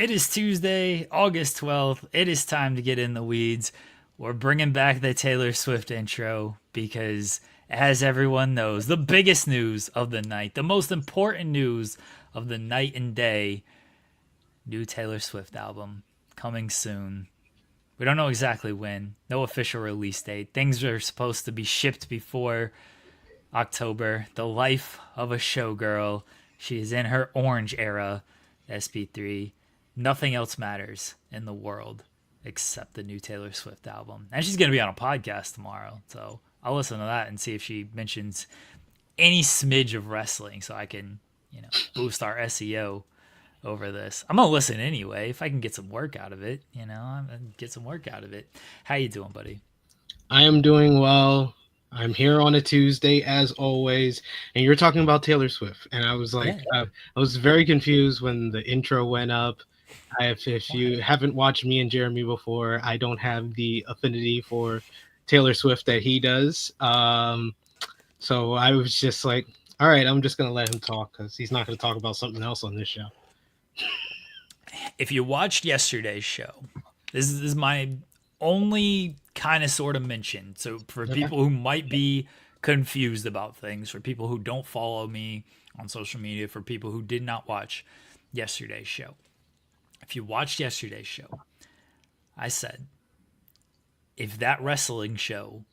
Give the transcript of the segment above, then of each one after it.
It is Tuesday, August 12th. It is time to get in the weeds. We're bringing back the Taylor Swift intro because, as everyone knows, the biggest news of the night, the most important news of the night and day, new Taylor Swift album coming soon. We don't know exactly when, no official release date. Things are supposed to be shipped before October. The life of a showgirl. She is in her orange era, SP3. Nothing else matters in the world except the new Taylor Swift album. And she's going to be on a podcast tomorrow. So I'll listen to that and see if she mentions any smidge of wrestling so I can, boost our SEO over this. I'm going to listen anyway. If I can get some work out of it, I'm going to get some work out of it. How you doing, buddy? I am doing well. I'm here on a Tuesday as always, and you're talking about Taylor Swift, and I was like, I was very confused when the intro went up. If you haven't watched me and Jeremy before, I don't have the affinity for Taylor Swift that he does. So I was just like, all right, I'm just gonna let him talk because he's not gonna talk about something else on this show. If you watched yesterday's show, this is my only kind of sort of mention. So for people who might be confused about things, for people who don't follow me on social media, for people who did not watch yesterday's show. If you watched yesterday's show, I said, if that wrestling show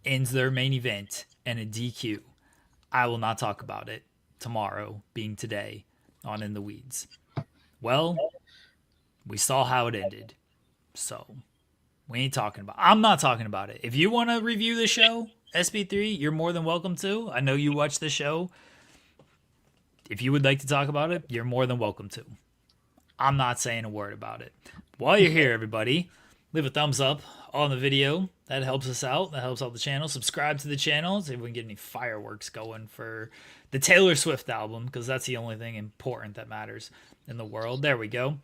ends their main event in a DQ, I will not talk about it tomorrow, being today, on In the Weeds. Well, we saw how it ended. So we ain't talking about it. I'm not talking about it. If you want to review the show, SB3, you're more than welcome to. I know you watch the show. If you would like to talk about it, you're more than welcome to. I'm not saying a word about it. While you're here, everybody, leave a thumbs up on the video. That helps us out. That helps out the channel. Subscribe to the channel. See if we can get any fireworks going for the Taylor Swift album, because that's the only thing important that matters in the world. There we go.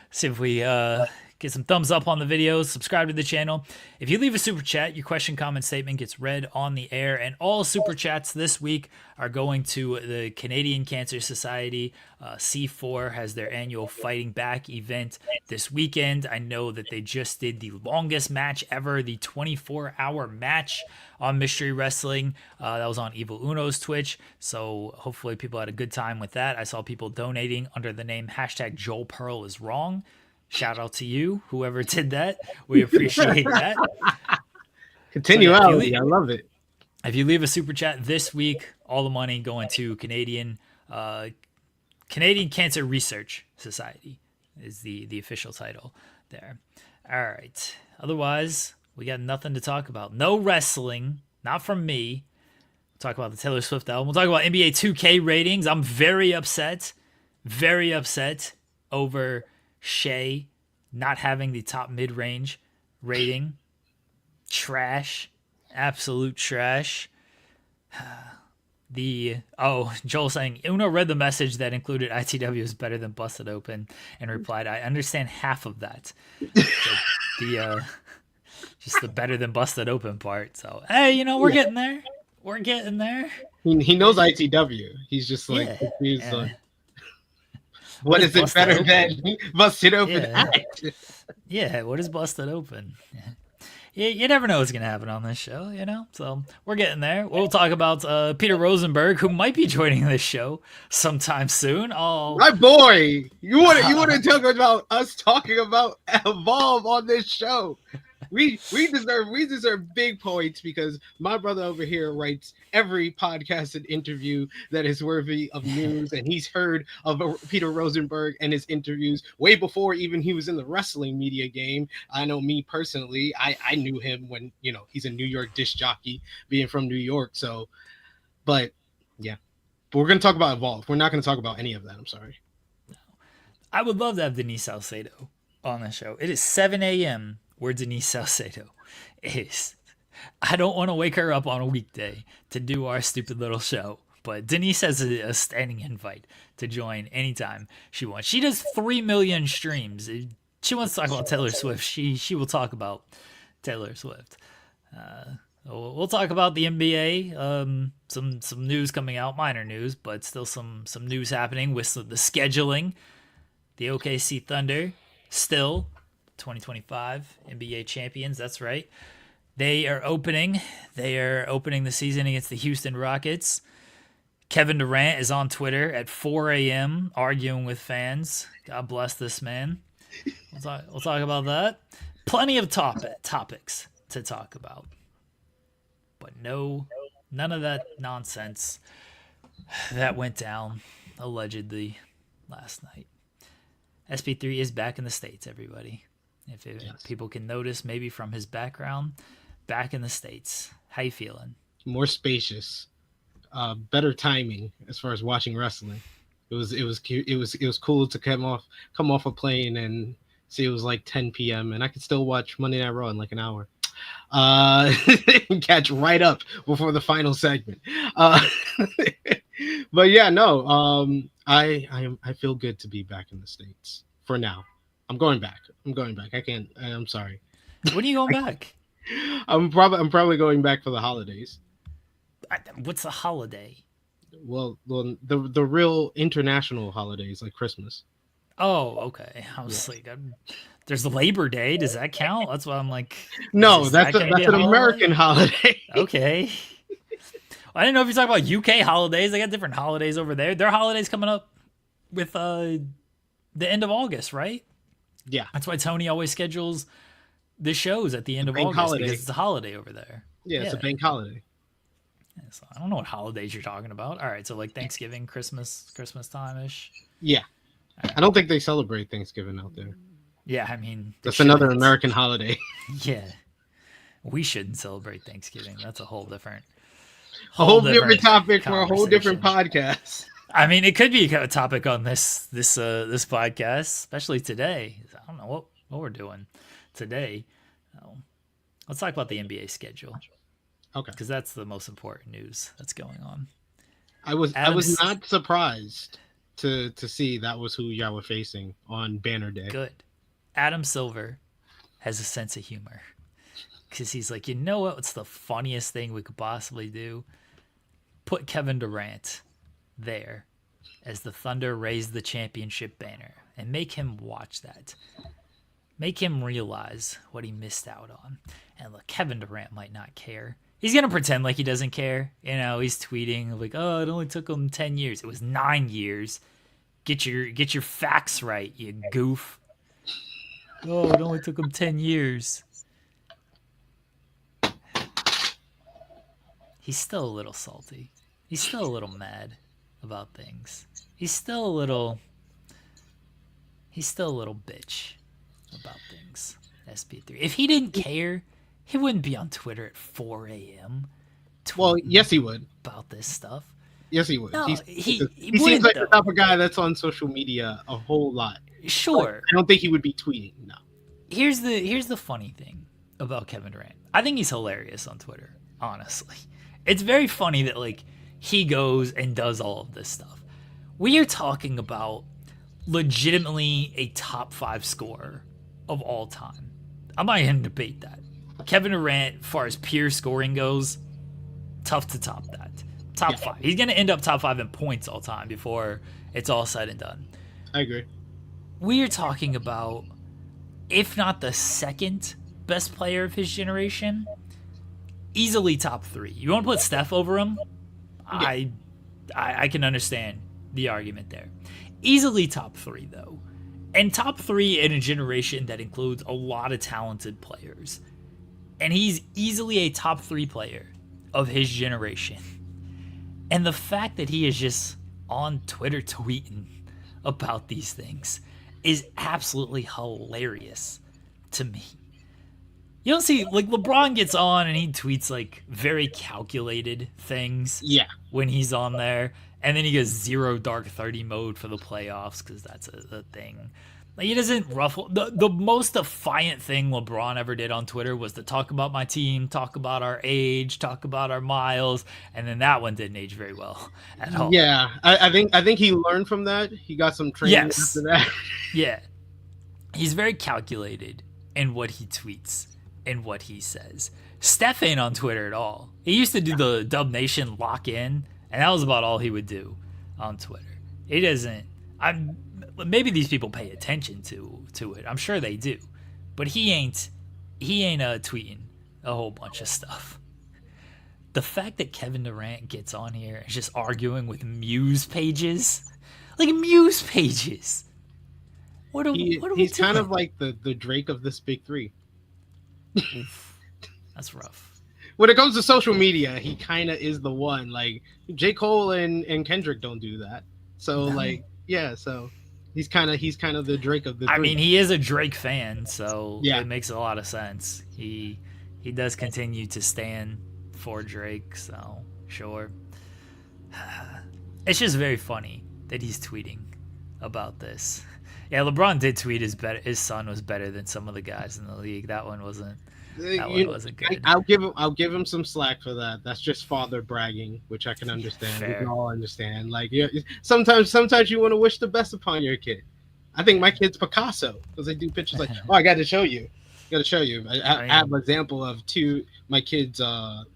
See if we get some thumbs up on the videos. Subscribe to the channel. If you leave a super chat, your question, comment, statement gets read on the air. And all super chats this week are going to the Canadian Cancer Society. C4 has their annual Fighting Back event this weekend. I know that they just did the longest match ever, the 24-hour match on Mystery Wrestling. That was on Evil Uno's Twitch. So hopefully people had a good time with that. I saw people donating under the name hashtag Joel Pearl is wrong. Shout out to you, whoever did that. We appreciate that. Continuality, I love it. If you leave a super chat this week, all the money going to Canadian Cancer Research Society is the official title there. All right. Otherwise, we got nothing to talk about. No wrestling, not from me. We'll talk about the Taylor Swift album. We'll talk about NBA 2K ratings. I'm very upset over Shea not having the top mid-range rating. Trash. Absolute trash. Joel saying, Uno read the message that included ITW is better than Busted Open and replied, I understand half of that. Just the better than Busted Open part. So, hey, we're getting there. We're getting there. He knows ITW. He's just like, what is it better than Busted Open? Yeah, what is Busted Open? You never know what's going to happen on this show, So we're getting there. We'll talk about Peter Rosenberg, who might be joining this show sometime soon. My boy, you want to talk about us talking about Evolve on this show? We deserve big points because my brother over here writes every podcast and interview that is worthy of news, and he's heard of Peter Rosenberg and his interviews way before even he was in the wrestling media game. I know me personally, I knew him when he's a New York disc jockey, being from New York. So, but yeah, but we're gonna talk about Evolve. We're not gonna talk about any of that. I'm sorry. I would love to have Denise Salcedo on the show. It is 7 a.m. where Denise Salcedo is. I don't want to wake her up on a weekday to do our stupid little show, but Denise has a standing invite to join anytime she wants. She does 3 million streams. She wants to talk about Taylor Swift. She will talk about Taylor Swift. We'll talk about the NBA. Some news coming out, minor news, but still some news happening with the scheduling. the OKC Thunder, still 2025 NBA champions. That's right. They are opening the season against the Houston Rockets. Kevin Durant is on Twitter at 4 a.m. arguing with fans. God bless this man. We'll talk about that. Plenty of topics to talk about. But none of that nonsense that went down allegedly last night. SP3 is back in the States, everybody. If people can notice, maybe from his background, back in the States. How you feeling? More spacious, better timing as far as watching wrestling. It was cool to come off a plane and see it was like 10 p.m. and I could still watch Monday Night Raw in like an hour. Catch right up before the final segment. But yeah, no. I feel good to be back in the States for now. I'm going back. I'm sorry. When are you going back? I'm probably going back for the holidays. What's the holiday? Well, the real international holidays like Christmas. Oh, okay. I was like, there's Labor Day. Does that count? That's why I'm like. No, that's an American holiday. Okay. I didn't know if you're talking about UK holidays. They got different holidays over there. Their holidays coming up with the end of August, right? Yeah. That's why Tony always schedules the shows at the end of August holiday. because it's a holiday over there. Yeah, it's a bank holiday. Yeah, so I don't know what holidays you're talking about. All right, so like Thanksgiving, Christmas time-ish. Yeah. Right. I don't think they celebrate Thanksgiving out there. Yeah, I mean... That's another American holiday. Yeah. We shouldn't celebrate Thanksgiving. That's a whole different... A whole different topic for a whole different podcast. I mean, it could be a topic on this podcast, especially today. I don't know what we're doing today. Let's talk about the NBA schedule. Okay. Because that's the most important news that's going on. I was not surprised to see that was who y'all were facing on Banner Day. Good. Adam Silver has a sense of humor. Because he's like, you know what's the funniest thing we could possibly do? Put Kevin Durant there as the Thunder raise the championship banner and make him watch that. Make him realize what he missed out on. And look, Kevin Durant might not care. He's going to pretend like he doesn't care. You know, he's tweeting like, oh, it only took him 10 years. It was 9 years. Get your facts right, you goof. Oh, it only took him 10 years. He's still a little salty. He's still a little mad about things. He's still a little bitch about things. SP3. If he didn't care, he wouldn't be on Twitter at 4 a.m. Well, yes, he would. About this stuff. Yes, he would. No, he seems like the type of guy that's on social media a whole lot. Sure. I don't think he would be tweeting. No. Here's the funny thing about Kevin Durant. I think he's hilarious on Twitter, honestly. It's very funny that like he goes and does all of this stuff. We are talking about legitimately a top 5 scorer of all time. I'm not even gonna debate that. Kevin Durant, as far as pure scoring goes, tough to top that. Top 5. He's gonna end up top 5 in points all time before it's all said and done. I agree. We are talking about, if not the second best player of his generation, easily top 3. You want to put Steph over him? Yeah. I can understand the argument there. Easily top 3 though, and top 3 in a generation that includes a lot of talented players, and he's easily a top 3 player of his generation. And the fact that he is just on Twitter tweeting about these things is absolutely hilarious to me. You don't see, like, LeBron gets on and he tweets, like, very calculated things. Yeah. When he's on there. And then he goes 0 Dark 30 mode for the playoffs because that's a thing. Like, he doesn't ruffle. The most defiant thing LeBron ever did on Twitter was to talk about my team, talk about our age, talk about our miles. And then that one didn't age very well at all. Yeah. I think he learned from that. He got some training after that. Yeah. He's very calculated in what he tweets and what he says. Steph ain't on Twitter at all. He used to do the Dub Nation lock in, and that was about all he would do on Twitter. He doesn't. I'm maybe these people pay attention to it. I'm sure they do, but he ain't tweeting a whole bunch of stuff. The fact that Kevin Durant gets on here and is just arguing with Muse pages, like Muse pages. What are we He's doing? kind of like the Drake of this big three. Oof, that's rough. When it comes to social media, he kind of is the one. Like J. Cole and Kendrick don't do that. So like, yeah, so he's kind of the Drake of the three. I mean, he is a Drake fan, so yeah, it makes a lot of sense. He does continue to stand for Drake, so sure. It's just very funny that he's tweeting about this. Yeah, LeBron did tweet his son was better than some of the guys in the league. That one wasn't good. I'll give him some slack for that. That's just father bragging, which I can understand. Fair. We can all understand. Like, yeah, sometimes you want to wish the best upon your kid. I think my kid's Picasso because they do pictures like, oh, I got to show you. I have an example of my kids'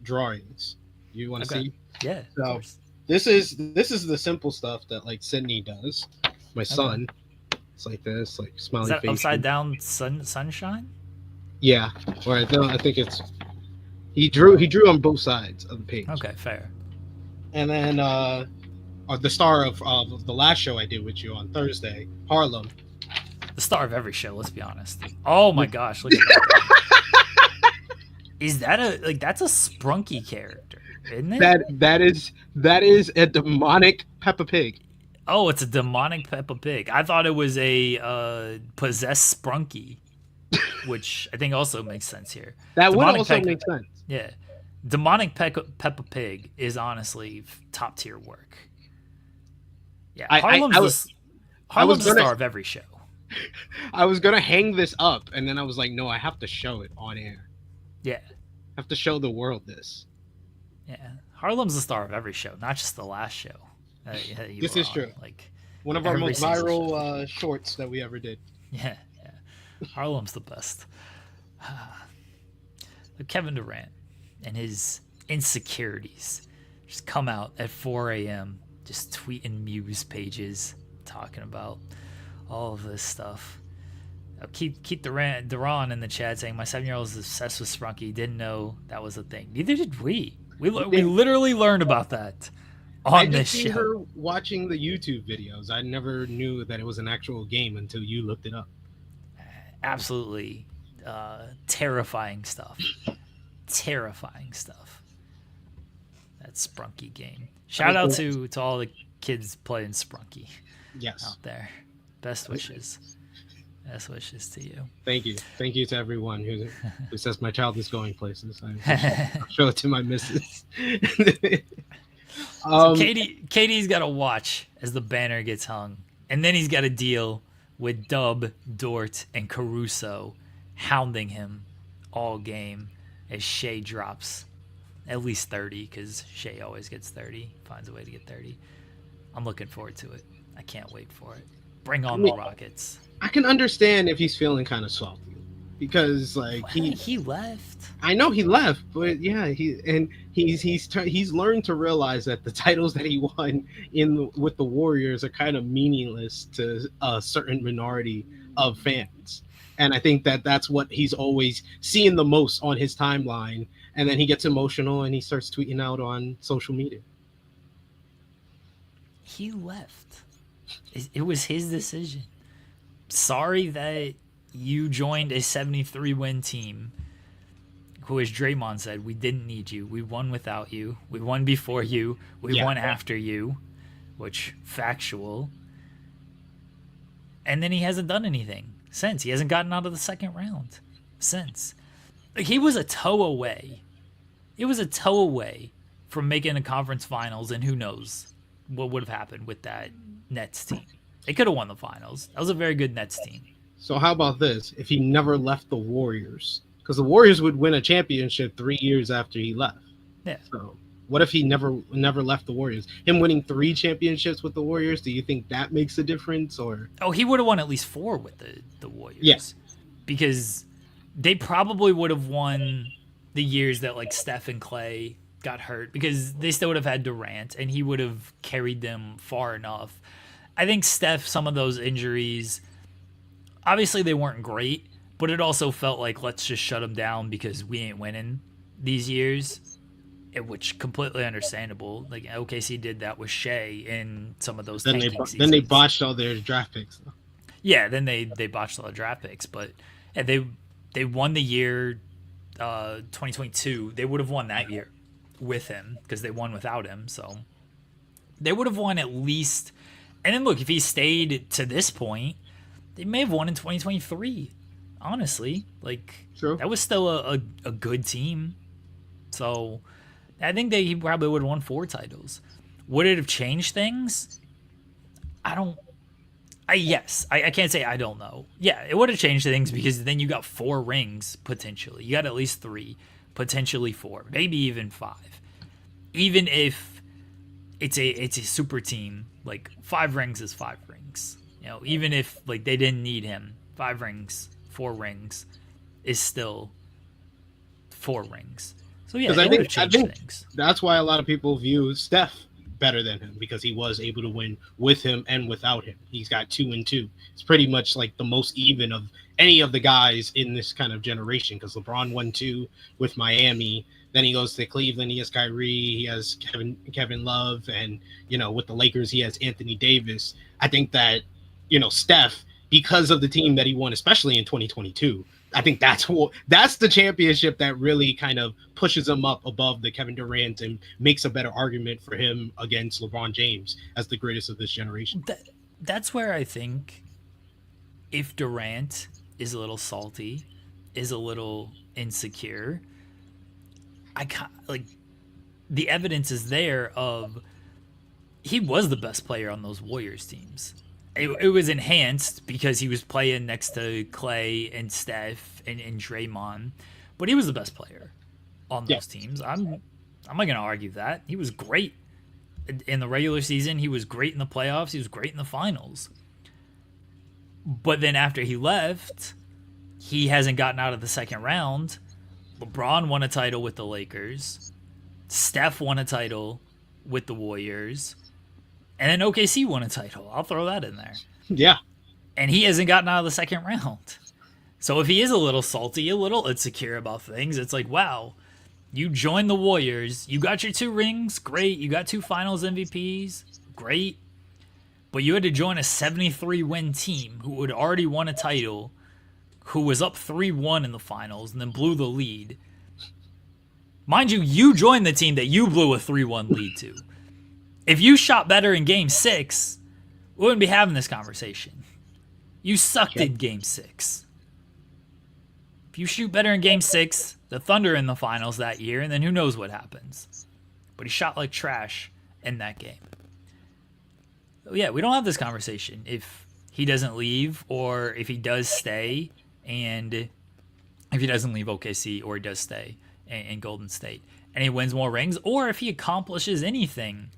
drawings. You want to see? Yeah. So this is the simple stuff that like Sydney does. My son. It's like this, like smiley face. Is that upside down sunshine? Yeah, or I think it's he drew on both sides of the page. Okay, fair. And then the star of the last show I did with you on Thursday, Harlem. The star of every show, let's be honest. Oh my gosh, look at that. Is that that's a Sprunky character, isn't it? That is a demonic Peppa Pig. Oh, it's a demonic Peppa Pig. I thought it was a possessed Sprunky. Which I think also makes sense here. That would also make sense. Yeah. Demonic Peppa Pig is honestly top tier work. Yeah. Harlem's the star of every show. I was going to hang this up, and then I was like, no, I have to show it on air. Yeah. I have to show the world this. Yeah. Harlem's the star of every show, not just the last show. This is true. Like one of our most viral shorts that we ever did. Yeah. Harlem's the best. Kevin Durant and his insecurities just come out at 4 a.m. just tweeting Muse pages, talking about all of this stuff. Keith Durant in the chat saying, my 7-year-old is obsessed with Sprunky. Didn't know that was a thing. Neither did we. We literally learned about that on this show. I just her watching the YouTube videos. I never knew that it was an actual game until you looked it up. Absolutely terrifying stuff. That Sprunky game. Shout out to all the kids playing Sprunky. Yes. Out there. Best wishes. Best wishes to you. Thank you to everyone who says my child is going places. I'll show it to my missus. So Katie's got to watch as the banner gets hung, and then he's got to deal with Dub, Dort, and Caruso hounding him all game as Shea drops at least 30, because Shea always gets 30, finds a way to get 30. I'm looking forward to it. I can't wait for it. Bring on the Rockets. I can understand if he's feeling kind of salty because like he left. I know he left, but yeah, he's learned to realize that the titles that he won with the Warriors are kind of meaningless to a certain minority of fans. And I think that's what he's always seeing the most on his timeline. And then he gets emotional and he starts tweeting out on social media. He left. It was his decision. Sorry that you joined a 73-win team who, as Draymond said, we didn't need you. We won without you. We won before you. We won after you, which factual. And then he hasn't done anything since. He hasn't gotten out of the second round since. Like, he was a toe away. It was a toe away from making a conference finals, and who knows what would have happened with that Nets team. They could have won the finals. That was a very good Nets team. So how about this? If he never left the Warriors, because the Warriors would win a championship 3 years after he left. Yeah. So what if he never left the Warriors? Him winning 3 championships with the Warriors, do you think that makes a difference? Or he would have won at least 4 with the Warriors. Yes. Yeah. Because they probably would have won the years that like Steph and Clay got hurt, because they still would have had Durant and he would have carried them far enough. I think Steph, some of those injuries, obviously they weren't great, but it also felt like let's just shut him down because we ain't winning these years, which completely understandable. Like OKC did that with Shea in some of those tanking Then they seasons. botched all their draft picks. Yeah, then they botched all the draft picks, but yeah, they won the year 2022. They would have won that year with him because they won without him. So they would have won at least. And then look, if he stayed to this point, they may have won in 2023. Honestly, like True. that was still a good team. So I think he probably would have won 4 titles. Would it have changed things? I don't. I can't say I don't know. Yeah, it would have changed things because then you got 4 rings potentially. You got at least 3, potentially 4, maybe even 5. Even if it's a super team, like 5 rings is 5 rings. You know, even if like they didn't need him, 5 rings, 4 rings is still 4 rings. So yeah, it would have changed things. That's why a lot of people view Steph better than him because he was able to win with him and without him. He's got 2 and 2. It's pretty much like the most even of any of the guys in this kind of generation because LeBron won 2 with Miami. Then he goes to Cleveland. He has Kyrie. He has Kevin Love, and with the Lakers he has Anthony Davis. I think that Steph, because of the team that he won, especially in 2022. I think that's the championship that really kind of pushes him up above the Kevin Durant and makes a better argument for him against LeBron James as the greatest of this generation. That's where I think if Durant is a little salty, is a little insecure, I can't, like the evidence is there of he was the best player on those Warriors teams. It was enhanced because he was playing next to Clay and Steph and Draymond, but he was the best player on those teams. I'm not going to argue that. He was great in the regular season. He was great in the playoffs. He was great in the finals. But then after he left, he hasn't gotten out of the second round. LeBron won a title with the Lakers. Steph won a title with the Warriors. And then OKC won a title. I'll throw that in there. Yeah. And he hasn't gotten out of the second round. So if he is a little salty, a little insecure about things, it's like, wow, you joined the Warriors. You got your 2 rings. Great. You got 2 finals MVPs. Great. But you had to join a 73-win team who had already won a title, who was up 3-1 in the finals, and then blew the lead. Mind you, you joined the team that you blew a 3-1 lead to. If you shot better in Game 6, we wouldn't be having this conversation. You sucked in Game 6. If you shoot better in Game 6, the Thunder in the finals that year, and then who knows what happens. But he shot like trash in that game. So yeah, we don't have this conversation if he doesn't leave or if he does stay, and if he doesn't leave OKC or he does stay in Golden State and he wins more rings, or if he accomplishes anything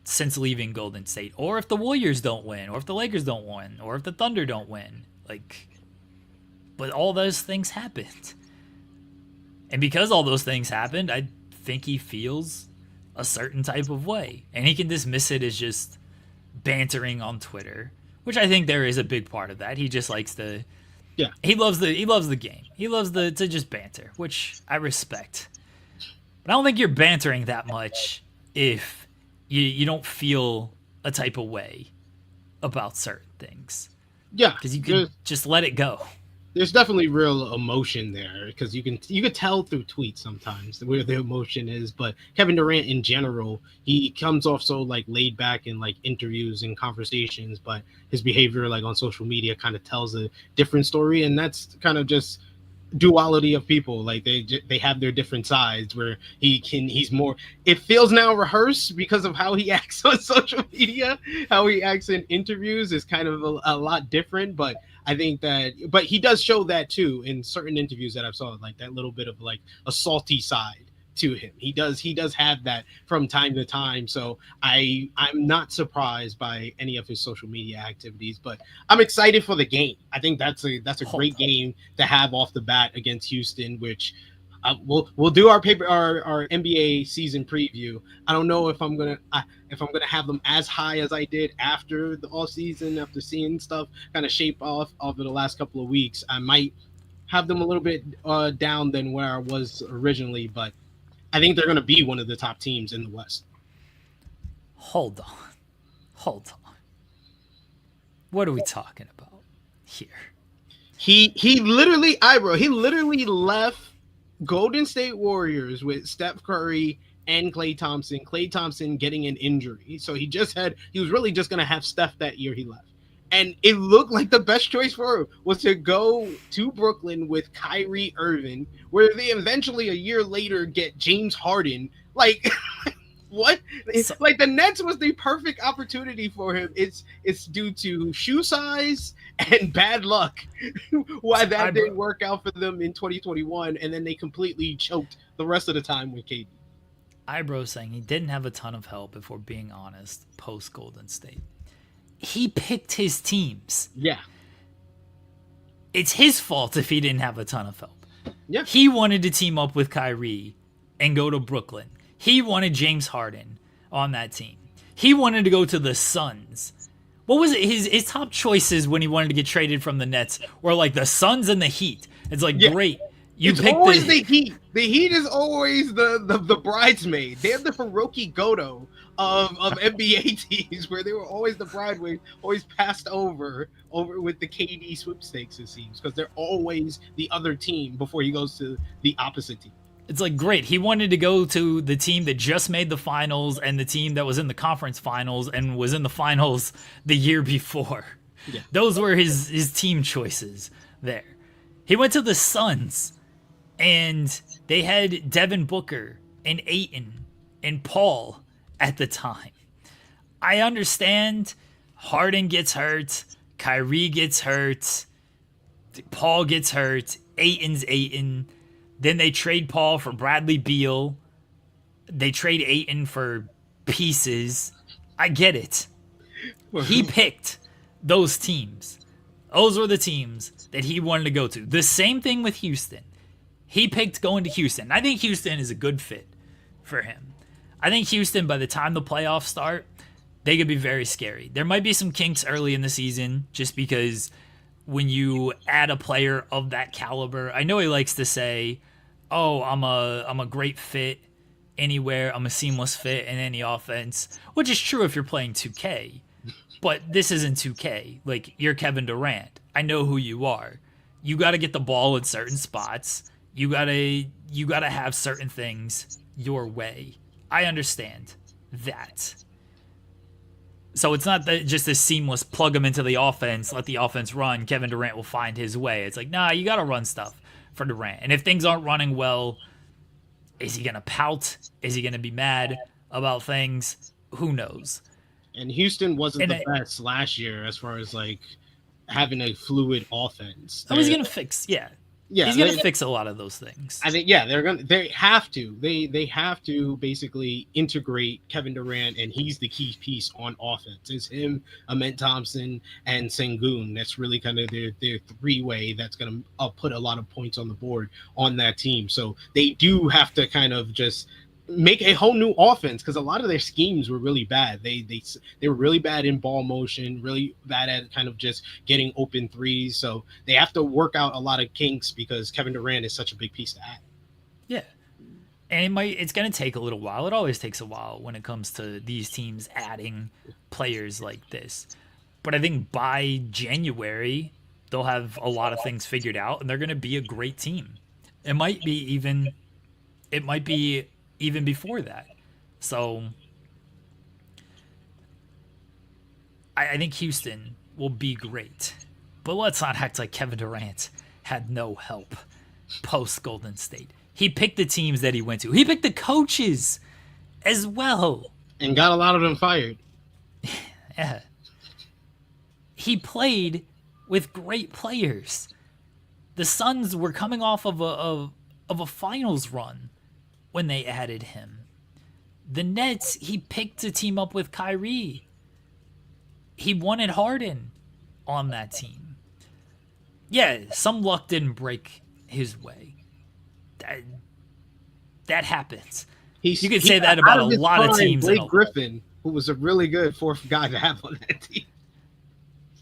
since leaving Golden State, or if the Warriors don't win, or if the Lakers don't win, or if the Thunder don't win. But all those things happened. And because all those things happened, I think he feels a certain type of way. And he can dismiss it as just bantering on Twitter, which I think there is a big part of that. He just likes to he loves the game. He loves to just banter, which I respect. But I don't think you're bantering that much if you don't feel a type of way about certain things. Yeah. Because you can just let it go. There's definitely real emotion there because you can tell through tweets sometimes where the emotion is. But Kevin Durant in general, he comes off so like laid back in like interviews and conversations, but his behavior like on social media kind of tells a different story, and that's kind of just duality of people. Like they have their different sides where he's more, it feels now rehearsed because of how he acts on social media. How he acts in interviews is kind of a lot different, but I think but he does show that too in certain interviews that I've saw, like that little bit of like a salty side to him. He does have that from time to time. So I'm not surprised by any of his social media activities, but I'm excited for the game. I think that's a great game to have off the bat against Houston, which we'll do our NBA season preview. I don't know if I'm gonna have them as high as I did after the all season, after seeing stuff kind of shape off over the last couple of weeks. I might have them a little bit down than where I was originally, but I think they're gonna be one of the top teams in the West. Hold on. Hold on. What are we talking about here? He literally, he literally left Golden State Warriors with Steph Curry and Klay Thompson. Klay Thompson getting an injury, so he was really just gonna have Steph that year he left, and it looked like the best choice for him was to go to Brooklyn with Kyrie Irving, where they eventually a year later get James Harden. Like, what? Like, the Nets was the perfect opportunity for him. It's due to shoe size and bad luck why that didn't work out for them in 2021, and then they completely choked the rest of the time with KD. Ibro saying he didn't have a ton of help, if we're being honest, post Golden State. He picked his teams. Yeah. It's his fault if he didn't have a ton of help. Yeah. He wanted to team up with Kyrie and go to Brooklyn. He wanted James Harden on that team. He wanted to go to the Suns. What was it? His top choices when he wanted to get traded from the Nets were like the Suns and the Heat. It's like, great. It's always the Heat. The Heat is always the bridesmaid. They're the Hiroki Goto of NBA teams, where they were always the bridesmaid, always passed over with the KD sweepstakes, it seems, because they're always the other team before he goes to the opposite team. It's like, great. He wanted to go to the team that just made the finals and the team that was in the conference finals and was in the finals the year before. Yeah. Those were his team choices there. He went to the Suns, and they had Devin Booker and Ayton and Paul at the time. I understand Harden gets hurt, Kyrie gets hurt, Paul gets hurt, Ayton's Ayton. Then they trade Paul for Bradley Beal. They trade Ayton for pieces. I get it. He picked those teams. Those were the teams that he wanted to go to. The same thing with Houston. He picked going to Houston. I think Houston is a good fit for him. I think Houston, by the time the playoffs start, they could be very scary. There might be some kinks early in the season just because when you add a player of that caliber, I know he likes to say, oh, I'm a great fit anywhere. I'm a seamless fit in any offense, which is true if you're playing 2K. But this isn't 2K. Like, you're Kevin Durant. I know who you are. You got to get the ball in certain spots. You got to have certain things your way. I understand that. So it's not that just a seamless plug him into the offense, let the offense run, Kevin Durant will find his way. It's like, nah, you got to run stuff for Durant. And if things aren't running well, is he going to pout? Is he going to be mad about things? Who knows? And Houston wasn't the best last year as far as like having a fluid offense. Oh, he's going to fix, he's going to fix a lot of those things. I think, they have to. They have to basically integrate Kevin Durant, and he's the key piece on offense. It's him, Ament Thompson, and Sengun. That's really kind of their three-way that's going to put a lot of points on the board on that team. So they do have to kind of just make a whole new offense, because a lot of their schemes were really bad. They were really bad in ball motion, really bad at kind of just getting open threes. So they have to work out a lot of kinks because Kevin Durant is such a big piece to add. Yeah. And it's going to take a little while. It always takes a while when it comes to these teams adding players like this. But I think by January, they'll have a lot of things figured out, and they're going to be a great team. It might be even before that. So I think Houston will be great. But let's not act like Kevin Durant had no help post Golden State. He picked the teams that he went to. He picked the coaches as well. And got a lot of them fired. Yeah. He played with great players. The Suns were coming off of a finals run when they added him. The Nets, he picked to team up with Kyrie. He wanted Harden on that team. Yeah, some luck didn't break his way. That happens. He's, You could he say that got about out a of his lot of prime teams. Blake Griffin, who was a really good fourth guy to have on that team.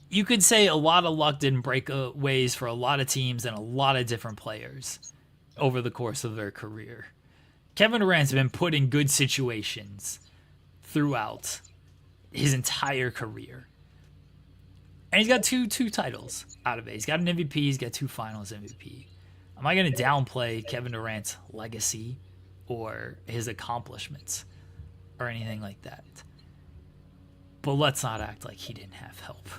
You could say a lot of luck didn't break ways for a lot of teams and a lot of different players over the course of their career. Kevin Durant's been put in good situations throughout his entire career. And he's got two titles out of it. He's got an MVP. He's got 2 finals MVP. Am I going to downplay Kevin Durant's legacy or his accomplishments or anything like that? But let's not act like he didn't have help.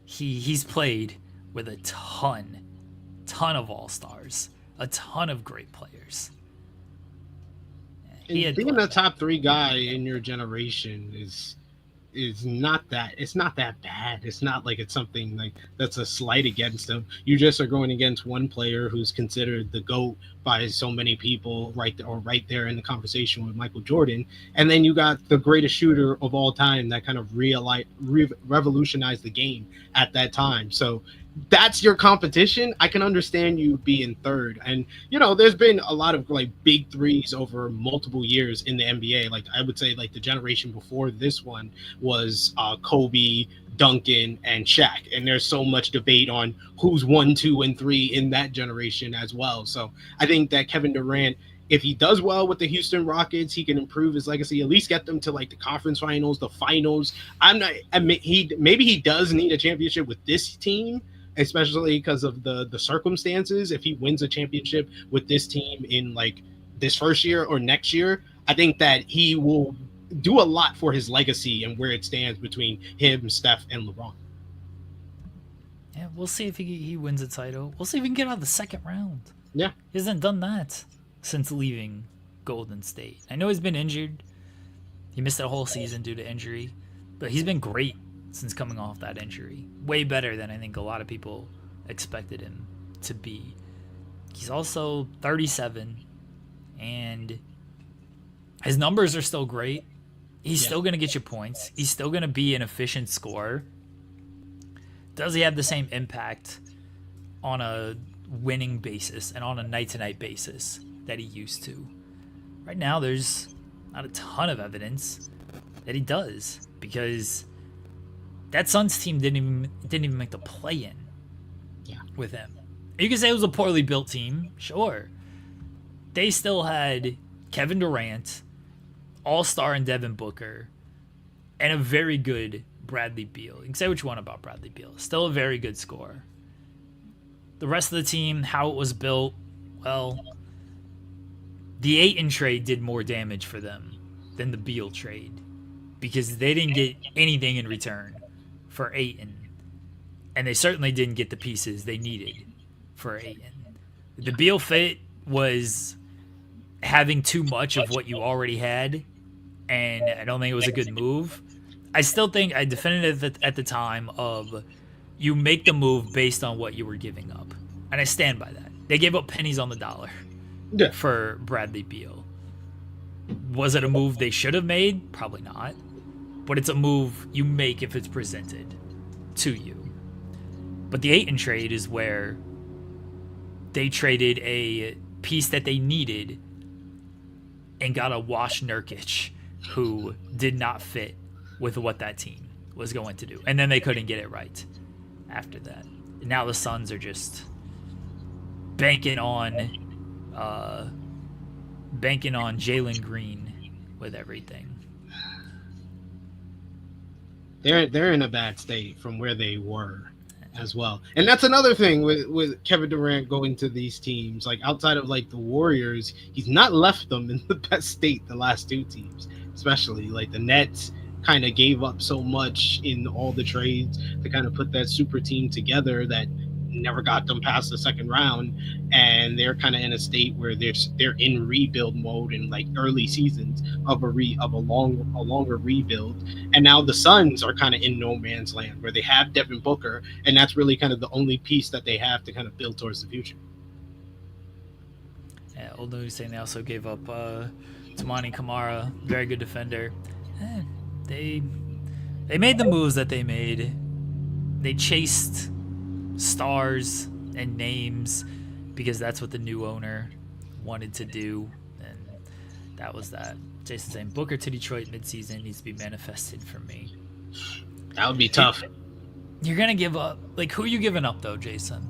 He's played with a ton of all-stars, a ton of great players. And being a top 3 guy in your generation is not that, it's not that bad. It's not like it's something like that's a slight against him. You just are going against one player who's considered the GOAT by so many people, right there in the conversation with Michael Jordan. And then you got the greatest shooter of all time that kind of revolutionized the game at that time. So that's your competition. I can understand you being third. And, you know, there's been a lot of like big threes over multiple years in the NBA. Like I would say like the generation before this one was Kobe, Duncan, and Shaq. And there's so much debate on who's 1, 2, and 3 in that generation as well. So I think that Kevin Durant, if he does well with the Houston Rockets, he can improve his legacy, at least get them to like the conference finals, the finals. Maybe he does need a championship with this team, especially because of the circumstances. If he wins a championship with this team in like this first year or next year, I think that he will do a lot for his legacy and where it stands between him, Steph, and LeBron. Yeah, we'll see if he wins a title. We'll see if he can get out of the second round. Yeah. He hasn't done that since leaving Golden State. I know he's been injured. He missed a whole season due to injury, but he's been great since coming off that injury. Way better than I think a lot of people expected him to be. He's also 37, and his numbers are still great. He's still going to get you points. He's still going to be an efficient scorer. Does he have the same impact on a winning basis and on a night-to-night basis that he used to? Right now, there's not a ton of evidence that he does, because that Suns team didn't even make the play-in with him. You can say it was a poorly built team, sure. They still had Kevin Durant, all-star and Devin Booker, and a very good Bradley Beal. You can say what you want about Bradley Beal. Still a very good scorer. The rest of the team, how it was built, well, the Ayton trade did more damage for them than the Beal trade, because they didn't get anything in return for Ayton, and they certainly didn't get the pieces they needed for Ayton. The Beal fit was having too much of what you already had, and I don't think it was a good move. I still think I defended it at the time of you make the move based on what you were giving up, and I stand by that. They gave up pennies on the dollar for Bradley Beal. Was it a move they should have made? Probably not, but it's a move you make if it's presented to you. But the Ayton trade is where they traded a piece that they needed and got a Wash Nurkic who did not fit with what that team was going to do. And then they couldn't get it right after that. And now the Suns are just banking on Jalen Green with everything. They're in a bad state from where they were as well. And that's another thing with Kevin Durant going to these teams. Like outside of like the Warriors, he's not left them in the best state the last 2 teams, especially like the Nets kind of gave up so much in all the trades to kind of put that super team together that never got them past the second round, and they're kind of in a state where they're in rebuild mode in like early seasons of a longer rebuild. And now the Suns are kind of in no man's land where they have Devin Booker, and that's really kind of the only piece that they have to kind of build towards the future. Yeah, old news saying they also gave up Tamani Kamara, very good defender. They made the moves that they made. They chased stars and names because that's what the new owner wanted to do. And That was that. Jason saying Booker to Detroit midseason needs to be manifested for me. That would be tough. You're gonna give up. Like, who are you giving up though, Jason?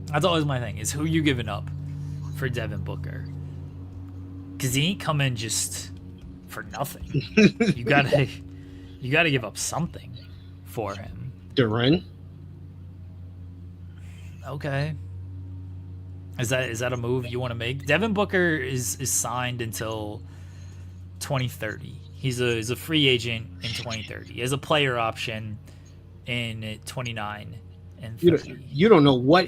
That's always my thing. Is who you giving up for Devin Booker? Because he ain't coming just for nothing. you gotta give up something for him. Durant. Okay. Is that a move you want to make? Devin Booker is signed until 2030. He's a free agent in 2030. He has a player option in 29 and 30. You don't know what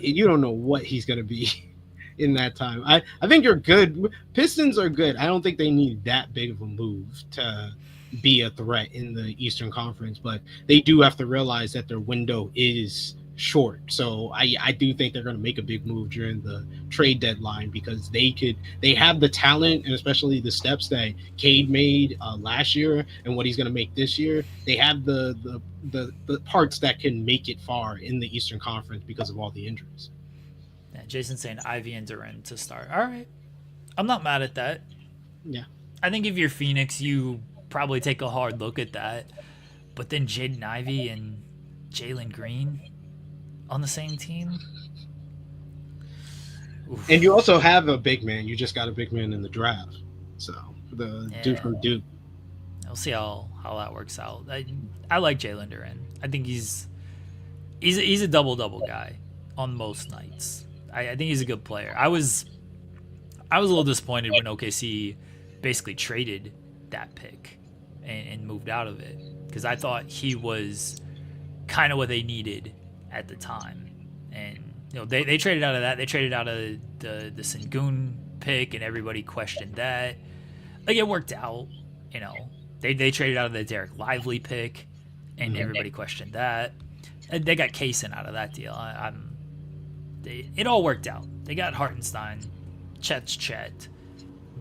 he's gonna be in that time. I think you're good. Pistons are good. I don't think they need that big of a move to be a threat in the Eastern Conference, but they do have to realize that their window is short. So I do think they're going to make a big move during the trade deadline because they have the talent and especially the steps that Cade made last year and what he's going to make this year. They have the parts that can make it far in the Eastern Conference because of all the injuries. Yeah, Jason's saying Ivy and Durant to start. All right. I'm not mad at that. Yeah. I think if you're Phoenix, you probably take a hard look at that. But then Jaden Ivey and Jalen Green on the same team. Oof. And you also have a big man. You just got a big man in the draft. So the dude from Duke. We'll see how that works out. I like Jalen Durant. I think he's a double-double guy on most nights. I think he's a good player. I was a little disappointed when OKC basically traded that pick and moved out of it because I thought he was kind of what they needed at the time. And they traded out of that. They traded out of the Sengun pick and everybody questioned that. Like it worked out, They traded out of the Derek Lively pick and everybody questioned that. And they got Kaysen out of that deal. It all worked out. They got Hartenstein, Chet's Chet.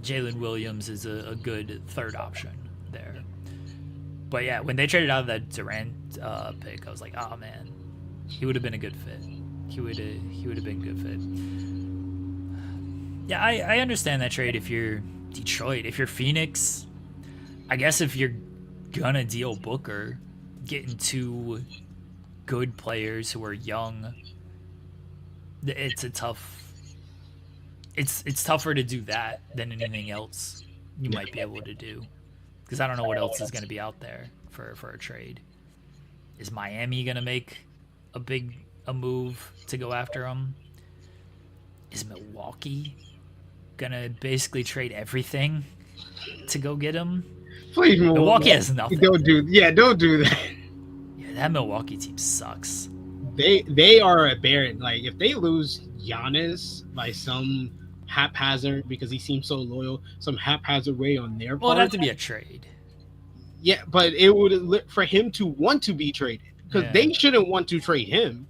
Jalen Williams is a good third option there. But yeah, when they traded out of that Durant pick, I was like, oh man, he would have been a good fit. He would have been a good fit. Yeah, I understand that trade if you're Detroit. If you're Phoenix, I guess if you're gonna deal Booker, getting two good players who are young, it's tougher to do that than anything else you might be able to do. Because I don't know what else is going to be out there for a trade. Is Miami going to make a move to go after him? Is Milwaukee going to basically trade everything to go get him? Please, Milwaukee has nothing. Don't do that. Yeah, that Milwaukee team sucks. They are a barren. Like if they lose Giannis by some haphazard because he seems so loyal, some haphazard way on their part. Well, it'd have to be a trade. Yeah, but it would for him to want to be traded because they shouldn't want to trade him.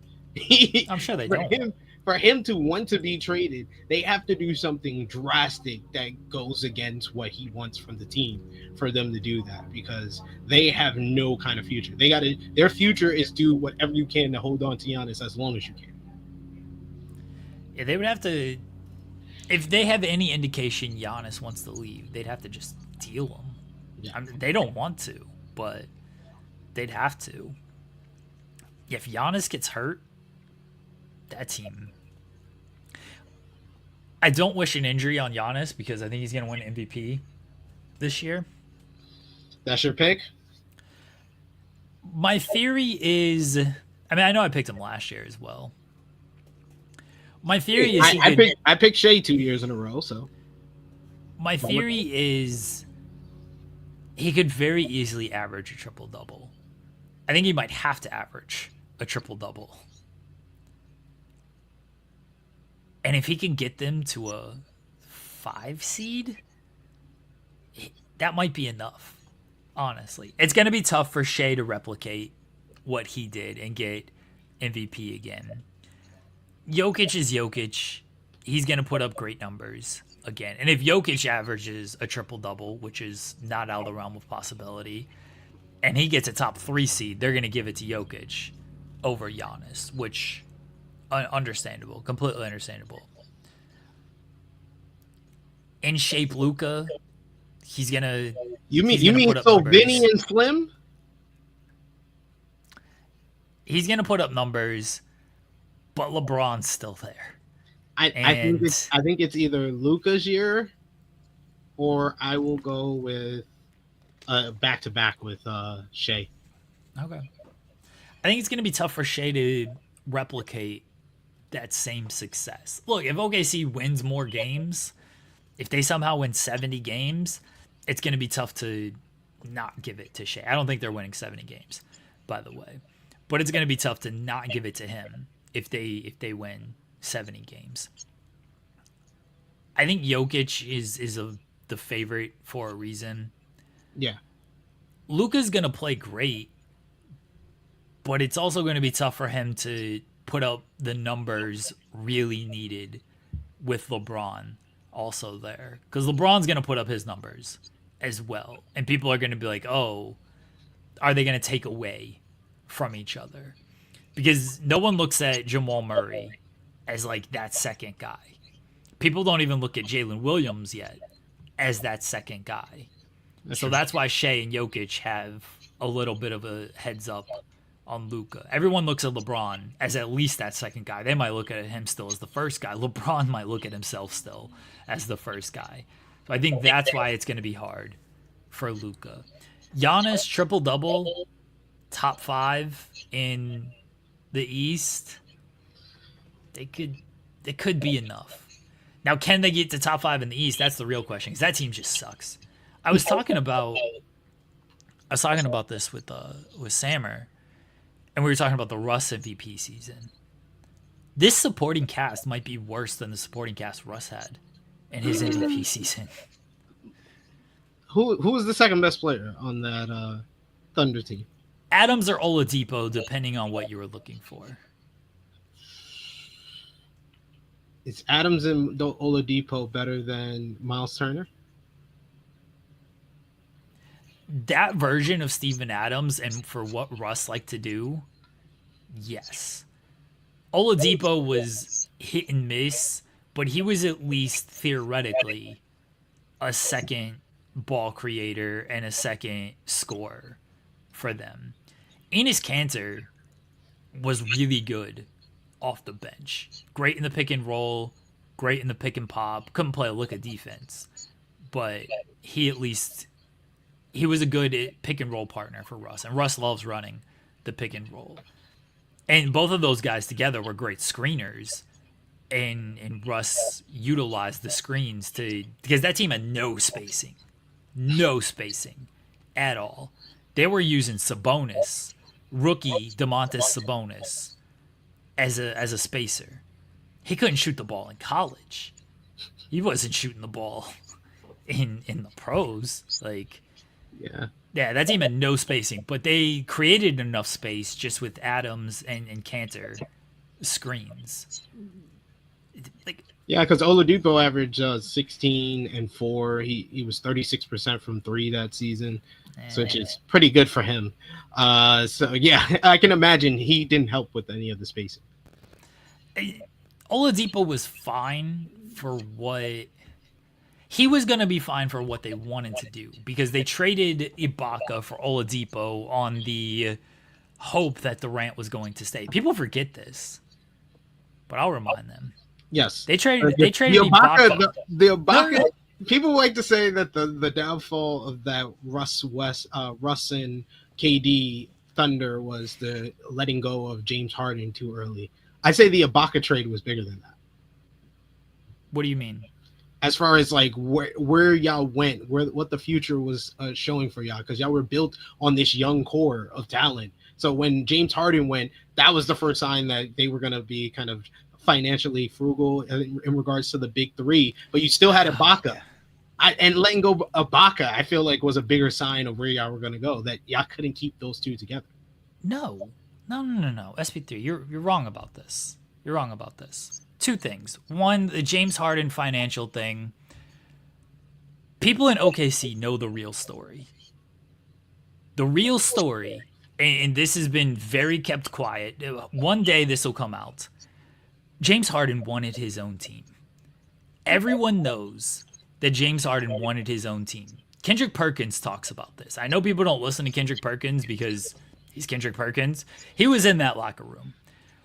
I'm sure they don't. For him to want to be traded, they have to do something drastic that goes against what he wants from the team for them to do that because they have no kind of future. Their future is do whatever you can to hold on to Giannis as long as you can. Yeah, they would have to. If they have any indication Giannis wants to leave, they'd have to just deal him. Yeah. I mean, they don't want to, but they'd have to. If Giannis gets hurt, that team. I don't wish an injury on Giannis because I think he's going to win MVP this year. That's your pick? My theory is, I know I picked him last year as well. My theory is I picked Shea 2 years in a row, so. My theory is he could very easily average a triple-double. I think he might have to average a triple-double. And if he can get them to a 5 seed, that might be enough, honestly. It's going to be tough for Shea to replicate what he did and get MVP again. Jokic is Jokic. He's going to put up great numbers again. And if Jokic averages a triple-double, which is not out of the realm of possibility, and he gets a top 3 seed, they're going to give it to Jokic over Giannis, which... understandable, completely understandable. in shape Luka, he's gonna You he's mean gonna put up so Vinny numbers. and Slim? He's gonna put up numbers, but LeBron's still there. And I think it's either Luca's year or I will go with back to back with Shea. okay, I think it's gonna be tough for Shea to replicate that same success. Look, if OKC wins more games, if they somehow win 70 games, it's going to be tough to not give it to Shea. I don't think they're winning 70 games, by the way. But it's going to be tough to not give it to him if they win 70 games. I think Jokic is the favorite for a reason. Yeah. Luka's going to play great, but it's also going to be tough for him to put up the numbers really needed with LeBron also there, because LeBron's going to put up his numbers as well, and people are going to be like, oh, are they going to take away from each other? Because no one looks at Jamal Murray as like that second guy. People don't even look at Jalen Williams yet as that second guy. That's why Shea and Jokic have a little bit of a heads up on Luka. Everyone looks at LeBron as at least that second guy. They might look at him still as the first guy. LeBron might look at himself still as the first guy. So I think that's why it's going to be hard for Luka. Giannis, triple-double, top 5 in the East. It could be enough. Now, can they get to top 5 in the East? That's the real question, because that team just sucks. I was talking about this with Sammer, and we were talking about the Russ MVP season. This supporting cast might be worse than the supporting cast Russ had in his MVP season. Who was the second best player on that Thunder team? Adams or Oladipo, depending on what you were looking for. Is Adams and Oladipo better than Miles Turner? That version of Steven Adams, and for what Russ liked to do, yes. Oladipo was hit and miss, but he was at least theoretically a second ball creator and a second scorer for them. Enes Kanter was really good off the bench. Great in the pick and roll, great in the pick and pop. Couldn't play a lick of defense, but he was a good pick and roll partner for Russ, and Russ loves running the pick and roll. And both of those guys together were great screeners, and Russ utilized the screens because that team had no spacing at all. They were using Sabonis, rookie Domantas Sabonis, as a spacer. He couldn't shoot the ball in college. He wasn't shooting the ball in the pros. Yeah, that team had no spacing, but they created enough space just with Adams and Kanter screens. Yeah, because Oladipo averaged 16 and 4. He was 36% from 3 that season, which is pretty good for him. So yeah, I can imagine he didn't help with any of the spacing. Oladipo was fine for what he was going to be fine for what they wanted to do, because they traded Ibaka for Oladipo on the hope that Durant was going to stay. People forget this, but I'll remind them. Yes, they traded Ibaka. The Ibaka. People like to say that the downfall of that Russ and KD Thunder was the letting go of James Harden too early. I say the Ibaka trade was bigger than that. What do you mean? As far as like where y'all went, what the future was showing for y'all, because y'all were built on this young core of talent. So when James Harden went, that was the first sign that they were going to be kind of financially frugal in regards to the big three. But you still had Ibaka. And letting go Ibaka, I feel like, was a bigger sign of where y'all were going to go, that y'all couldn't keep those two together. No. SP3, you're wrong about this. You're wrong about this. Two things. One, the James Harden financial thing. People in OKC know the real story. The real story, and this has been very kept quiet. One day this will come out. James Harden wanted his own team. Everyone knows that James Harden wanted his own team. Kendrick Perkins talks about this. I know people don't listen to Kendrick Perkins because he's Kendrick Perkins. He was in that locker room.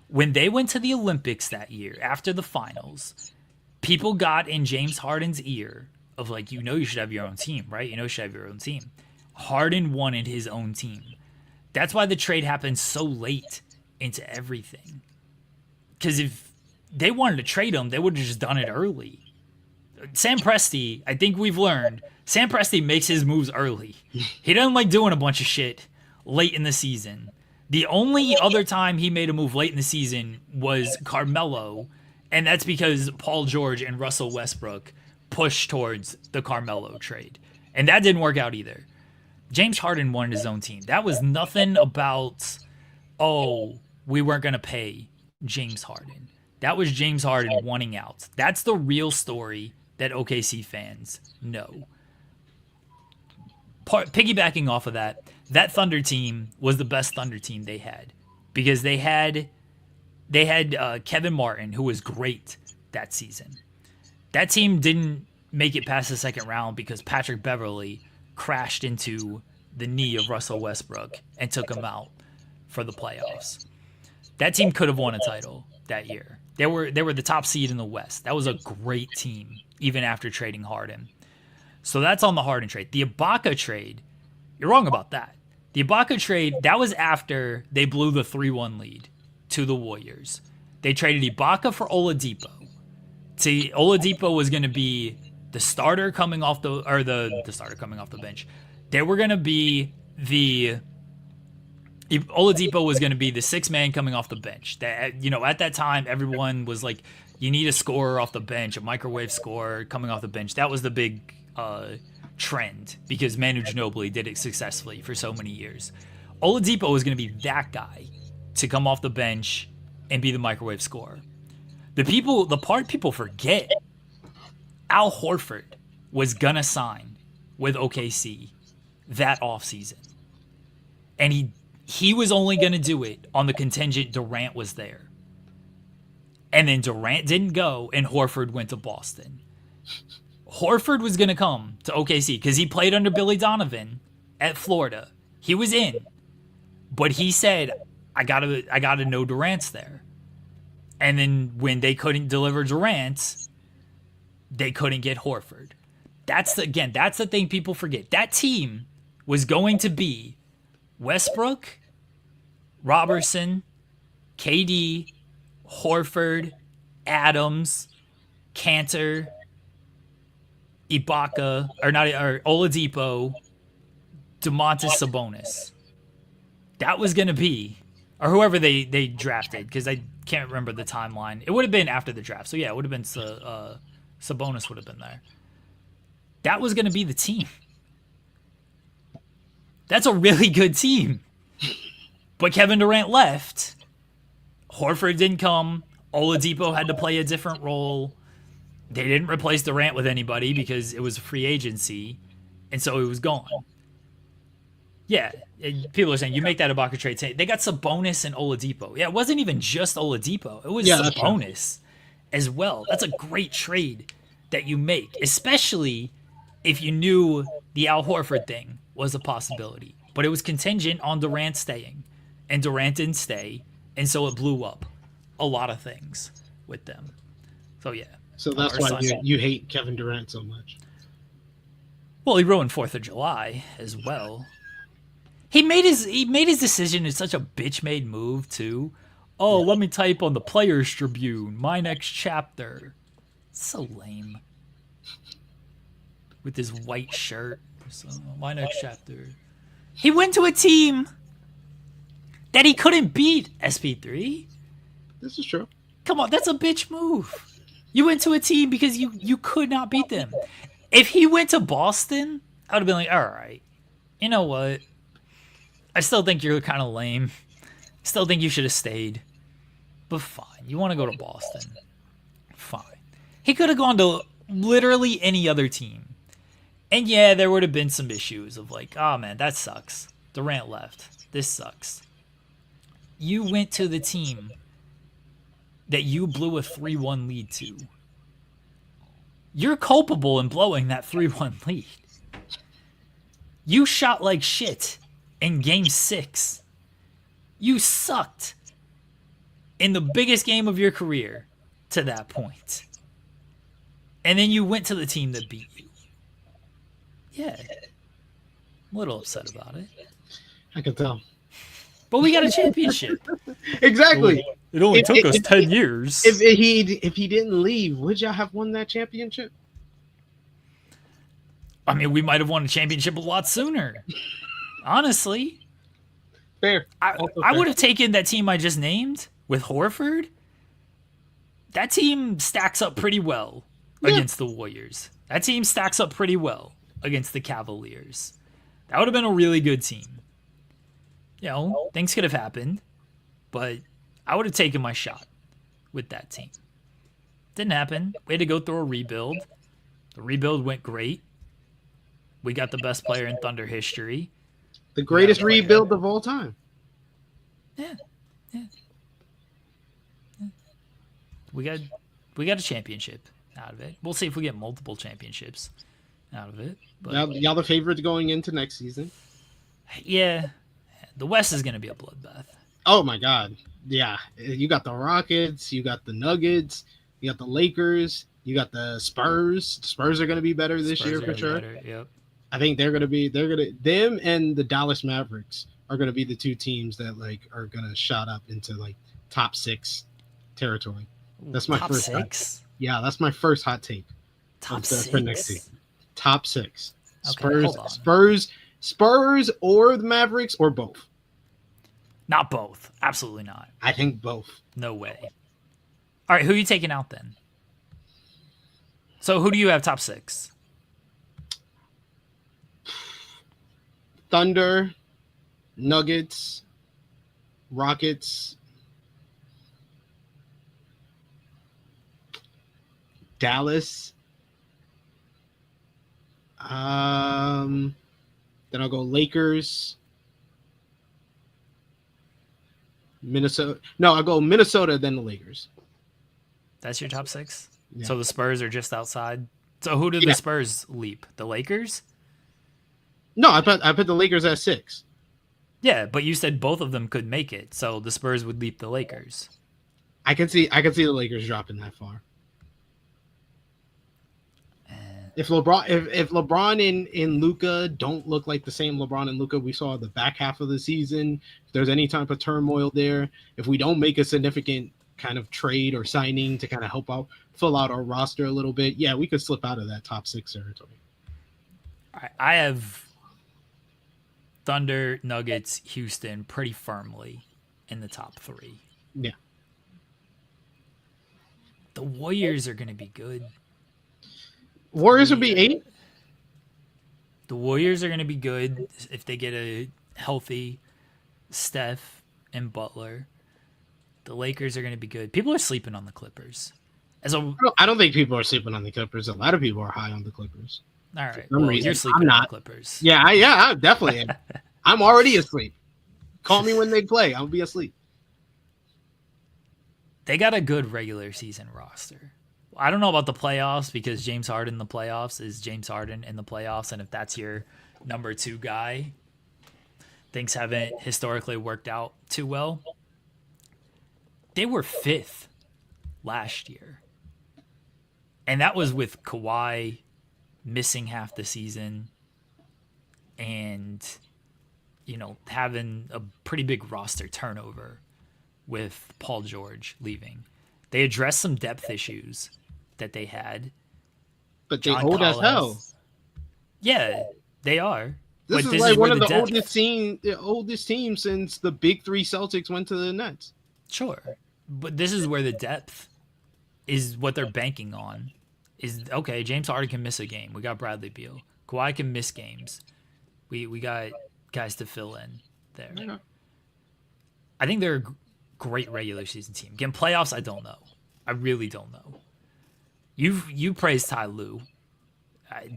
When they went to the Olympics that year, after the finals, people got in James Harden's ear of like, you should have your own team, right? You should have your own team. Harden wanted his own team. That's why the trade happened so late into everything. Because if they wanted to trade him, they would have just done it early. Sam Presti, I think we've learned, Sam Presti makes his moves early. He doesn't like doing a bunch of shit late in the season. The only other time he made a move late in the season was Carmelo, and that's because Paul George and Russell Westbrook pushed towards the Carmelo trade. And that didn't work out either. James Harden wanted his own team. That was nothing about, we weren't going to pay James Harden. That was James Harden wanting out. That's the real story that OKC fans know. Piggybacking off of that Thunder team was the best Thunder team they had because they had Kevin Martin, who was great that season. That team didn't make it past the second round because Patrick Beverley crashed into the knee of Russell Westbrook and took him out for the playoffs. That team could have won a title that year. They were the top seed in the West. That was a great team, even after trading Harden. So that's on the Harden trade. The Ibaka trade, you're wrong about that. The Ibaka trade, that was after they blew the 3-1 lead to the Warriors. They traded Ibaka for Oladipo. See, Oladipo was going to be the starter coming off the starter coming off the bench. They were going to be Oladipo was going to be the sixth man coming off the bench. That, at that time, everyone was like, you need a scorer off the bench, a microwave scorer coming off the bench. That was the big trend because Manu Ginobili did it successfully for so many years. Oladipo was going to be that guy to come off the bench and be the microwave scorer. The part people forget, Al Horford was going to sign with OKC that offseason. And he was only going to do it on the contingent Durant was there. And then Durant didn't go, and Horford went to Boston. Horford was going to come to OKC because he played under Billy Donovan at Florida. He was in. But he said, I gotta know Durant's there. And then when they couldn't deliver Durant, they couldn't get Horford. That's the thing people forget. That team was going to be Westbrook, Robertson, KD, Horford, Adams, Cantor, Ibaka, or Oladipo, Domantas Sabonis. That was going to be, or whoever they drafted, because I can't remember the timeline. It would have been after the draft. So yeah, it would have been Sabonis would have been there. That was going to be the team. That's a really good team. But Kevin Durant left. Horford didn't come. Oladipo had to play a different role. They didn't replace Durant with anybody because it was a free agency. And so he was gone. Yeah, people are saying, you make that Ibaka trade. They got Sabonis and Oladipo. Yeah, it wasn't even just Oladipo. It was Sabonis as well. That's a great trade that you make, especially if you knew the Al Horford thing was a possibility. But it was contingent on Durant staying. And Durant didn't stay. And so it blew up a lot of things with them. So, yeah. So that's why you hate Kevin Durant so much. Well, he ruined 4th of July as well. He made his decision in such a bitch-made move, too. Oh, let me type on the Players Tribune, my next chapter. So lame. With his white shirt. So, my next chapter. He went to a team that he couldn't beat, SP3. This is true. Come on, that's a bitch move. You went to a team because you could not beat them. If he went to Boston, I would have been like, all right, you know what? I still think you're kind of lame. Still think you should have stayed. But fine. You want to go to Boston. Fine. He could have gone to literally any other team. And yeah, there would have been some issues of like, oh man, that sucks. Durant left. This sucks. You went to the team that you blew a 3-1 lead to. You're culpable in blowing that 3-1 lead. You shot like shit in game 6. You sucked in the biggest game of your career to that point. And then you went to the team that beat you. Yeah. I'm a little upset about it. I can tell. But we got a championship. Exactly. It only took us 10 years. If he didn't leave, would y'all have won that championship? I mean, we might have won a championship a lot sooner. Honestly. Fair. I would have taken that team I just named with Horford. That team stacks up pretty well against the Warriors. That team stacks up pretty well against the Cavaliers. That would have been a really good team. You know, things could have happened, but I would have taken my shot with that team. Didn't happen. We had to go through a rebuild. The rebuild went great. We got the best player in Thunder history. The greatest rebuild of all time. Yeah. We got a championship out of it. We'll see if we get multiple championships out of it. But y'all the favorites going into next season. Yeah. The West is going to be a bloodbath. Oh my God. Yeah. You got the Rockets, you got the Nuggets, you got the Lakers, you got the Spurs. The Spurs are going to be better this year for sure. Yep. I think them and the Dallas Mavericks are going to be the two teams that are going to shot up into top 6 territory. That's my first 6. Yeah, that's my first hot take. Top 6 for next season. Top 6. Okay, Spurs or the Mavericks or both. Not both. Absolutely not. I think both. No way. All right, who are you taking out then? So who do you have top 6? Thunder, Nuggets, Rockets, Dallas. Then I'll go Lakers, Minnesota. No, I'll go Minnesota, then the Lakers. That's your top 6? Yeah. So the Spurs are just outside. So who did the Spurs leap? The Lakers? No, I put the Lakers at 6. Yeah, but you said both of them could make it, so the Spurs would leap the Lakers. I can see the Lakers dropping that far. If LeBron and Luka don't look like the same LeBron and Luka we saw the back half of the season, if there's any type of turmoil there, if we don't make a significant kind of trade or signing to kind of help out, fill out our roster a little bit, yeah, we could slip out of that top 6 territory. I have Thunder, Nuggets, Houston pretty firmly in the top 3. Yeah. The Warriors are going to be good. Warriors will be 8. The Warriors are going to be good if they get a healthy Steph and Butler. The Lakers are going to be good. People are sleeping on the Clippers. I don't think people are sleeping on the Clippers. A lot of people are high on the Clippers. All right. Well, you're sleeping on the Clippers. Yeah, I definitely am. I'm already asleep. Call me when they play. I'll be asleep. They got a good regular season roster. I don't know about the playoffs because James Harden in the playoffs is James Harden in the playoffs. And if that's your number 2 guy, things haven't historically worked out too well. They were 5th last year. And that was with Kawhi missing half the season and, having a pretty big roster turnover with Paul George leaving. They addressed some depth issues that they had. But they old as hell. Yeah, they are. This is one of the oldest teams since the Big 3 Celtics went to the Nets. Sure. But this is where the depth is what they're banking on. Okay, James Harden can miss a game. We got Bradley Beal. Kawhi can miss games. We got guys to fill in there. Yeah. I think they're a great regular season team. Again, playoffs, I don't know. I really don't know. You praised Ty Lue.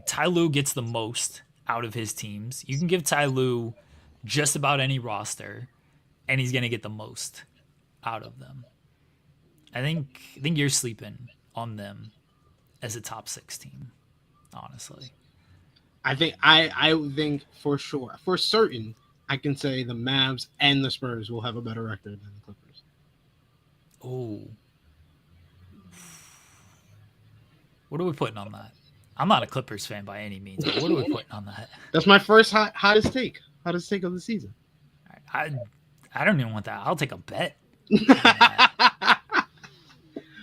Ty Lue gets the most out of his teams. You can give Ty Lue just about any roster, and he's going to get the most out of them. I think you're sleeping on them as a top 6 team, honestly. I would think for sure, for certain, I can say the Mavs and the Spurs will have a better record than the Clippers. Oh. What are we putting on that? I'm not a Clippers fan by any means, but what are we putting on that? That's my first hottest take of the season. I don't even want that. I'll take a bet.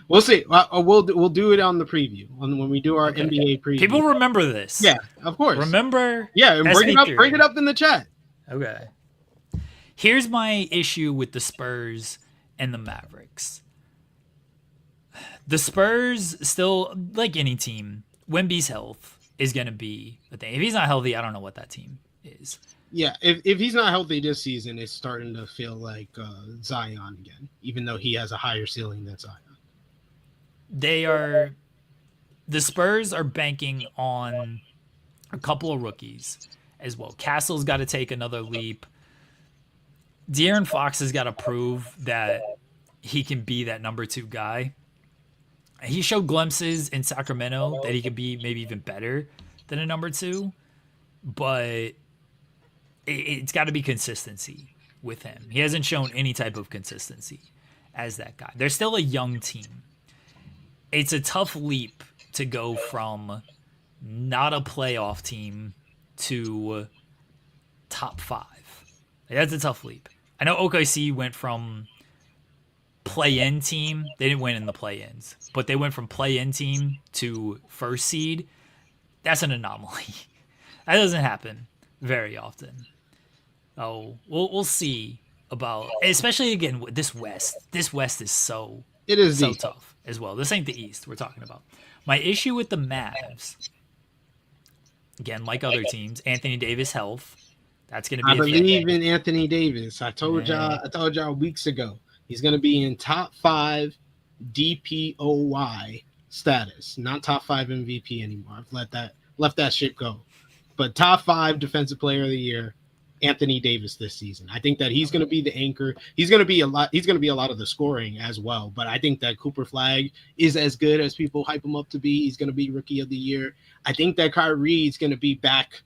We'll see. We'll do it on the preview when we do our NBA preview. People remember this. Yeah, of course. Remember? Yeah, and bring it up in the chat. Okay. Here's my issue with the Spurs and the Mavericks. The Spurs still, like any team, Wemby's health is going to be a thing. If he's not healthy, I don't know what that team is. Yeah, if he's not healthy this season, it's starting to feel like Zion again, even though he has a higher ceiling than Zion. The Spurs are banking on a couple of rookies as well. Castle's got to take another leap. De'Aaron Fox has got to prove that he can be that number 2 guy. He showed glimpses in Sacramento that he could be maybe even better than a number 2, but it's got to be consistency with him. He hasn't shown any type of consistency as that guy. They're still a young team. It's a tough leap to go from not a playoff team to top 5. That's a tough leap. I know OKC went from play-in team. They didn't win in the play-ins, but they went from play-in team to first seed. That's an anomaly. That doesn't happen very often. Oh, we'll see about, especially again with this West. This West is so tough as well. This ain't the East we're talking about. My issue with the Mavs, again, like other teams, Anthony Davis health. That's going to be. I believe in Anthony Davis. I told y'all weeks ago. He's going to be in top 5 DPOY status, not top 5 MVP anymore. I've left that shit go. But top 5 defensive player of the year, Anthony Davis this season. I think that he's going to be the anchor. He's going to be a lot of the scoring as well. But I think that Cooper Flag is as good as people hype him up to be. He's going to be rookie of the year. I think that Kyrie is going to be back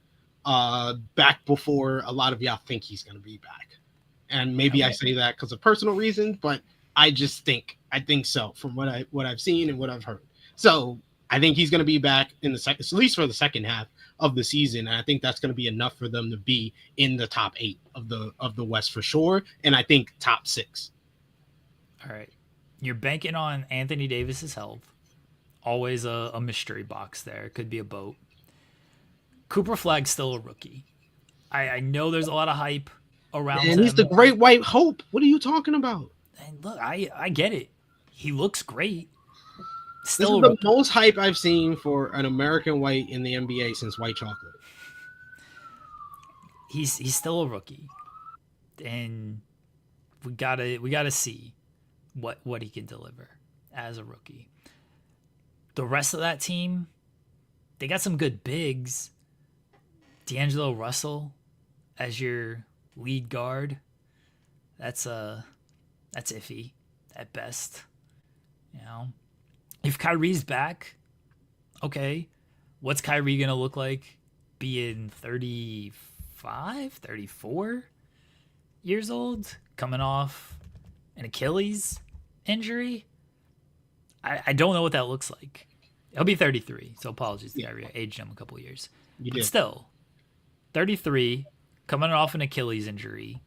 before a lot of y'all think he's going to be back. And maybe I say that because of personal reasons, but I think so from what I've seen and what I've heard. So I think he's going to be back in the second, at least for the second half of the season. And I think that's going to be enough for them to be in the top 8 of the West for sure. And I think top 6. All right. You're banking on Anthony Davis's health. Always a mystery box there. Could be a boat. Cooper Flag's still a rookie. I know there's a lot of hype around him. And he's the great white hope. What are you talking about? And look, I get it. He looks great. Still this is the most hype I've seen for an American white in the NBA since White Chocolate. He's still a rookie. And we gotta see what he can deliver as a rookie. The rest of that team, they got some good bigs. D'Angelo Russell as your lead guard. That's iffy at best. You know, if Kyrie's back, okay, what's Kyrie gonna look like being 35, 34 years old, coming off an Achilles injury? I don't know what that looks like. He'll be 33, so apologies to Kyrie. I aged him a couple of years. But still, 33, coming off an Achilles injury.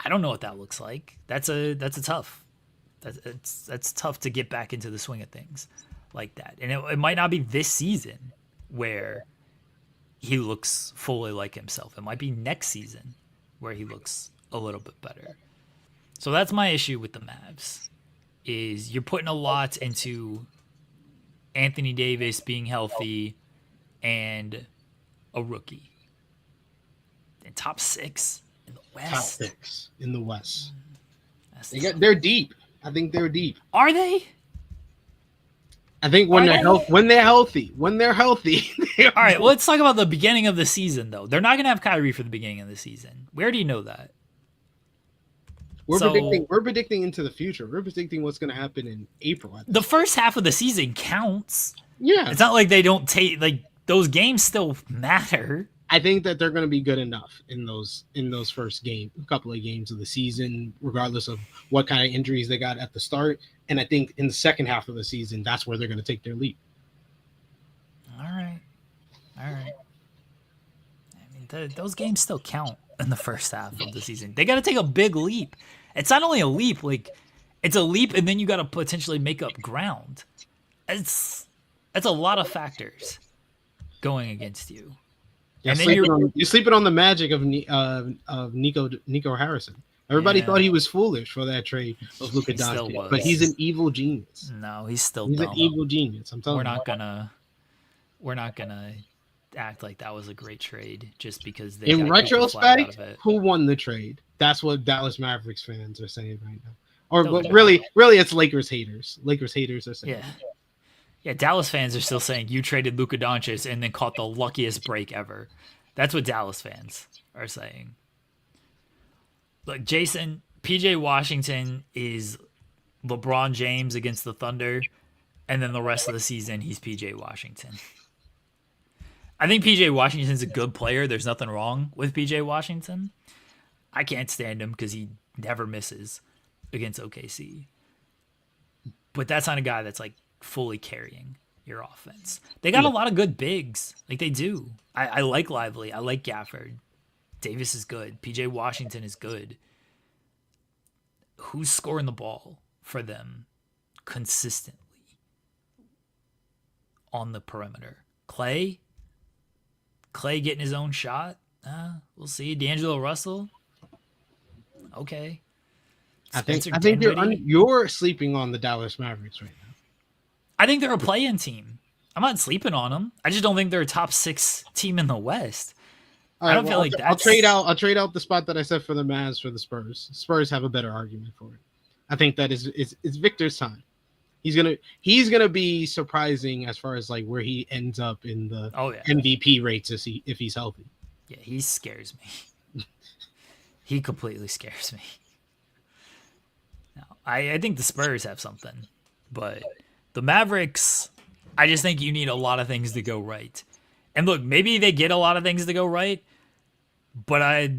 I don't know what that looks like. That's tough. That's tough to get back into the swing of things like that. And it might not be this season where he looks fully like himself. It might be next season where he looks a little bit better. So that's my issue with the Mavs, is you're putting a lot into Anthony Davis being healthy and a rookie. And top 6 in the West. Top 6 in the West. They're deep. I think they're deep. Are they? I think when they're healthy. All right, well, let's talk about the beginning of the season, though. They're not going to have Kyrie for the beginning of the season. We already know that. So we're predicting into the future. We're predicting what's going to happen in April. the first half of the season counts. Yeah, It's not like they don't take like those games still matter. I think that they're going to be good enough in those first couple of games of the season, regardless of what kind of injuries they got at the start. And I think in the second half of the season, that's where they're going to take their leap. All right. I mean, those games still count in the first half of the season. They got to take a big leap. It's not only a leap, like it's a leap, and then you got to potentially make up ground. It's a lot of factors going against you. And then you're sleeping on the magic of Nico Harrison. Everybody thought he was foolish for that trade of Luka Doncic, but he's an evil genius. No, he's dumb. An evil genius. I'm telling you. We're not gonna act like that was a great trade just because they. In retrospect, who won the trade? That's what Dallas Mavericks fans are saying right now. Or really, it's Lakers haters. Lakers haters are saying. Yeah, Dallas fans are still saying you traded Luka Doncic and then caught the luckiest break ever. That's what Dallas fans are saying. Look, Jason, PJ Washington is LeBron James against the Thunder, and then the rest of the season he's PJ Washington. I think PJ Washington's a good player. There's nothing wrong with PJ Washington. I can't stand him because he never misses against OKC. But that's not a guy that's like fully carrying your offense. They got a lot of good bigs. Like they do. I like Lively. I like Gafford. Davis is good. PJ Washington is good. Who's scoring the ball for them consistently on the perimeter? Clay getting his own shot? We'll see. D'Angelo Russell? Okay. I think you're sleeping on the Dallas Mavericks right now. I think they're a play-in team. I'm not sleeping on them. I just don't think they're a top 6 team in the West. I don't feel like that. I'll trade out the spot that I said for the Mavs for the Spurs. Spurs have a better argument for it. I think that it's Victor's time. He's gonna be surprising as far as like where he ends up in the MVP rates if he's healthy. Yeah, he scares me. He completely scares me. No, I think the Spurs have something, but the Mavericks, I just think you need a lot of things to go right. And look, maybe they get a lot of things to go right, but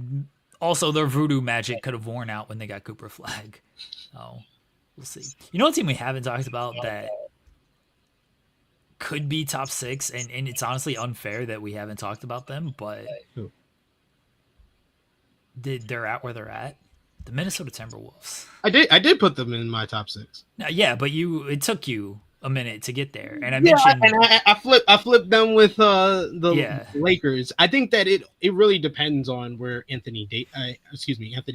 also their voodoo magic could have worn out when they got Cooper Flag. Oh, we'll see. You know what team we haven't talked about that could be top 6, and it's honestly unfair that we haven't talked about them, but they're at where they're at. The Minnesota Timberwolves. I did put them in my top 6. Yeah, but it took you a minute to get there, and I mentioned I flipped them with the Lakers. I think that it really depends on where Anthony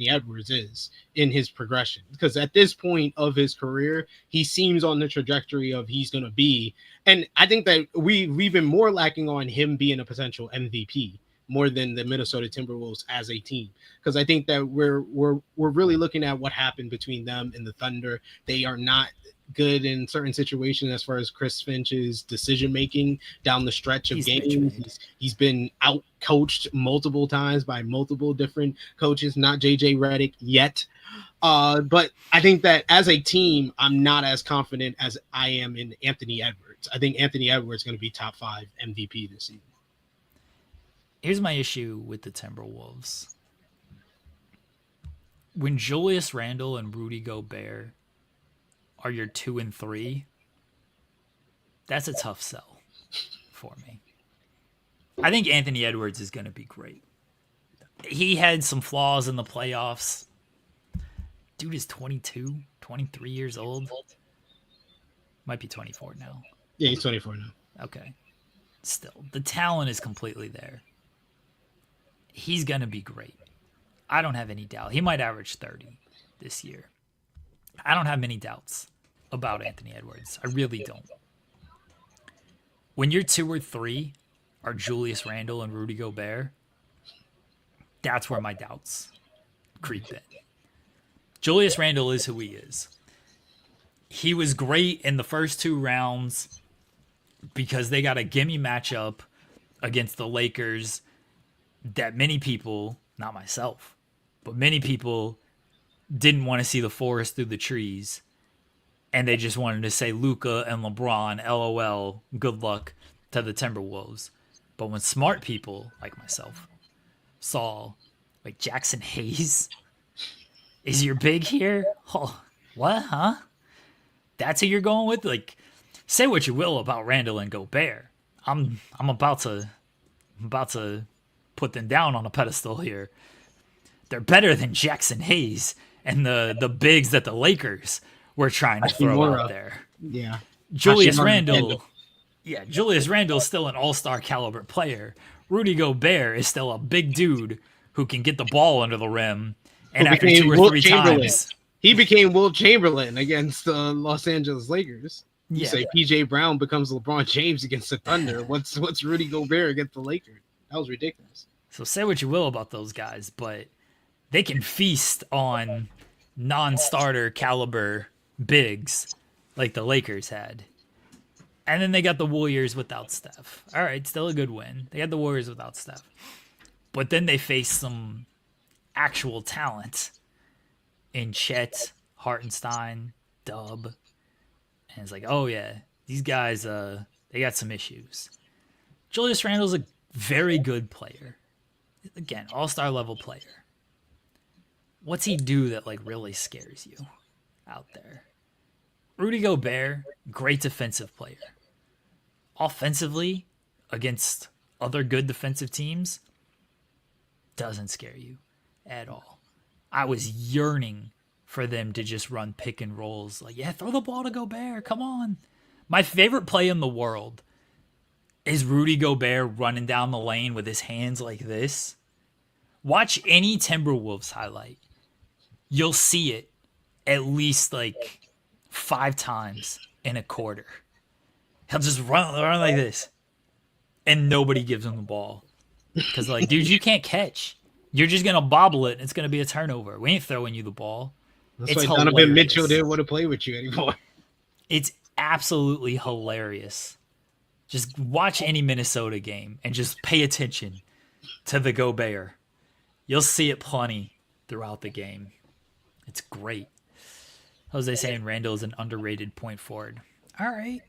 Edwards is in his progression, because at this point of his career, he seems on the trajectory of he's going to be, and I think that we've been more lacking on him being a potential MVP more than the Minnesota Timberwolves as a team, because I think that we're really looking at what happened between them and the Thunder. They are not good in certain situations as far as Chris Finch's decision making down the stretch of games. He's been out coached multiple times by multiple different coaches, not JJ Redick yet. But I think that as a team, I'm not as confident as I am in Anthony Edwards. I think Anthony Edwards is going to be top 5 MVP this season. Here's my issue with the Timberwolves. When Julius Randle and Rudy Gobert are your 2 and 3, that's a tough sell for me. I think Anthony Edwards is going to be great. He had some flaws in the playoffs. Dude is 22, 23 years old. Might be 24 now. Yeah, he's 24 now. Okay. Still, the talent is completely there. He's going to be great. I don't have any doubt. He might average 30 this year. I don't have many doubts about Anthony Edwards. I really don't. When your 2 or 3 are Julius Randle and Rudy Gobert, that's where my doubts creep in. Julius Randle is who he is. He was great in the first 2 rounds because they got a gimme matchup against the Lakers that many people, not myself, but many people didn't want to see the forest through the trees, and they just wanted to say Luka and LeBron, LOL, good luck to the Timberwolves. But when smart people like myself saw, like, Jackson Hayes is your big here? Oh, what, huh? That's who you're going with? Like, say what you will about Randall and Gobert. I'm about to put them down on a pedestal here. They're better than Jackson Hayes and the bigs that the Lakers were trying to throw out there. Yeah. Julius Randle. Yeah, Julius Randle is still an all-star caliber player. Rudy Gobert is still a big dude who can get the ball under the rim. And after 2 or 3 times, he became Will Chamberlain against the Los Angeles Lakers. You say PJ Brown becomes LeBron James against the Thunder. What's Rudy Gobert against the Lakers? That was ridiculous. So say what you will about those guys, but they can feast on non-starter caliber bigs like the Lakers had. And then they got the Warriors without Steph. All right, still a good win. They had the Warriors without Steph. But then they faced some actual talent in Chet, Hartenstein, Dub. And it's like, oh yeah, these guys, they got some issues. Julius Randle's a very good player. Again, all-star level player. What's he do that, like, really scares you out there? Rudy Gobert, great defensive player. Offensively, against other good defensive teams, doesn't scare you at all. I was yearning for them to just run pick and rolls. Like, yeah, throw the ball to Gobert. Come on. My favorite play in the world is Rudy Gobert running down the lane with his hands like this. Watch any Timberwolves highlight. You'll see it at least like 5 times in a quarter. He'll just run like this. And nobody gives him the ball. Because, like, dude, you can't catch. You're just going to bobble it, and it's going to be a turnover. We ain't throwing you the ball. That's why Donovan Mitchell didn't want to play with you anymore. It's absolutely hilarious. Just watch any Minnesota game and just pay attention to the Gobert. You'll see it plenty throughout the game. It's great. Jose saying Randall is an underrated point forward. All right.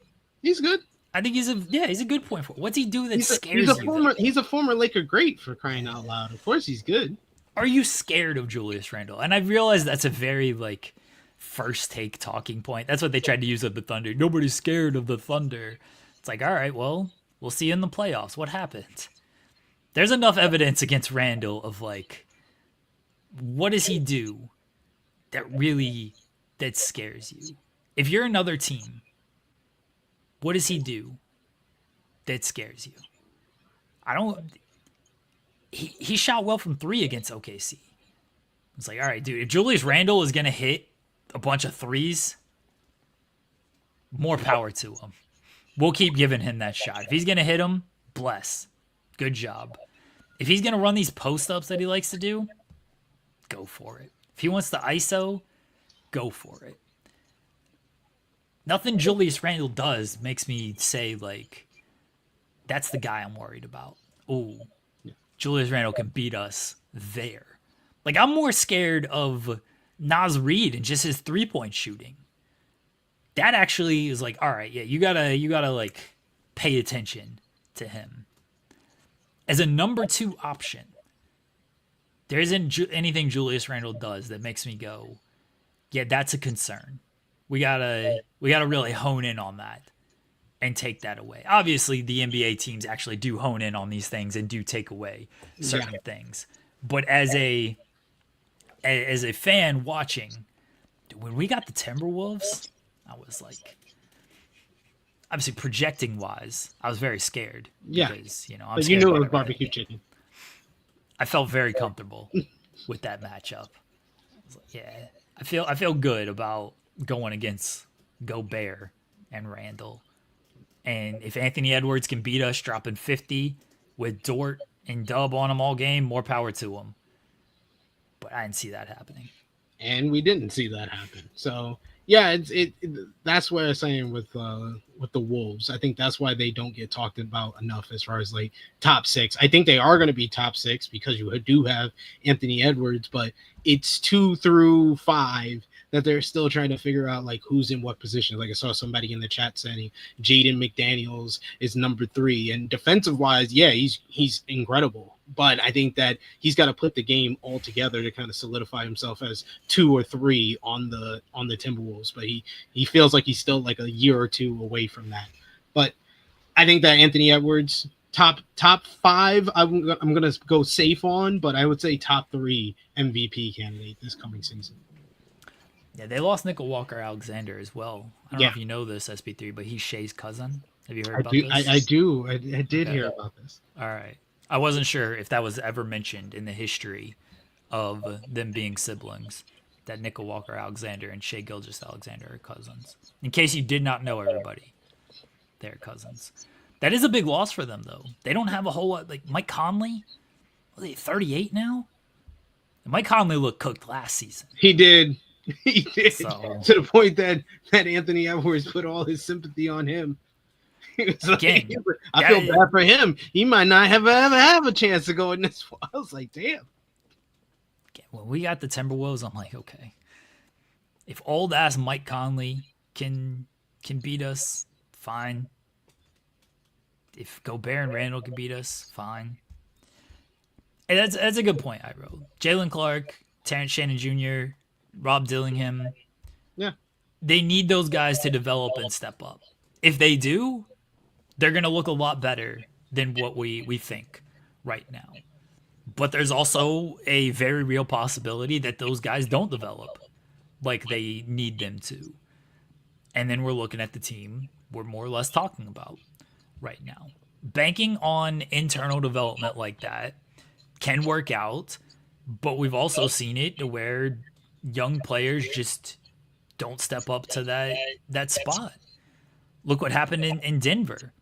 He's good. I think he's a good point forward. What's he do that scares you? He's a former Laker great, for crying out loud. Of course he's good. Are you scared of Julius Randle? And I realize that's a very, like, first take talking point. That's what they tried to use with the Thunder. Nobody's scared of the Thunder. It's like, all right, well, we'll see in the playoffs. What happens? There's enough evidence against Randle of, like, what does he do that scares you? If you're another team, what does he do that scares you? He shot well from 3 against OKC. It's like, all right, dude, if Julius Randle is going to hit a bunch of threes, more power to him. We'll keep giving him that shot. If he's going to hit them, bless. Good job. If he's going to run these post-ups that he likes to do, go for it. If he wants to ISO, go for it. Nothing Julius Randle does makes me say, like, that's the guy I'm worried about. Ooh, Julius Randle can beat us there. Like, I'm more scared of Naz Reid and just his 3-point shooting. That actually is like, all right, yeah, you gotta like pay attention to him. As a number 2 option, there isn't anything Julius Randle does that makes me go, yeah, that's a concern. We gotta really hone in on that and take that away. Obviously, the NBA teams actually do hone in on these things and do take away certain things. But as a fan watching, when we got the Timberwolves, I was like, obviously projecting wise, I was very scared. Yeah, because, but you knew it was barbecue chicken. I felt very comfortable with that matchup. I was like, yeah, I feel good about going against Gobert and Randall. And if Anthony Edwards can beat us dropping 50 with Dort and Dub on him all game, more power to him. But I didn't see that happening. And we didn't see that happen. So, Yeah, that's what I'm saying with the Wolves. I think that's why they don't get talked about enough as far as like top six. I think they are going to be top six because you do have Anthony Edwards, but it's 2 through 5 that they're still trying to figure out like who's in what position. Like I saw somebody in the chat saying Jaden McDaniels is number 3, and defensive wise, yeah, he's incredible. But I think that he's got to put the game all together to kind of solidify himself as 2 or 3 on the Timberwolves. But he feels like he's still like a year or 2 away from that. But I think that Anthony Edwards top 5 I'm gonna go safe on, but I would say top 3 MVP candidate this coming season. Yeah, they lost Nickel Walker-Alexander as well. I don't know if you know this, SP3, but he's Shea's cousin. Have you heard about this? I do. I did hear about this. All right. I wasn't sure if that was ever mentioned in the history of them being siblings, that Nickel Walker-Alexander and Shai Gilgeous-Alexander are cousins. In case you did not know, everybody, they're cousins. That is a big loss for them, though. They don't have a whole lot. Like Mike Conley, are they 38 now? And Mike Conley looked cooked last season. He did. He did. So, to the point that Anthony Edwards put all his sympathy on him. Again, like, I feel bad for him. He might not ever have a chance to go in this one. I was like, damn. When we got the Timberwolves, I'm like, okay. If old ass Mike Conley can beat us, fine. If Gobert and Randall can beat us, fine. And that's a good point I wrote. Jalen Clark, Terrence Shannon Jr., Rob Dillingham. Yeah. They need those guys to develop and step up. If they do, they're going to look a lot better than what we think right now. But there's also a very real possibility that those guys don't develop like they need them to. And then we're looking at the team we're more or less talking about right now. Banking on internal development like that can work out, but we've also seen it to where young players just don't step up to that spot. Look what happened in Denver.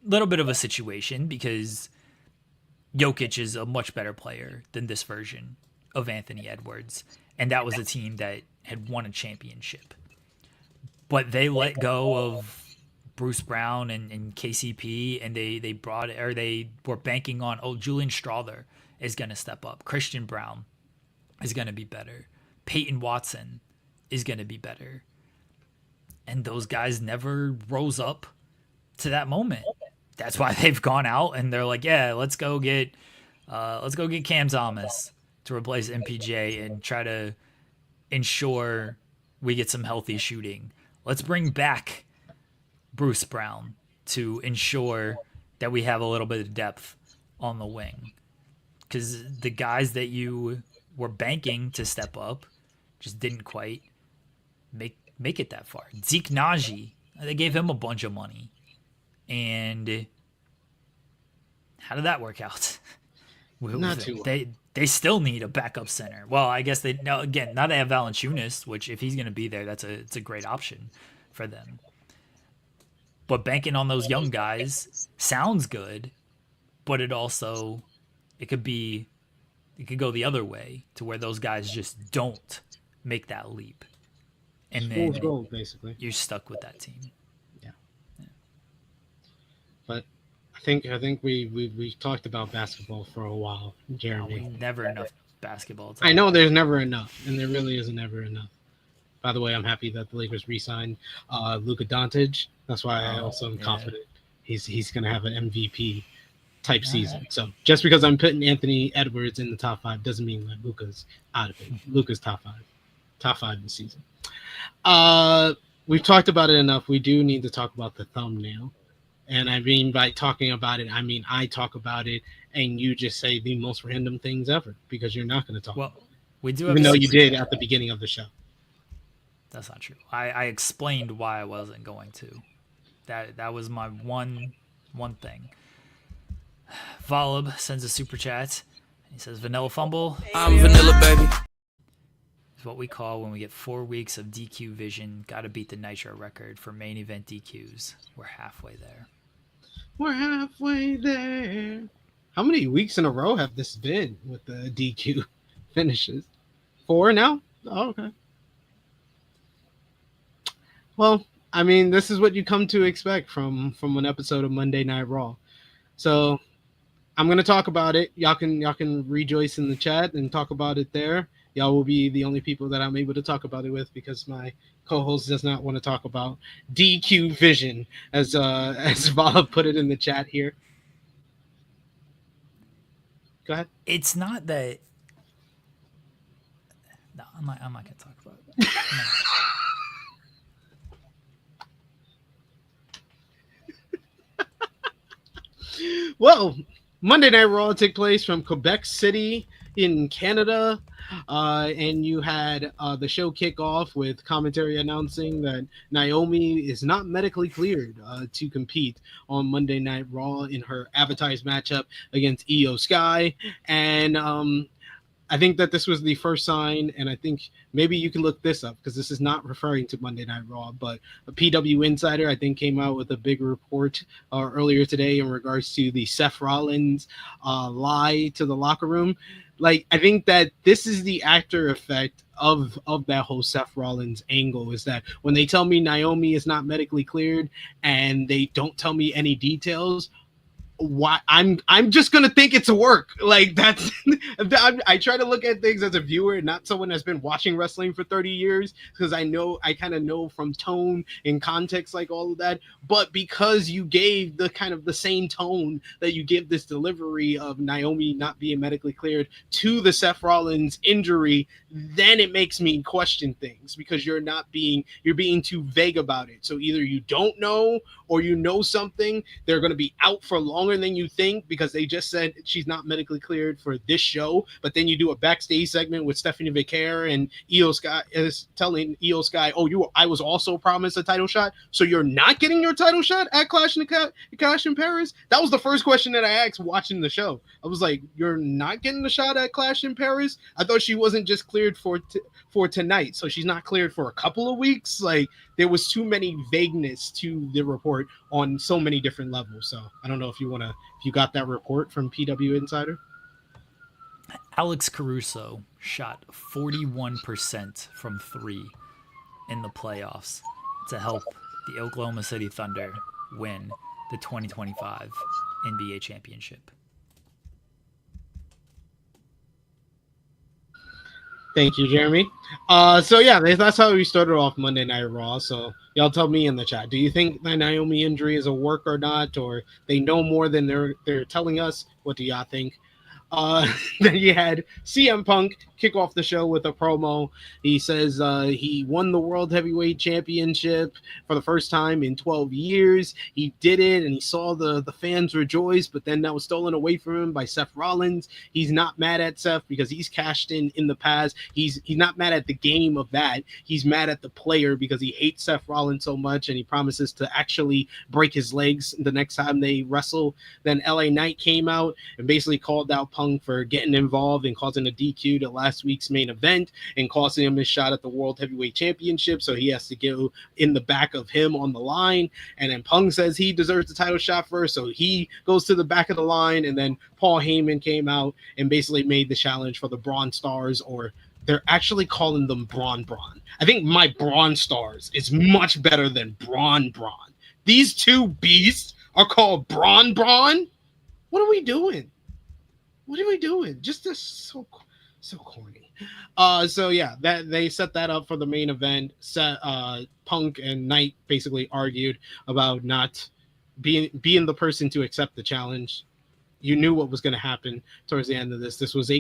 A little bit of a situation because Jokic is a much better player than this version of Anthony Edwards. And that was a team that had won a championship. But they let go of Bruce Brown and KCP, and they were banking on, Julian Strawther is going to step up. Christian Brown is going to be better. Peyton Watson is going to be better. And those guys never rose up to that moment. That's why they've gone out and they're like, yeah, let's go get Cam Thomas to replace MPJ and try to ensure we get some healthy shooting. Let's bring back Bruce Brown to ensure that we have a little bit of depth on the wing. Because the guys that you were banking to step up just didn't quite make it that far. Zeke Naji, they gave him a bunch of money. And how did that work out? Not too well. They still need a backup center. Well, I guess now they have Valanciunas, which if he's going to be there, it's a great option for them. But banking on those young guys sounds good, but it could go the other way to where those guys just don't make that leap. And then gold, basically. You're stuck with that team. Yeah. But I think we talked about basketball for a while, Jeremy. Never enough basketball. I know there's never enough, and there really isn't ever enough. By the way, I'm happy that the Lakers re-signed Luka Doncic. That's why I also am confident he's going to have an MVP type season. Right. So just because I'm putting Anthony Edwards in the top 5 doesn't mean that Luka's out of it. Luka's top 5 this season. We've talked about it enough. We do need to talk about the thumbnail. And I mean, by talking about it, I mean, I talk about it and you just say the most random things ever because you're not going to talk about it. We do, even though you did at the beginning of the show. That's not true. I explained why I wasn't going to. That was my one thing. Volib sends a super chat. He says, Vanilla Fumble. I'm Vanilla, baby. It's what we call when we get 4 weeks of DQ vision. Got to beat the Nitro record for main event DQs. We're halfway there. We're halfway there. How many weeks in a row have this been with the DQ finishes? 4 now? Oh, okay. Well, I mean, this is what you come to expect from an episode of Monday Night Raw. So I'm gonna talk about it. Y'all can rejoice in the chat and talk about it there. Y'all will be the only people that I'm able to talk about it with because my co-host does not want to talk about DQ Vision, as as Vala put it in the chat here. Go ahead. It's not that. No, I'm not gonna talk about it. Well, Monday Night Raw took place from Quebec City in Canada. And you had the show kick off with commentary announcing that Naomi is not medically cleared to compete on Monday Night Raw in her advertised matchup against Io Sky. And I think that this was the first sign, and I think maybe you can look this up because this is not referring to Monday Night Raw, but a PW Insider, I think, came out with a big report earlier today in regards to the Seth Rollins lie to the locker room. Like, I think that this is the after effect of that whole Seth Rollins angle, is that when they tell me Naomi is not medically cleared and they don't tell me any details, why I'm just gonna think it's a work. Like, that's I try to look at things as a viewer, not someone that's been watching wrestling for 30 years, because I kind of know from tone and context, like all of that. But because you gave the kind of the same tone that you give this delivery of Naomi not being medically cleared to the Seth Rollins injury, then it makes me question things, because you're being too vague about it. So either you don't know, or you know something. They're going to be out for longer than you think because they just said she's not medically cleared for this show. But then you do a backstage segment with Stephanie Vicaire, and Io Sky is telling Io Sky, "Oh, I was also promised a title shot, so you're not getting your title shot at Clash in Paris." That was the first question that I asked watching the show. I was like, "You're not getting the shot at Clash in Paris?" I thought she wasn't just cleared for tonight, so she's not cleared for a couple of weeks. Like, there was too many vagueness to the report on so many different levels. So I don't know if you got that report from PW Insider. Alex Caruso shot 41% from three in the playoffs to help the Oklahoma City Thunder win the 2025 NBA championship. Thank you, Jeremy. So yeah, that's how we started off Monday Night Raw. So y'all tell me in the chat, do you think the Naomi injury is a work or not, or they know more than they're telling us? What do y'all think? Then you had CM Punk kick off the show with a promo. He says he won the World Heavyweight Championship for the first time in 12 years. He did it, and he saw the fans rejoice, but then that was stolen away from him by Seth Rollins. He's not mad at Seth because he's cashed in the past. He's not mad at the game of that. He's mad at the player because he hates Seth Rollins so much, and he promises to actually break his legs the next time they wrestle. Then LA Knight came out and basically called out Punk for getting involved and causing a DQ to last week's main event and costing him his shot at the World Heavyweight Championship. So he has to go in the back of him on the line. And then Punk says he deserves the title shot first. So he goes to the back of the line. And then Paul Heyman came out and basically made the challenge for the Braun Stars, or they're actually calling them Braun. I think my Braun Stars is much better than Braun. These two beasts are called Braun. What are we doing? What are we doing? Just this so corny. So yeah, that they set that up for the main event. Punk and Knight basically argued about not being the person to accept the challenge. You knew what was going to happen towards the end of this. This was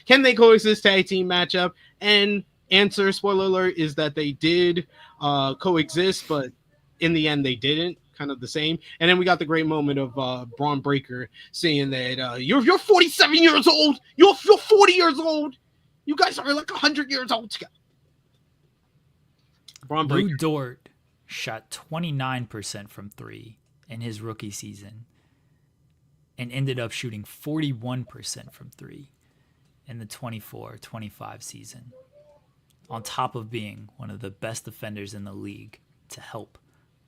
can they coexist tag team matchup? And answer, spoiler alert, is that they did coexist, but in the end they didn't. Kind of the same. And then we got the great moment of Braun Breaker saying that you're 47 years old. You're 40 years old. You guys are like 100 years old together. Braun Breaker. Lou Dort shot 29% from three in his rookie season and ended up shooting 41% from three in the 24-25 season, on top of being one of the best defenders in the league to help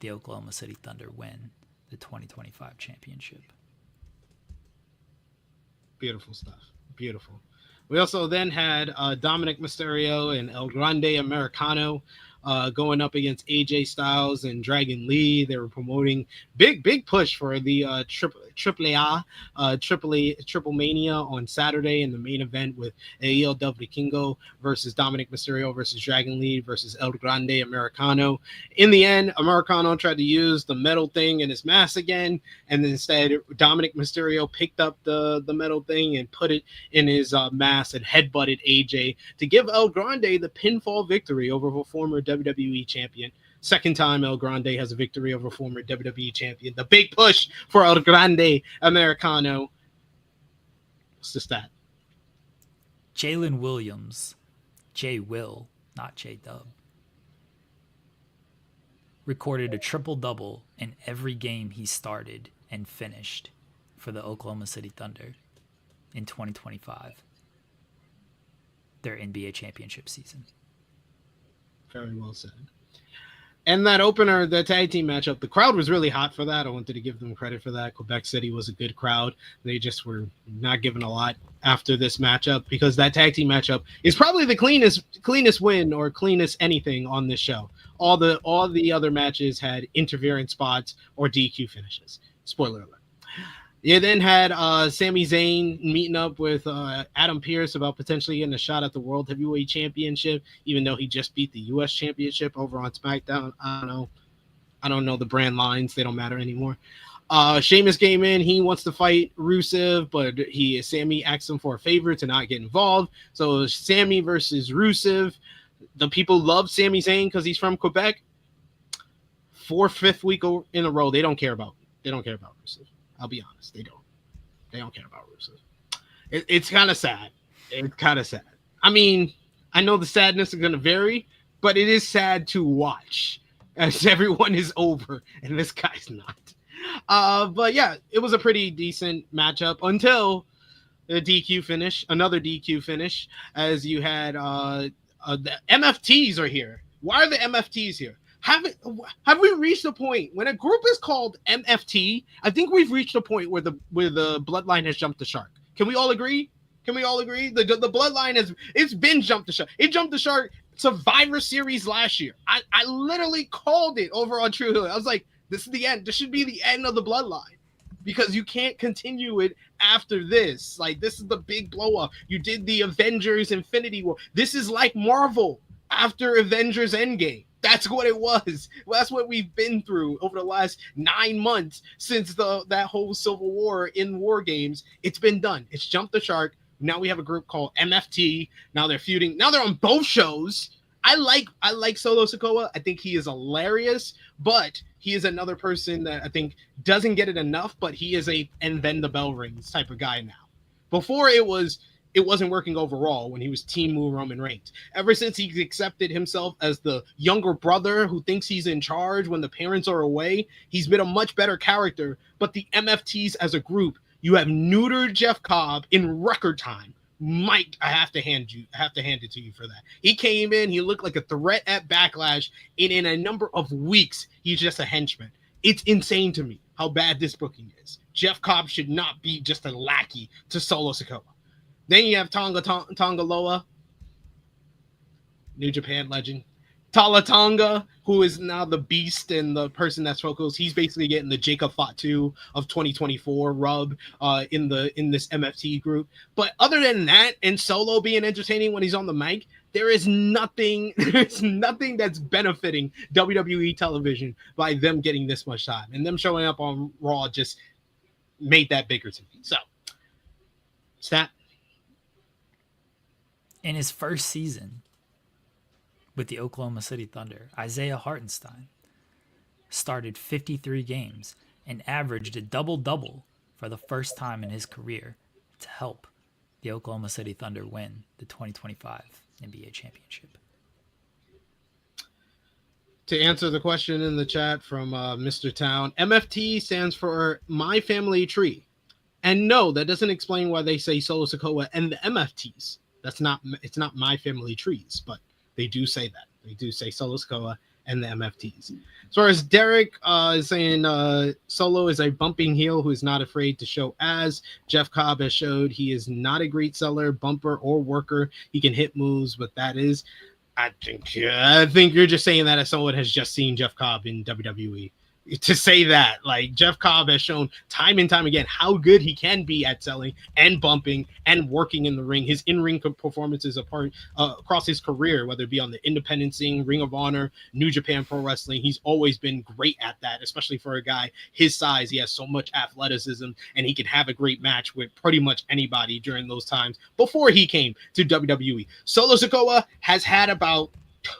the Oklahoma City Thunder win the 2025 championship. Beautiful stuff. Beautiful. We also then had Dominic Mysterio and El Grande Americano going up against AJ Styles and Dragon Lee. They were promoting big push for the Triple Mania on Saturday in the main event with El Del Vikingo versus Dominic Mysterio versus Dragon Lee versus El Grande Americano. In the end, Americano tried to use the metal thing in his mask again, and instead Dominic Mysterio picked up the metal thing and put it in his mask and headbutted AJ to give El Grande the pinfall victory over a former WWE champion. Second time El Grande has a victory over former WWE champion. The big push for El Grande Americano. What's the stat? Jalen Williams, J-Will, not J-Dub, recorded a triple-double in every game he started and finished for the Oklahoma City Thunder in 2025, their NBA championship season. Very well said. And that opener, the tag team matchup, the crowd was really hot for that. I wanted to give them credit for that. Quebec City was a good crowd. They just were not given a lot after this matchup because that tag team matchup is probably the cleanest win or cleanest anything on this show. All the other matches had interference spots or DQ finishes. Spoiler alert. You then had Sami Zayn meeting up with Adam Pearce about potentially getting a shot at the World Heavyweight Championship, even though he just beat the U.S. Championship over on SmackDown. I don't know the brand lines. They don't matter anymore. Sheamus came in. He wants to fight Rusev, but Sami asked him for a favor to not get involved. So Sami versus Rusev. The people love Sami Zayn because he's from Quebec. Fifth week in a row, they don't care about Rusev. I'll be honest, they don't care about Rusev. It's kind of sad. It's kind of sad. I mean, I know the sadness is going to vary, but it is sad to watch as everyone is over and this guy's not. But yeah, it was a pretty decent matchup until the DQ finish, another DQ finish, as you had the MFTs are here. Why are the MFTs here? Have we reached a point when a group is called MFT? I think we've reached a point where the bloodline has jumped the shark. Can we all agree? The bloodline it's been jumped the shark. It jumped the shark Survivor Series last year. I literally called it over on True Hill. I was like, this is the end. This should be the end of the bloodline because you can't continue it after this. Like, this is the big blow up. You did the Avengers Infinity War. This is like Marvel after Avengers Endgame. That's what it was. That's what we've been through over the last 9 months since that whole Civil War in War Games. It's been done. It's jumped the shark. Now we have a group called MFT. Now they're feuding. Now they're on both shows. I like Solo Sikoa. I think he is hilarious, but he is another person that I think doesn't get it enough, but he is and then the bell rings type of guy now. Before it wasn't working overall when he was Team Roman Reigns. Ever since he's accepted himself as the younger brother who thinks he's in charge when the parents are away, he's been a much better character. But the MFTs as a group, you have neutered Jeff Cobb in record time. Mike, I have to hand it to you for that. He came in, he looked like a threat at Backlash, and in a number of weeks, he's just a henchman. It's insane to me how bad this booking is. Jeff Cobb should not be just a lackey to Solo Sikoa. Then you have Tonga Loa, New Japan legend. Tala Tonga, who is now the beast and the person that's focused. He's basically getting the Jacob Fatu of 2024 rub in this MFT group. But other than that, and Solo being entertaining when he's on the mic, there's nothing that's benefiting WWE television by them getting this much time. And them showing up on Raw just made that bigger to me. So, stat. In his first season with the Oklahoma City Thunder, Isaiah Hartenstein started 53 games and averaged a double-double for the first time in his career to help the Oklahoma City Thunder win the 2025 NBA championship. To answer the question in the chat from Mr. Town, MFT stands for My Family Tree. And no, that doesn't explain why they say Solo Sikoa and the MFTs. It's not My Family Trees, but they do say that. They do say Solo Sikoa and the MFTs. As far as Derek is saying, Solo is a bumping heel who is not afraid to show as. Jeff Cobb has showed he is not a great seller, bumper, or worker. He can hit moves, but that is. I think you're just saying that as someone has just seen Jeff Cobb in WWE. To say that, like, Jeff Cobb has shown time and time again how good he can be at selling and bumping and working in the ring. His in-ring performances across his career, whether it be on the independent scene, Ring of Honor, New Japan Pro Wrestling, he's always been great at that, especially for a guy his size. He has so much athleticism, and he can have a great match with pretty much anybody during those times before he came to WWE. Solo Sikoa has had about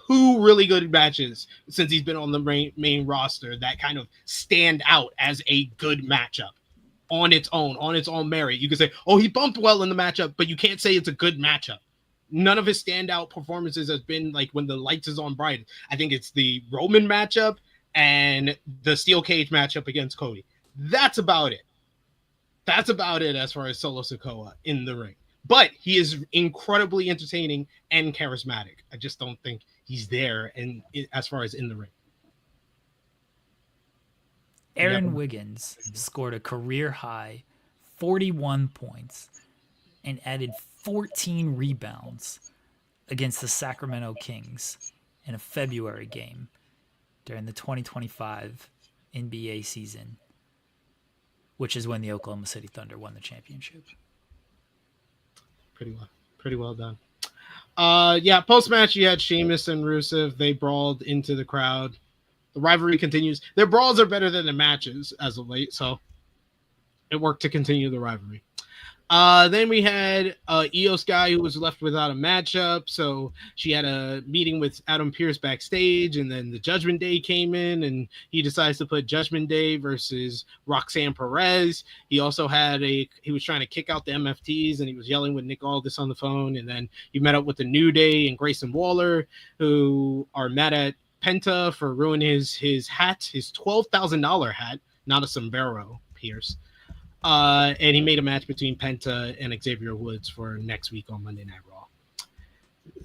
2 really good matches since he's been on the main roster that kind of stand out as a good matchup on its own merit. You can say, oh, he bumped well in the matchup, but you can't say it's a good matchup. None of his standout performances has been like when the lights is on bright. I think it's the Roman matchup and the steel cage matchup against Cody. That's about it. That's about it as far as Solo Sikoa in the ring. But he is incredibly entertaining and charismatic. I just don't think he's there and as far as in the ring. Aaron Wiggins scored a career high 41 points and added 14 rebounds against the Sacramento Kings in a February game during the 2025 NBA season, which is when the Oklahoma City Thunder won the championship. Pretty well done. Post-match, you had Sheamus and Rusev. They brawled into the crowd. The rivalry continues. Their brawls are better than the matches as of late, so it worked to continue the rivalry. Then we had Io Sky, who was left without a matchup. So she had a meeting with Adam Pearce backstage, and then the Judgment Day came in, and he decides to put Judgment Day versus Roxanne Perez. He also he was trying to kick out the MFTs, and he was yelling with Nick Aldis on the phone. And then he met up with the New Day and Grayson Waller, who are mad at Penta for ruining his hat, his $12,000 hat, not a sombrero, Pierce. And he made a match between Penta and Xavier Woods for next week on Monday Night Raw.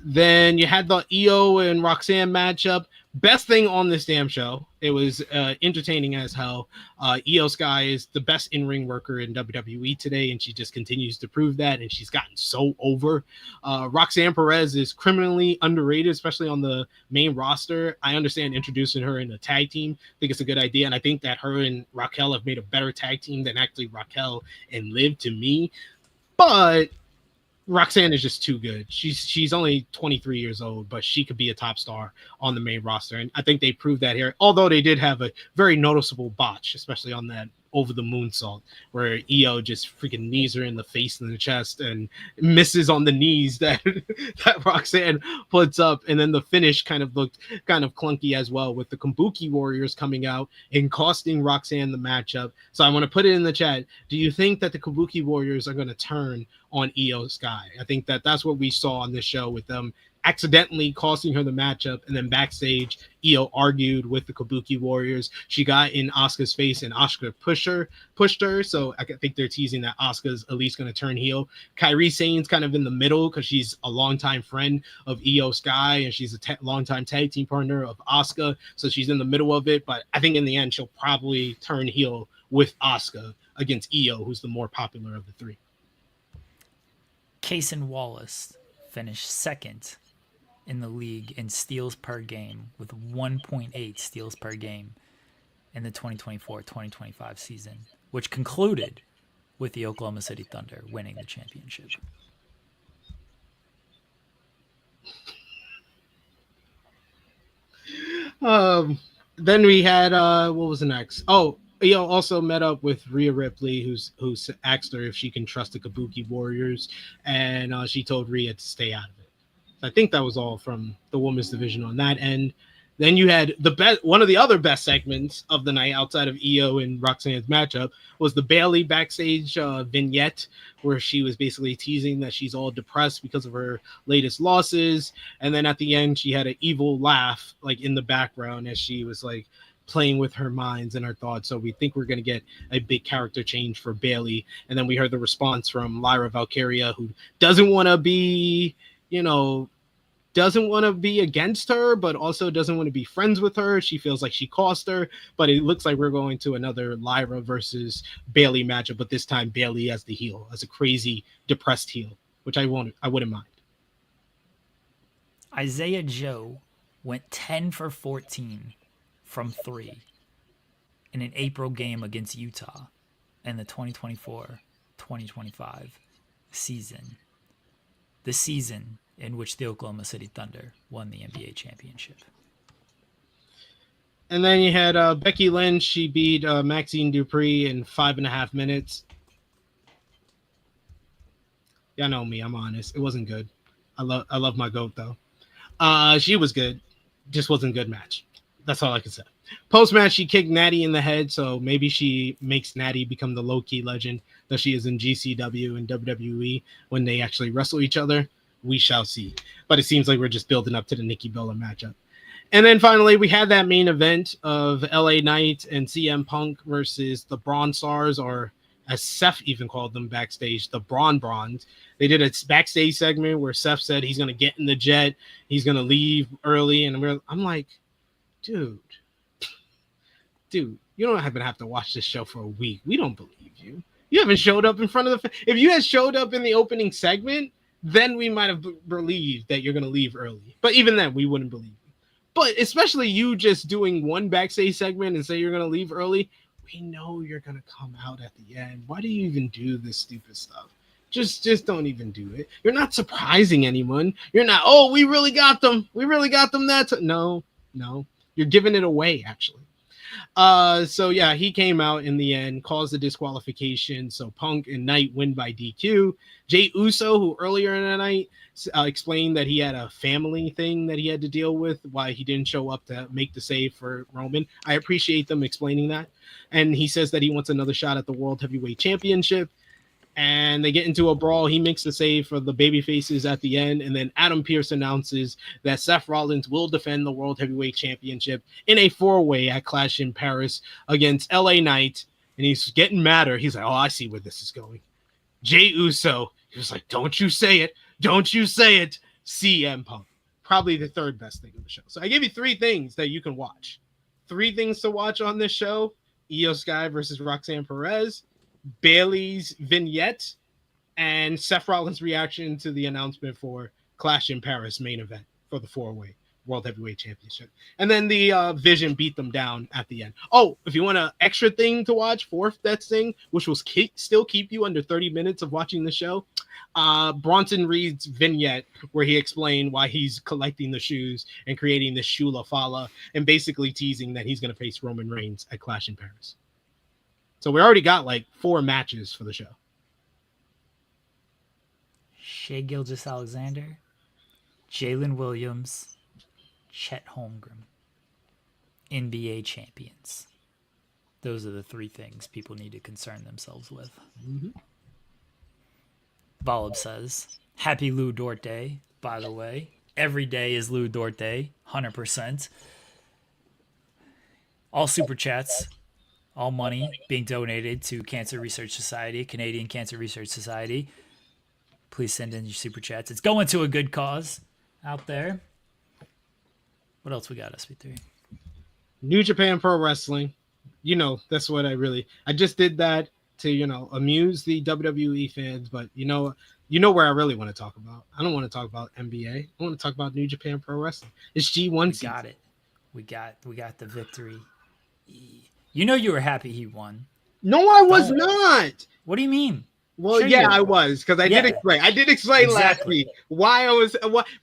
Then you had the Io and Roxanne matchup. Best thing on this damn show. It was entertaining as hell. Io Sky is the best in-ring worker in WWE today, and she just continues to prove that, and she's gotten so over. Roxanne Perez is criminally underrated, especially on the main roster. I understand introducing her in a tag team. I think it's a good idea, and I think that her and Raquel have made a better tag team than actually Raquel and Liv to me. But Roxanne is just too good. She's only 23 years old, but she could be a top star on the main roster. And I think they proved that here, although they did have a very noticeable botch, especially on that over the moonsault, where Io just freaking knees her in the face and the chest and misses on the knees that Roxanne puts up. And then the finish kind of looked kind of clunky as well, with the Kabuki Warriors coming out and costing Roxanne the matchup. So I want to put it in the chat. Do you think that the Kabuki Warriors are going to turn on Io Sky? I think that's what we saw on this show, with them accidentally costing her the matchup, and then backstage Io argued with the Kabuki Warriors. She got in Asuka's face, and Asuka pushed her. So I think they're teasing that Asuka's at least going to turn heel. Kairi Sane's kind of in the middle because she's a longtime friend of Io Sky, and she's a longtime tag team partner of Asuka. So she's in the middle of it. But I think in the end, she'll probably turn heel with Asuka against Io, who's the more popular of the three. Kaysen Wallace finished second in the league in steals per game with 1.8 steals per game in the 2024-2025 season, which concluded with the Oklahoma City Thunder winning the championship. Then we had what was the next? Oh, Io also met up with Rhea Ripley, who's asked her if she can trust the Kabuki Warriors, and she told Rhea to stay out of it. I think that was all from the women's division on that end. Then you had one of the other best segments of the night outside of Io and Roxanne's matchup was the Bayley backstage vignette, where she was basically teasing that she's all depressed because of her latest losses. And then at the end, she had an evil laugh like in the background as she was like playing with her minds and her thoughts. So we think we're going to get a big character change for Bayley. And then we heard the response from Lyra Valkyria, who doesn't want to be, doesn't want to be against her, but also doesn't want to be friends with her. She feels like she cost her, but it looks like we're going to another Lyra versus Bayley matchup, but this time Bayley as the heel, as a crazy, depressed heel, which I wouldn't mind. Isaiah Joe went 10 for 14 from 3 in an April game against Utah in the 2024-2025 season. The season in which the Oklahoma City Thunder won the NBA championship. And then you had Becky Lynch. She beat Maxine Dupree in 5.5 minutes. Y'all know me. I'm honest. It wasn't good. I love my GOAT, though. She was good. Just wasn't a good match. That's all I can say. Post-match, she kicked Natty in the head, so maybe she makes Natty become the low-key legend that she is in GCW and WWE when they actually wrestle each other. We shall see. But it seems like we're just building up to the Nikki Bella matchup. And then finally, we had that main event of LA Knight and CM Punk versus the Braun Stars, or as Seth even called them backstage, the Braun Brawns. They did a backstage segment where Seth said he's going to get in the jet, he's going to leave early, and I'm like, dude, you don't even have to watch this show for a week. We don't believe you. You haven't showed up in front of the. If you had showed up in the opening segment, then we might have believed that you're going to leave early. But even then, we wouldn't believe you. But especially you just doing one backstage segment and say you're going to leave early, we know you're going to come out at the end. Why do you even do this stupid stuff? Just don't even do it. You're not surprising anyone. You're not, oh, we really got them. We really got them that time. No. You're giving it away, actually. So yeah, he came out in the end, caused the disqualification. So Punk and Knight win by DQ. Jey Uso, who earlier in the night explained that he had a family thing that he had to deal with, why he didn't show up to make the save for Roman. I appreciate them explaining that. And he says that he wants another shot at the World Heavyweight Championship. And they get into a brawl. He makes the save for the baby faces at the end. And then Adam Pearce announces that Seth Rollins will defend the World Heavyweight Championship in a 4-way at Clash in Paris against LA Knight. And he's getting madder. He's like, oh, I see where this is going. Jey Uso, he was like, don't you say it. Don't you say it. CM Punk. Probably the third best thing of the show. So I gave you 3 things that you can watch. 3 things to watch on this show. Io Sky versus Roxanne Perez. Bailey's vignette, and Seth Rollins' reaction to the announcement for Clash in Paris main event for the 4-way World Heavyweight Championship. And then the Vision beat them down at the end. Oh, if you want an extra thing to watch, fourth best thing, which will still keep you under 30 minutes of watching the show, Bronson Reed's vignette where he explained why he's collecting the shoes and creating this shoe La Fala and basically teasing that he's going to face Roman Reigns at Clash in Paris. So we already got like 4 matches for the show. Shea Gilgeous-Alexander, Jalen Williams, Chet Holmgren, NBA champions. Those are the 3 things people need to concern themselves with. Mm-hmm. Volib says, happy Lou Dort Day, by the way. Every day is Lou Dort Day, 100%. All super chats. All money being donated to Cancer Research Society, Canadian Cancer Research Society. Please send in your super chats. It's going to a good cause out there. What else we got, SB3? New Japan Pro Wrestling. That's what I just did that to, amuse the WWE fans. But you know where I really want to talk about. I don't want to talk about NBA. I want to talk about New Japan Pro Wrestling. It's G1 season. Got it. We got the victory. You were happy he won. No, I was not. What do you mean? Well, sure, yeah, I was, because I did explain. I did explain last week why I was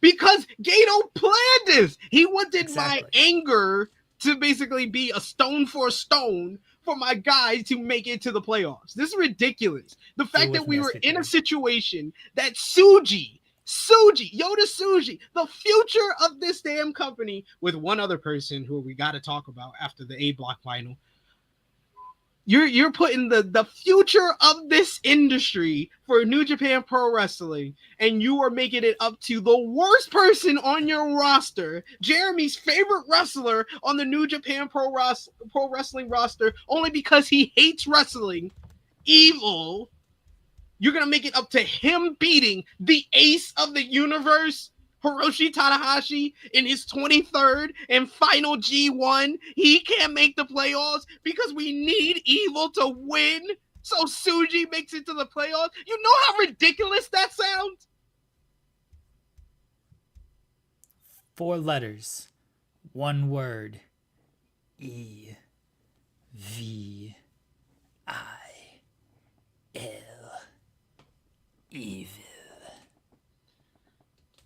because Gato planned this. He wanted my anger to basically be a stone for stone for my guy to make it to the playoffs. This is ridiculous. The fact that we were in a situation that Yoda Tsuji, the future of this damn company, with one other person who we got to talk about after the A Block final. You're putting the future of this industry for New Japan Pro Wrestling, and you are making it up to the worst person on your roster, Jeremy's favorite wrestler on the New Japan Pro Wrestling roster, only because he hates wrestling, Evil. You're going to make it up to him beating the ace of the universe, Hiroshi Tanahashi, in his 23rd and final G1. He can't make the playoffs because we need Evil to win. So Tsuji makes it to the playoffs. You know how ridiculous that sounds? 4 letters, 1 word. E V I L. Evil.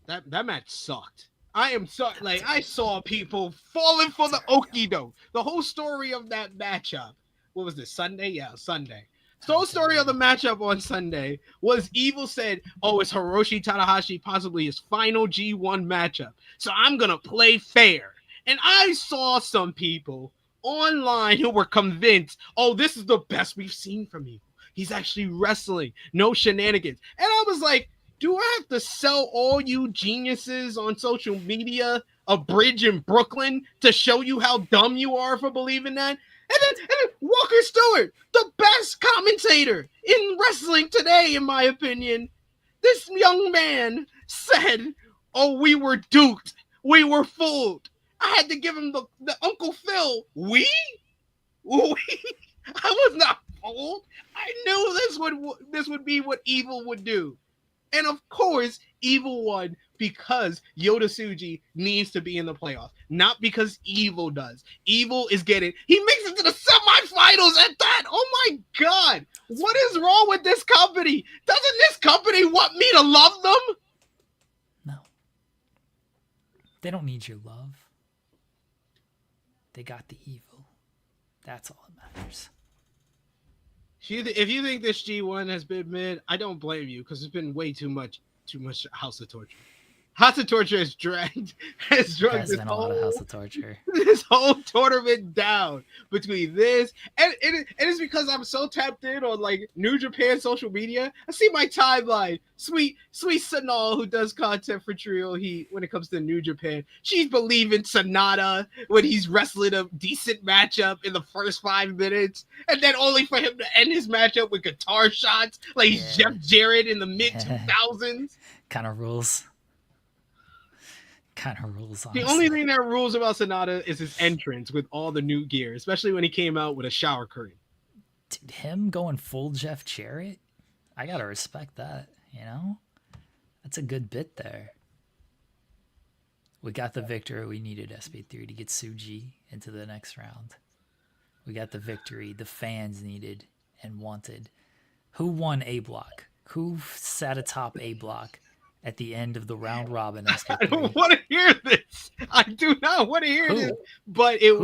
That match sucked. I am so like I saw people falling for the okie doke. The whole story of that matchup. What was this, Sunday? Yeah, Sunday. The whole story of the matchup on Sunday was Evil said, "Oh, it's Hiroshi Tanahashi, possibly his final G1 matchup. So I'm gonna play fair." And I saw some people online who were convinced, "Oh, this is the best we've seen from Evil. He's actually wrestling, no shenanigans." And I was like, do I have to sell all you geniuses on social media a bridge in Brooklyn to show you how dumb you are for believing that? And then Walker Stewart, the best commentator in wrestling today, in my opinion, this young man said, "Oh, we were duped. We were fooled." I had to give him the Uncle Phil. We? I was not fooled. I knew this would be what Evil would do. And of course, Evil won because Yota Tsuji needs to be in the playoffs, not because Evil does. Evil is he makes it to the semifinals at that. Oh my God. What is wrong with this company? Doesn't this company want me to love them? No. They don't need your love. They got the evil. That's all that matters. If you think this G1 has been mid, I don't blame you because it's been way too much House of Torture. House of Torture has dragged this been a lot of House of Torture. This whole tournament down between this and it's because I'm so tapped in on like New Japan social media. I see my timeline. Sweet Sanal, who does content for Trio Heat when it comes to New Japan, she's believing Sonata when he's wrestling a decent matchup in the first 5 minutes, and then only for him to end his matchup with guitar shots like he's Jeff Jarrett in the mid 2000s. Kind of rules. Honestly. The only thing that rules about Sonata is his entrance with all the new gear, especially when he came out with a shower curtain. Dude, him going full Jeff Jarrett, I gotta respect that. You know, that's a good bit there. We got the victory we needed, SP3, to get Tsuji into the next round. We got the victory the fans needed and wanted. Who won A block? Who sat atop A block at the end of the round robin? SP3? I don't want to hear this. I do not want to hear this. But it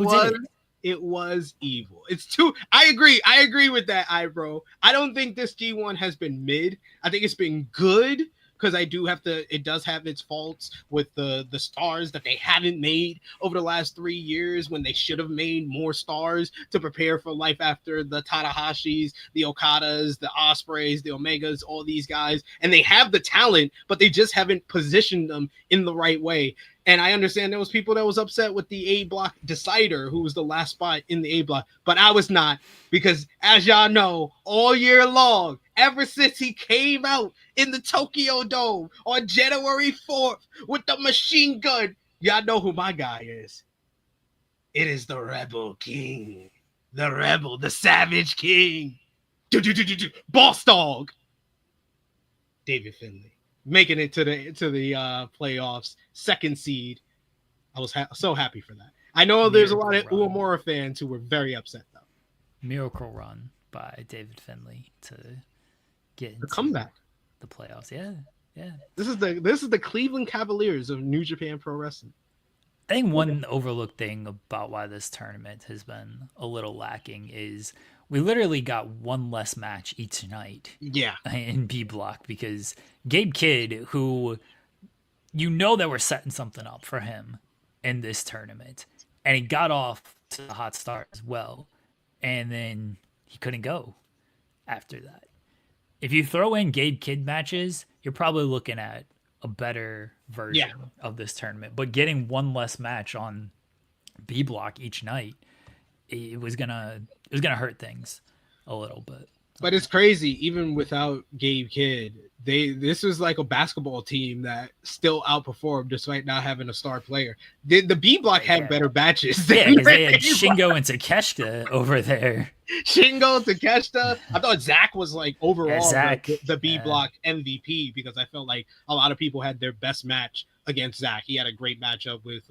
was Evil. It's too. I agree with that, Ibro. I don't think this G1 has been mid. I think it's been good because it does have its faults with the stars that they haven't made over the last 3 years when they should have made more stars to prepare for life after the Tanahashis, the Okadas, the Ospreys, the Omegas, all these guys. And they have the talent, but they just haven't positioned them in the right way. And I understand there was people that was upset with the A block decider, who was the last spot in the A block, but I was not, because as y'all know, all year long, ever since he came out in the Tokyo Dome on January 4th with the machine gun, y'all know who my guy is. It is the Rebel King, the Savage King, Boss Dog, David Finlay. Making it to the playoffs, 2nd seed. I was so happy for that. I know there's a lot of Uemura fans who were very upset though. Miracle run by David Finlay to get into comeback, the playoffs. Yeah. This is the Cleveland Cavaliers of New Japan Pro Wrestling. I think one overlooked thing about why this tournament has been a little lacking is we literally got one less match each night. Yeah. In B block, because Gabe Kidd, who that we're setting something up for him in this tournament, and he got off to a hot start as well, and then he couldn't go after that. If you throw in Gabe Kidd matches, you're probably looking at a better version of this tournament. But getting one less match on B block each night, it was gonna hurt things a little bit. But it's crazy, even without Gabe Kidd, this was like a basketball team that still outperformed despite not having a star player. The B block had better batches. Yeah, because they had Shingo and Takeshita over there. Shingo, Takeshita. I thought Zach was like overall the B block MVP, because I felt like a lot of people had their best match against Zach. He had a great matchup with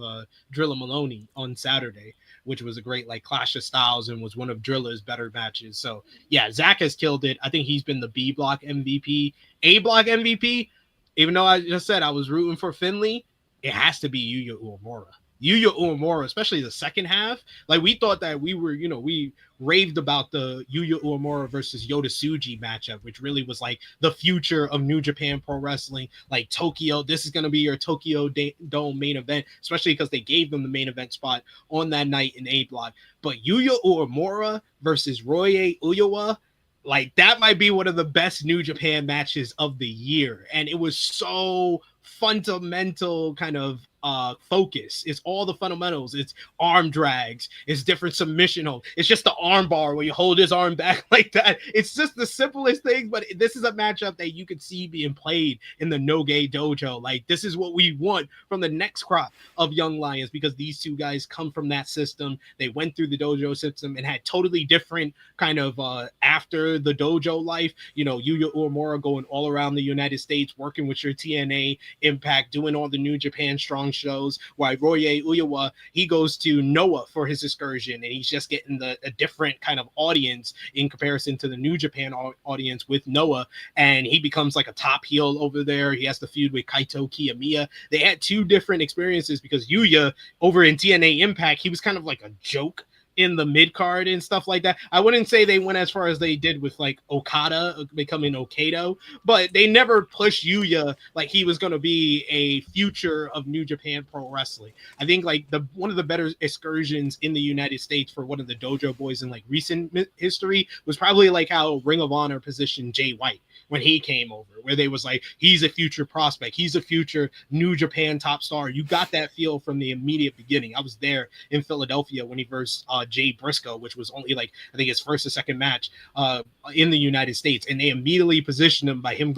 Drilla Maloney on Saturday, which was a great like clash of styles and was one of Drilla's better matches. So yeah, Zach has killed it. I think he's been the B block MVP. A block MVP, even though I just said I was rooting for Finley, it has to be Yuya Uemura. Yuya Uemura, especially the second half. Like we thought that we were, we raved about the Yuya Uemura versus Yota Tsuji matchup, which really was like the future of New Japan Pro Wrestling. Like Tokyo, this is going to be your Tokyo Dome main event, especially because they gave them the main event spot on that night in A block. But Yuya Uemura versus Roye Uyawa, like that might be one of the best New Japan matches of the year. And it was so fundamental kind of focus. It's all the fundamentals. It's arm drags. It's different submission hold. It's just the arm bar where you hold his arm back like that. It's just the simplest thing, but this is a matchup that you could see being played in the Noge dojo. Like this is what we want from the next crop of young lions, because these two guys come from that system. They went through the dojo system and had totally different kind of after the dojo life. Yuya Uemura going all around the United States, working with your TNA, Impact, doing all the New Japan Strong shows, while Roye Uyawa, he goes to Noah for his excursion, and he's just getting a different kind of audience in comparison to the New Japan audience with Noah, and he becomes like a top heel over there. He has to feud with Kaito Kiyomiya. They had two different experiences because Yuya over in TNA Impact, he was kind of like a joke in the mid card and stuff like that. I wouldn't say they went as far as they did with like Okada becoming Okado, but they never pushed Yuya like he was going to be a future of New Japan Pro Wrestling. I think like one of the better excursions in the United States for one of the dojo boys in like recent history was probably like how Ring of Honor positioned Jay White when he came over, where they was like, he's a future prospect. He's a future New Japan top star. You got that feel from the immediate beginning. I was there in Philadelphia when he versed Jay Briscoe, which was only like, I think his first or second match in the United States. And they immediately positioned him by him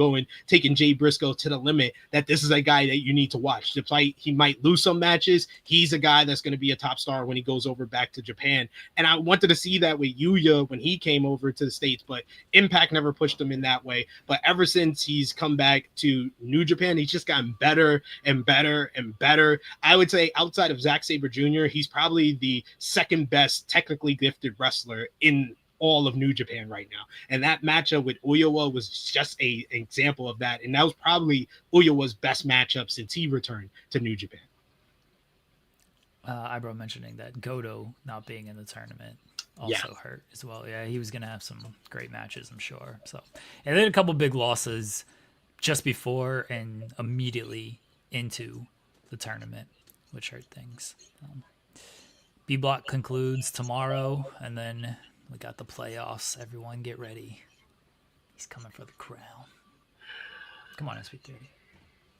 taking Jay Briscoe to the limit, that this is a guy that you need to watch. Despite he might lose some matches, he's a guy that's going to be a top star when he goes over back to Japan. And I wanted to see that with Yuya when he came over to the States, but Impact never pushed him in that way. But ever since he's come back to New Japan, he's just gotten better and better and better. I would say outside of Zack Sabre Jr., he's probably the second best technically gifted wrestler in all of New Japan right now. And that matchup with Uyawa was just an example of that. And that was probably Uyawa's best matchup since he returned to New Japan. Ibro mentioning that Goto not being in the tournament also hurt as well. Yeah, he was going to have some great matches, I'm sure. So, and they had a couple big losses just before and immediately into the tournament, which hurt things. B block concludes tomorrow, and then we got the playoffs. Everyone get ready. He's coming for the crown. Come on, SP30.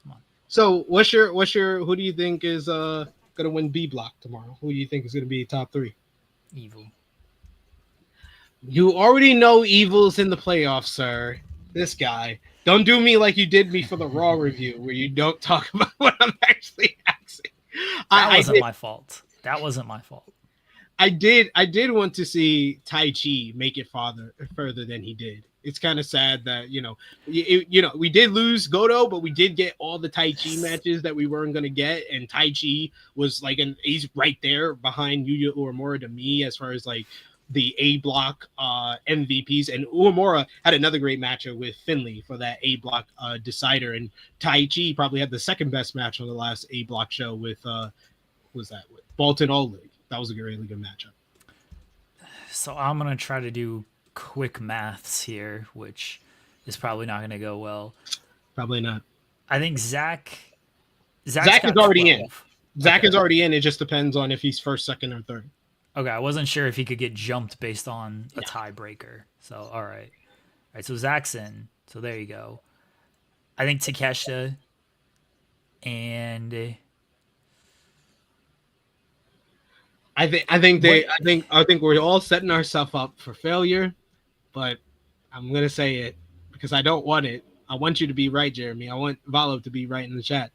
Come on. So what's your who do you think is gonna win B block tomorrow? Who do you think is gonna be top three? Evil. You already know Evil's in the playoffs, sir. This guy. Don't do me like you did me for the Raw review, where you don't talk about what I'm actually asking. That wasn't my fault. That wasn't my fault. I did want to see Tai Chi make it further than he did. It's kind of sad that, we did lose Goto, but we did get all the Tai Chi matches that we weren't going to get. And Tai Chi was like, he's right there behind Yuya Uemura to me as far as like the A block MVPs. And Uemura had another great matchup with Finley for that A block decider. And Tai Chi probably had the second best match on the last A block show with, with Bolton Oleg. That was a really good matchup. So I'm going to try to do quick maths here, which is probably not going to go well. Probably not. I think Zach is already 12. in. Zach is already in. It just depends on if he's first, second, or third. Okay, I wasn't sure if he could get jumped based on a tiebreaker. So, all right. All right, so Zach's in. So there you go. I think Takeshita and I think we're all setting ourselves up for failure, but I'm gonna say it because I don't want it. I want you to be right, Jeremy. I want Valo to be right in the chat.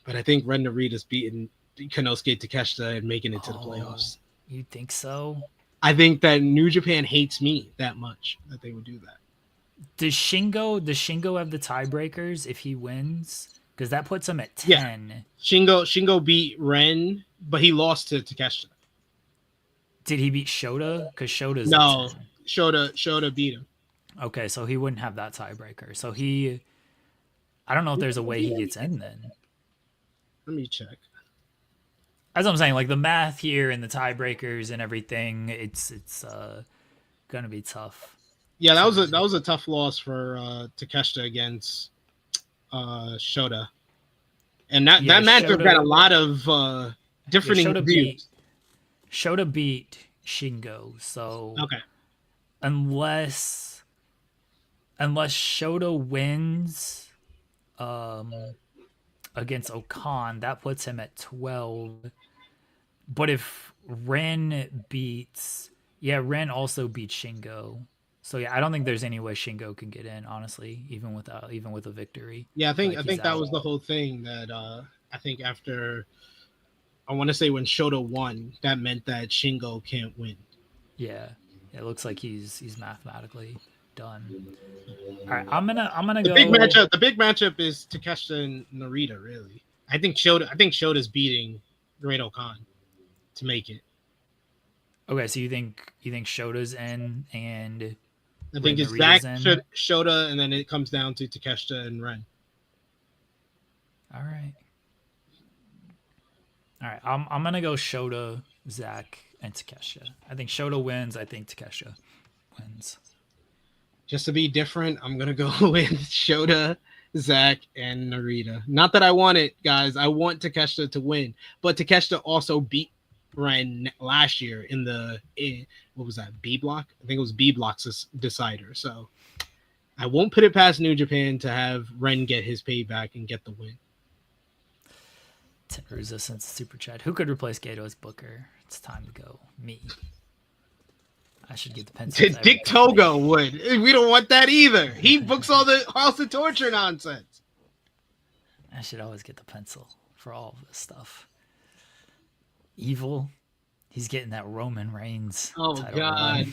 But I think Ren Narita's beating Konosuke Takeshita and making it to the playoffs. You think so? I think that New Japan hates me that much that they would do that. Does Shingo have the tiebreakers if he wins? because that puts him at Yeah. 10. Shingo beat Ren, but he lost to Takeshita. Did he beat Shota? Because Shota's No, at 10. Shota beat him. Okay, so he wouldn't have that tiebreaker. So I don't know if there's a way he gets in then. Let me check. As I'm saying, like the math here and the tiebreakers and everything, it's gonna be tough. Yeah, that was a tough loss for Takeshita against Shota, and that matchup got a lot of different views. Shota beat Shingo, so okay. Unless Shota wins against Okan, that puts him at 12. But if Ren also beats Shingo. So yeah, I don't think there's any way Shingo can get in, honestly, even with a victory. Yeah, I think that was the whole thing that I think after I want to say when Shota won, that meant that Shingo can't win. Yeah. It looks like he's mathematically done. All right, I'm gonna go. The big matchup is Takeshita and Narita. Really, I think Shota's beating Great Okan to make it. Okay, so you think Shota's in, and I think it's Zach, Shota, and then it comes down to Takeshita and Ren. All right. I'm gonna go Shota, Zach, and Takeshita. I think Shota wins. I think Takeshita wins. Just to be different, I'm gonna go with Shota, Zach, and Narita. Not that I want it, guys. I want Takeshita to win, but Takeshita also beat Ren last year in what was that, B block? I think it was B block's decider. So I won't put it past New Japan to have Ren get his payback and get the win. Resistance super chat. Who could replace Gato as Booker? It's time to go. Me. I should get the pencil. Dick Togo would. We don't want that either. He books all the House of Torture nonsense. I should always get the pencil for all of this stuff. Evil. He's getting that Roman Reigns. Oh God.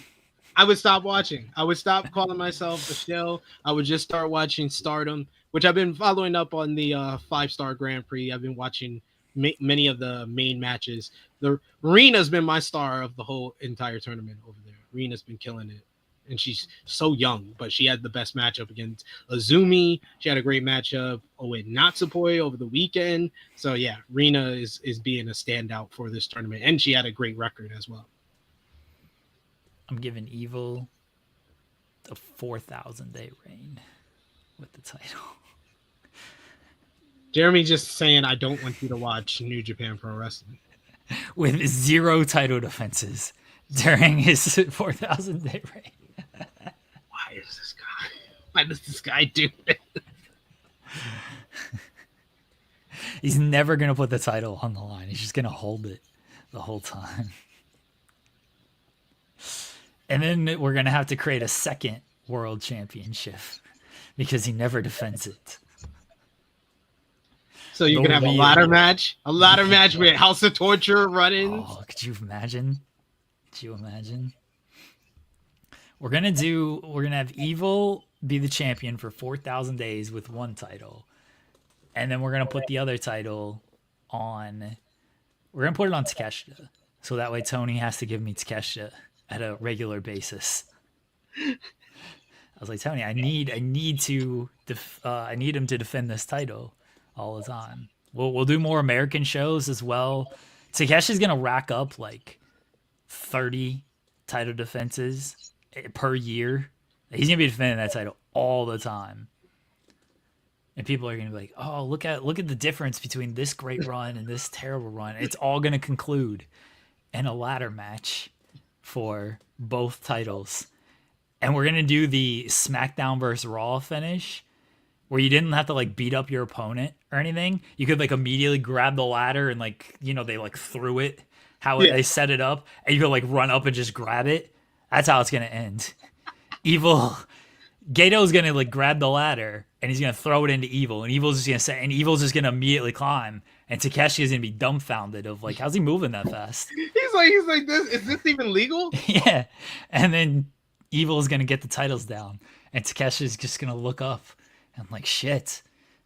I would stop watching. I would stop calling myself a show. I would just start watching Stardom, which I've been following up on the 5-star Grand Prix. I've been watching many of the main matches. The Rena's been my star of the whole entire tournament over there. Rena's been killing it, and she's so young, but she had the best matchup against Azumi. She had a great matchup with Natsupoi over the weekend. So yeah, Rena is being a standout for this tournament, and she had a great record as well. I'm giving Evil a 4,000-day reign with the title. Jeremy just saying, I don't want you to watch New Japan Pro Wrestling. With 0 title defenses during his 4,000-day reign. Why does this guy do this? He's never going to put the title on the line. He's just going to hold it the whole time. And then we're going to have to create a second world championship because he never defends it. So you can have a ladder match with House of Torture run-ins. Oh, could you imagine? We're gonna have Evil be the champion for 4,000 days with one title, and then we're gonna put the other title on. We're gonna put it on Takeshita, so that way Tony has to give me Takeshita at a regular basis. I was like, Tony, I need him to defend this title all the time. We'll do more American shows as well. Takeshi's gonna rack up like 30 title defenses per year. He's gonna be defending that title all the time, and people are gonna be like, "Oh, look at the difference between this great run and this terrible run." It's all gonna conclude in a ladder match for both titles, and we're gonna do the SmackDown versus Raw finish, where you didn't have to like beat up your opponent or anything. You could like immediately grab the ladder and like, you know, they like threw it, they set it up, and you could like run up and just grab it. That's how it's gonna end. Gato's gonna like grab the ladder and he's gonna throw it into Evil, and Evil's just gonna immediately climb, and Takeshi is gonna be dumbfounded of like, how's he moving that fast? He's like this. Is this even legal? Yeah, and then Evil is gonna get the titles down, and Takeshi's just gonna look up. I'm like, shit,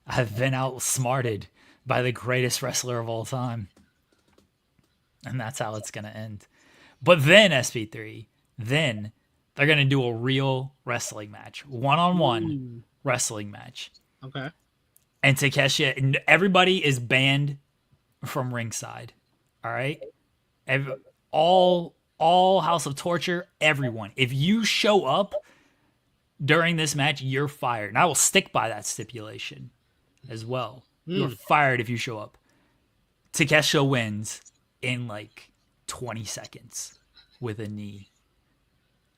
I've been outsmarted by the greatest wrestler of all time. And that's how it's going to end. But then, SP3, then they're going to do a real wrestling match, one-on-one Ooh, wrestling match. okay. And Takeshi, everybody is banned from ringside. All right? All House of Torture, everyone. If you show up during this match, you're fired. And I will stick by that stipulation as well. You're fired if you show up. Takeshi wins in like 20 seconds with a knee.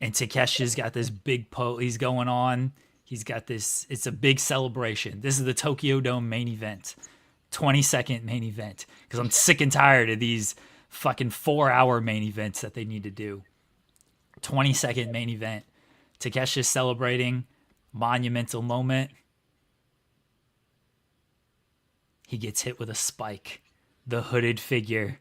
And Takeshi's got this big he's going on. He's got this, it's a big celebration. This is the Tokyo Dome main event. 20-second main event. Because I'm sick and tired of these fucking 4-hour main events that they need to do. 20-second main event. Takeshi's celebrating. Monumental moment. He gets hit with a spike. The hooded figure.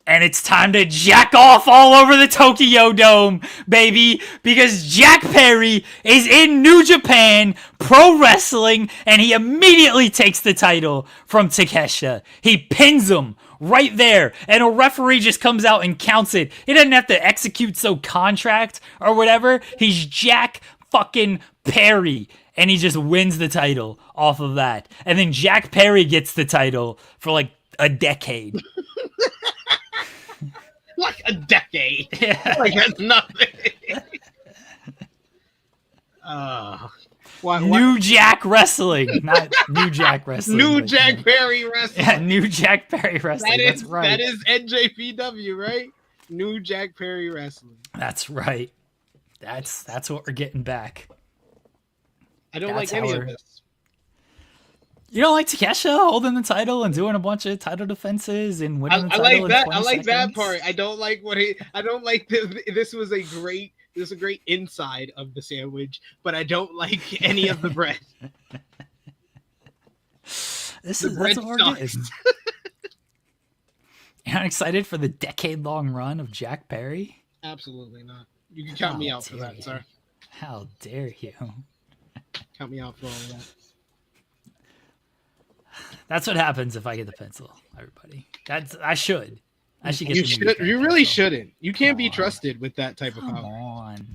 And it's time to jack off all over the Tokyo Dome, baby, because Jack Perry is in New Japan Pro Wrestling, and he immediately takes the title from Takeshi. He pins him right there, and a referee just comes out and counts it. He doesn't have to execute so contract or whatever. He's Jack fucking Perry, and he just wins the title off of that. And then Jack Perry gets the title for like a decade. Like a decade. Yeah. Like that's nothing. New Jack Wrestling, not New Jack Wrestling. New Jack Perry Wrestling. Yeah, New Jack Perry Wrestling. That's right. That is NJPW, right? New Jack Perry Wrestling. That's right. That's what we're getting back. I don't like any of this. You don't like Takeshi holding the title and doing a bunch of title defenses and winning the title? I like that. I seconds? like that part. I don't like what he. I don't like this was a great. This was a great inside of the sandwich, but I don't like any of the bread. That's what we're getting. You're not excited for the decade-long run of Jack Perry? Absolutely not. You can count me out for that, sir. How dare you? Count me out for all of that. That's what happens if I get the pencil, everybody. I should get You really shouldn't. You can't be trusted with that type of power. Come on.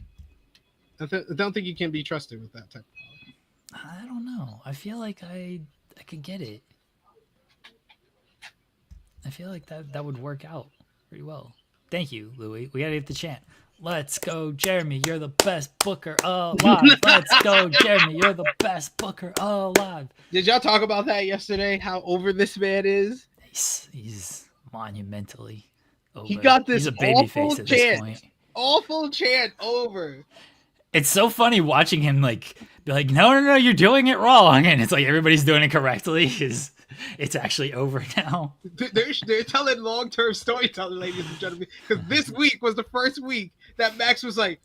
I don't think you can be trusted with that type of power. I don't know. I feel like I could get it. I feel like that would work out pretty well. Thank you, Louis. We gotta get the chant. Let's go, Jeremy. You're the best booker alive. Let's go, Jeremy. You're the best booker alive. Did y'all talk about that yesterday? How over this man is? He's monumentally over. He got this He's a baby face at this point. Awful chant over. It's so funny watching him be like, no, you're doing it wrong, and it's like everybody's doing it correctly because it's actually over now. They're telling long-term storytelling, ladies and gentlemen, because this week was the first week that Max was like,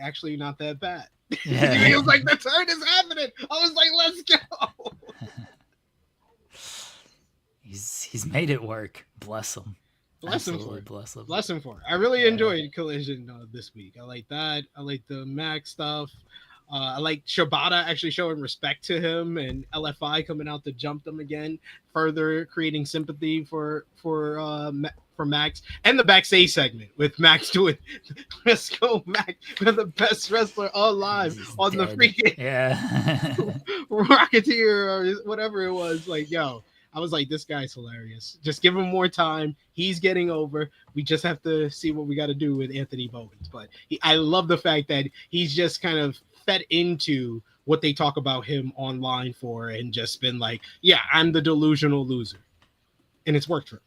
actually not that bad. Yeah. He was like, the turn is happening. I was like, let's go. He's made it work. Bless him. Bless him Absolutely for it. bless him. Bless him for it. I really enjoyed Collision this week. I like that. I like the Max stuff. I like Shibata actually showing respect to him and LFI coming out to jump them again, further creating sympathy for Max, and the backstage segment with Max doing let's go Max, we're the best wrestler alive. He's on dead. The freaking Rocketeer or whatever it was. Like, yo, I was like, this guy's hilarious. Just give him more time. He's getting over. We just have to see what we got to do with Anthony Bowens. But I love the fact that he's just kind of fed into what they talk about him online for and just been like, yeah, I'm the delusional loser. And it's worked for him.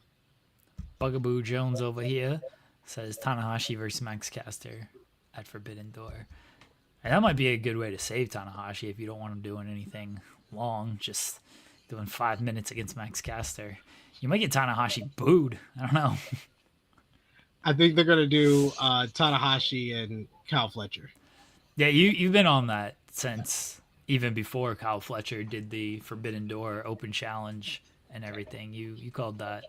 Bugaboo Jones over here says Tanahashi versus Max Caster at Forbidden Door. And that might be a good way to save Tanahashi if you don't want him doing anything long, just doing 5 minutes against Max Caster. You might get Tanahashi booed. I don't know. I think they're going to do Tanahashi and Kyle Fletcher. Yeah, you've been on that since even before Kyle Fletcher did the Forbidden Door Open Challenge and everything. You called that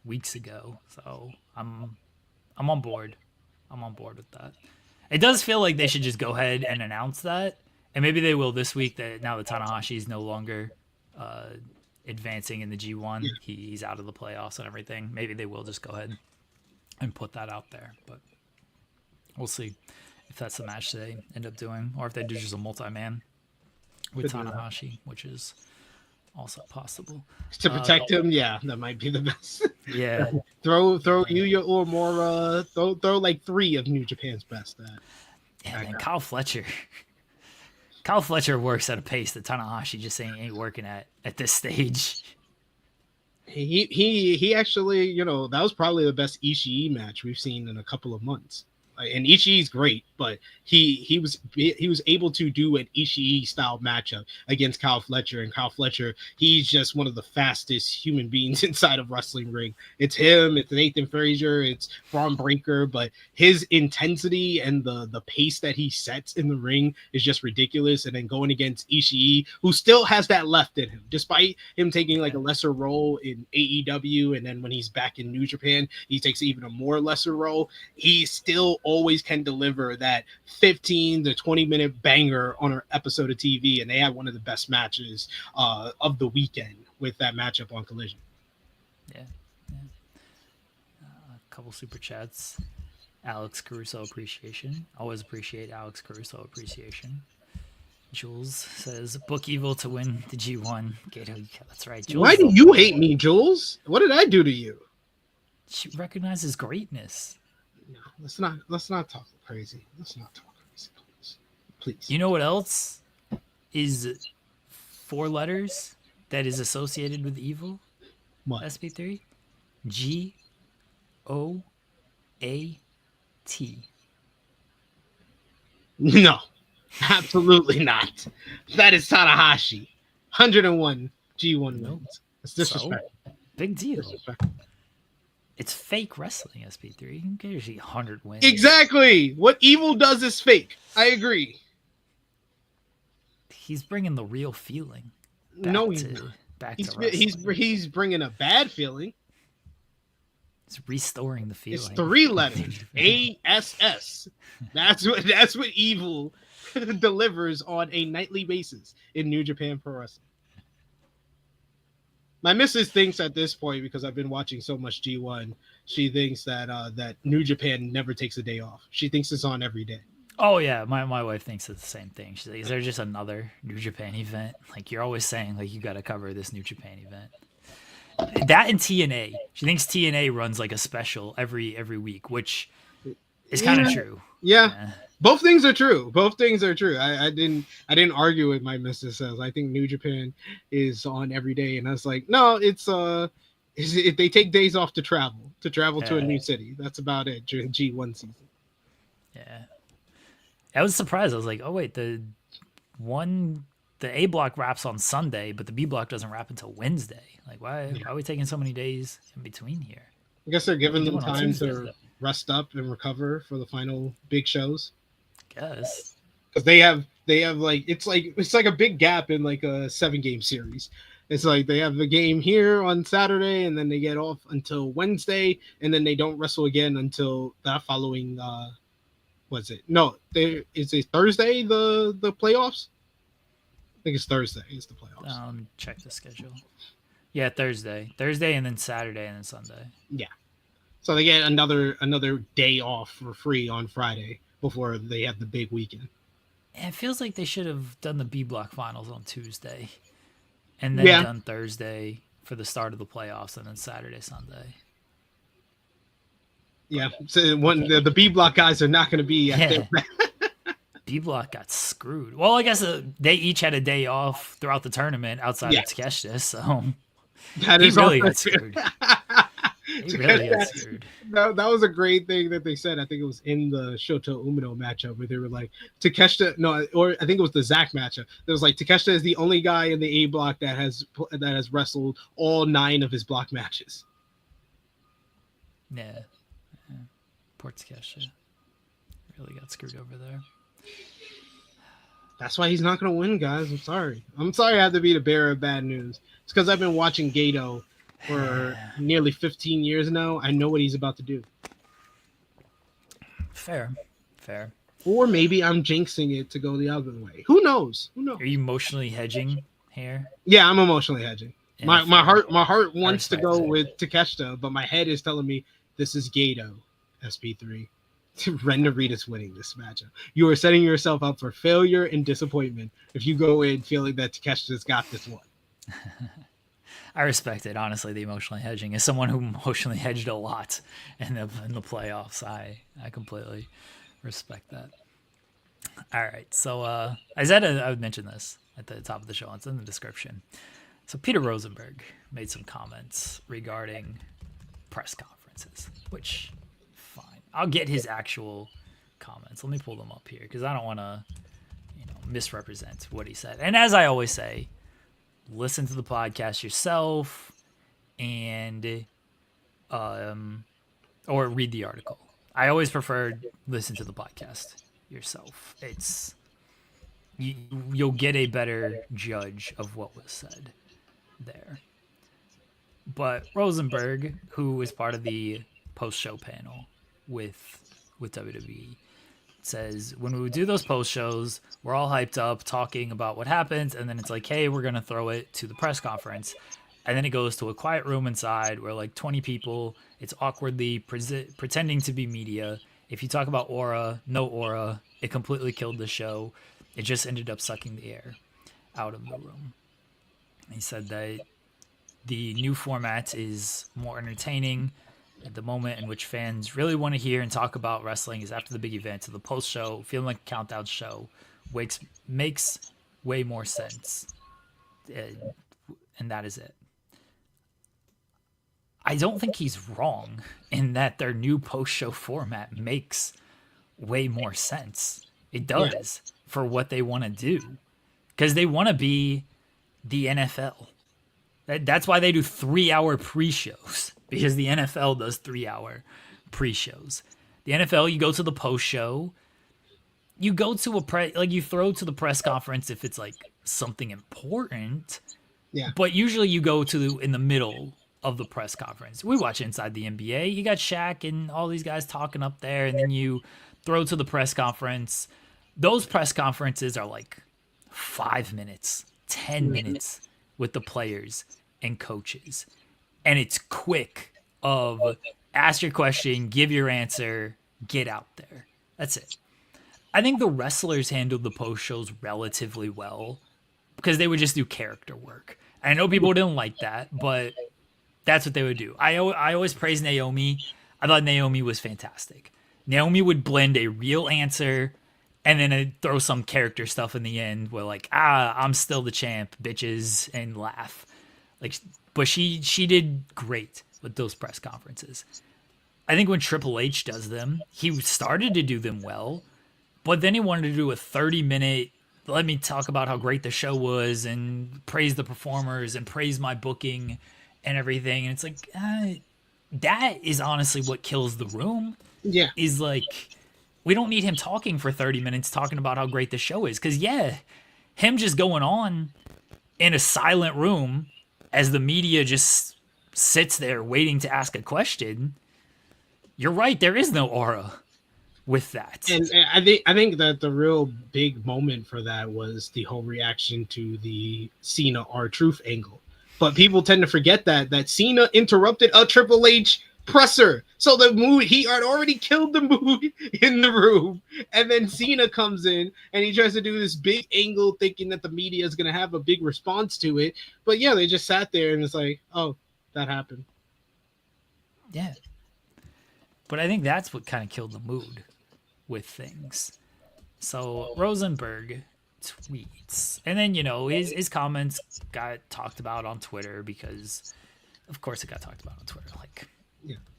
weeks ago, so I'm on board. I'm on board with that. It does feel like they should just go ahead and announce that, and maybe they will this week. That now that Tanahashi is no longer advancing in the G1. Yeah. He's out of the playoffs and everything. Maybe they will just go ahead and put that out there, but we'll see if that's the match they end up doing, or if they do just a multi-man with Could do that. Tanahashi, which is also possible. To protect him, yeah, that might be the best. Yeah, throw Yuya Uemura, throw like 3 of New Japan's best. and then Kyle Fletcher. Kyle Fletcher works at a pace that Tanahashi just ain't working at this stage. He actually, you know, that was probably the best Ishii match we've seen in a couple of months. And Ishii's great, but he was able to do an Ishii style matchup against Kyle Fletcher, and Kyle Fletcher, he's just one of the fastest human beings inside of wrestling ring. It's him, it's Nathan Frazier, it's Braun Breaker, but his intensity and the pace that he sets in the ring is just ridiculous. And then going against Ishii, who still has that left in him, despite him taking like a lesser role in AEW, and then when he's back in New Japan, he takes even a more lesser role. He still always can deliver that 15 to 20 minute banger on an episode of TV, and they had one of the best matches of the weekend with that matchup on Collision. Yeah. A couple super chats. Alex Caruso appreciation. Always appreciate Alex Caruso appreciation. Jules says, book Evil to win the G1. Gato, that's right. Jules, why do you hate me, Jules? What did I do to you? She recognizes greatness. No, let's not talk crazy. Let's not talk crazy, please. You know what else is 4 letters that is associated with evil? What? SP3? GOAT. No, absolutely not. That is Tanahashi. 101 G1 wins. It's disrespect. So, big deal. Disrespect. It's fake wrestling, SP3. Who cares? 100 wins. Exactly. What Evil does is fake. I agree. He's bringing the real feeling. No, he's bringing a bad feeling. He's restoring the feeling. It's 3 letters. ASS. That's what Evil delivers on a nightly basis in New Japan Pro Wrestling. My missus thinks at this point, because I've been watching so much G1, she thinks that that New Japan never takes a day off. She thinks it's on every day. Oh yeah, my wife thinks it's the same thing. She's like, is there just another New Japan event? Like, you're always saying like you got to cover this New Japan event. That and TNA. She thinks TNA runs like a special every week, which is kind of true. Yeah. Both things are true. I didn't argue with my missus. Says I think New Japan is on every day, and I was like, no, it's if they take days off to travel to a new city. That's about it during G1 season. Yeah, I was surprised. I was like, oh wait, the A block wraps on Sunday, but the B block doesn't wrap until Wednesday. Like, why are we taking so many days in between here? I guess they're giving them time to rest up and recover for the final big shows. Guess because they have like it's like a big gap in like a 7-game series. It's like they have a game here on Saturday, and then they get off until Wednesday, and then they don't wrestle again until that following. What's it? No, is it Thursday the playoffs? I think it's Thursday. It's the playoffs. Check the schedule. Yeah, Thursday, and then Saturday, and then Sunday. Yeah, so they get another day off for free on Friday before they have the big weekend. And it feels like they should have done the B block finals on Tuesday, and then done Thursday for the start of the playoffs, and then Saturday, Sunday. Yeah, so the B block guys are not going to be at their B block got screwed. Well, I guess they each had a day off throughout the tournament outside of Takeshita, so that is really got screwed. He really got screwed. That was a great thing that they said. I think it was in the Shota Umino matchup where they were like, Takeshita, no, or I think it was the Zack matchup. It was like Takeshita is the only guy in the A block that has wrestled all 9 of his block matches. Yeah. Poor Takeshita. Really got screwed over there. That's why he's not going to win, guys. I'm sorry I have to be the bearer of bad news. It's because I've been watching Gato for nearly 15 years now. I know what he's about to do. Fair. Or maybe I'm jinxing it to go the other way. Who knows? Are you emotionally hedging I'm here. emotionally hedging. Yeah, My heart wants to respect go that. with Takeshita, but my head is telling me this is Gato, SP3. Ren Narita's winning this matchup. You are setting yourself up for failure and disappointment if you go in feeling that Takeshita's got this one. I respect it, honestly. The emotionally hedging, as someone who emotionally hedged a lot in the playoffs, I completely respect that. All right, so I said I would mention this at the top of the show. It's in the description. So Peter Rosenberg made some comments regarding press conferences, which fine. I'll get his actual comments. Let me pull them up here because I don't want to, misrepresent what he said. And as I always say, listen to the podcast yourself and or read the article. I always prefer listen to the podcast yourself. You'll get a better judge of what was said there. But Rosenberg, who is part of the post-show panel with WWE, says when we would do those post shows, we're all hyped up talking about what happens, and then it's like, hey, we're gonna throw it to the press conference, and then it goes to a quiet room inside where like 20 people. It's awkwardly pretending to be media. If you talk about aura, no aura, it completely killed the show. It just ended up sucking the air out of the room. He said that the new format is more entertaining. At the moment in which fans really want to hear and talk about wrestling is after the big event. So the post show, feeling like a countdown show, makes way more sense. And that is it. I don't think he's wrong in that their new post show format makes way more sense. It does for what they want to do because they want to be the NFL. That's why they do 3-hour pre-shows, because the NFL does 3-hour pre-shows. The NFL, you go to the post show, you go to you throw to the press conference if it's like something important. Yeah. But usually you go in the middle of the press conference. We watch Inside the NBA. You got Shaq and all these guys talking up there, and then you throw to the press conference. Those press conferences are like 5 minutes, 10 minutes with the players and coaches. And it's quick of ask your question, give your answer, get out there. That's it. I think the wrestlers handled the post shows relatively well because they would just do character work. I know people didn't like that, but that's what they would do. I always praise Naomi. I thought Naomi was fantastic. Naomi would blend a real answer and then I'd throw some character stuff in the end where like, I'm still the champ, bitches, and laugh. Like, but she did great with those press conferences. I think when Triple H does them, he started to do them well, but then he wanted to do a 30-minute, let me talk about how great the show was and praise the performers and praise my booking and everything. And it's like, that is honestly what kills the room. Yeah. Is like, we don't need him talking for 30 minutes talking about how great the show is. Because, him just going on in a silent room as the media just sits there waiting to ask a question, you're right, there is no aura with that. And I think that the real big moment for that was the whole reaction to the Cena R-Truth angle. But people tend to forget that Cena interrupted a Triple H presser. So the mood, he had already killed the mood in the room. And then Cena comes in and he tries to do this big angle thinking that the media is going to have a big response to it. But yeah, they just sat there and it's like, oh, that happened. Yeah. But I think that's what kind of killed the mood with things. So Rosenberg tweets. And then, his comments got talked about on Twitter because, of course, it got talked about on Twitter. Like,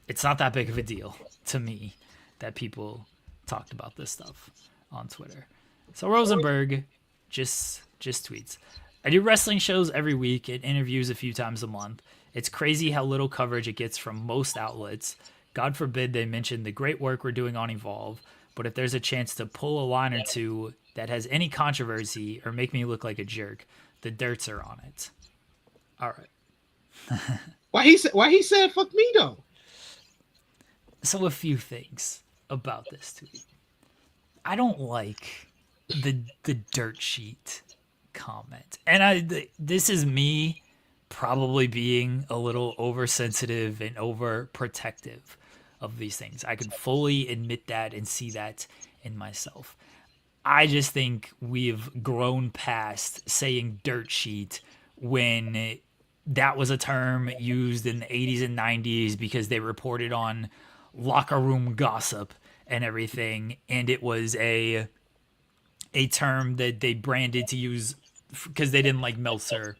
it's not that big of a deal to me that people talked about this stuff on Twitter. So Rosenberg just tweets, I do wrestling shows every week and interviews a few times a month. It's crazy how little coverage it gets from most outlets. God forbid they mention the great work we're doing on Evolve, but if there's a chance to pull a line or two that has any controversy or make me look like a jerk, the dirts are on it. All right. Why he said fuck me though? So a few things about this tweet. I don't like the dirt sheet comment. And this is me probably being a little oversensitive and overprotective of these things. I can fully admit that and see that in myself. I just think we've grown past saying dirt sheet when that was a term used in the 80s and 90s because they reported on locker room gossip and everything, and it was a term that they branded to use because they didn't like Meltzer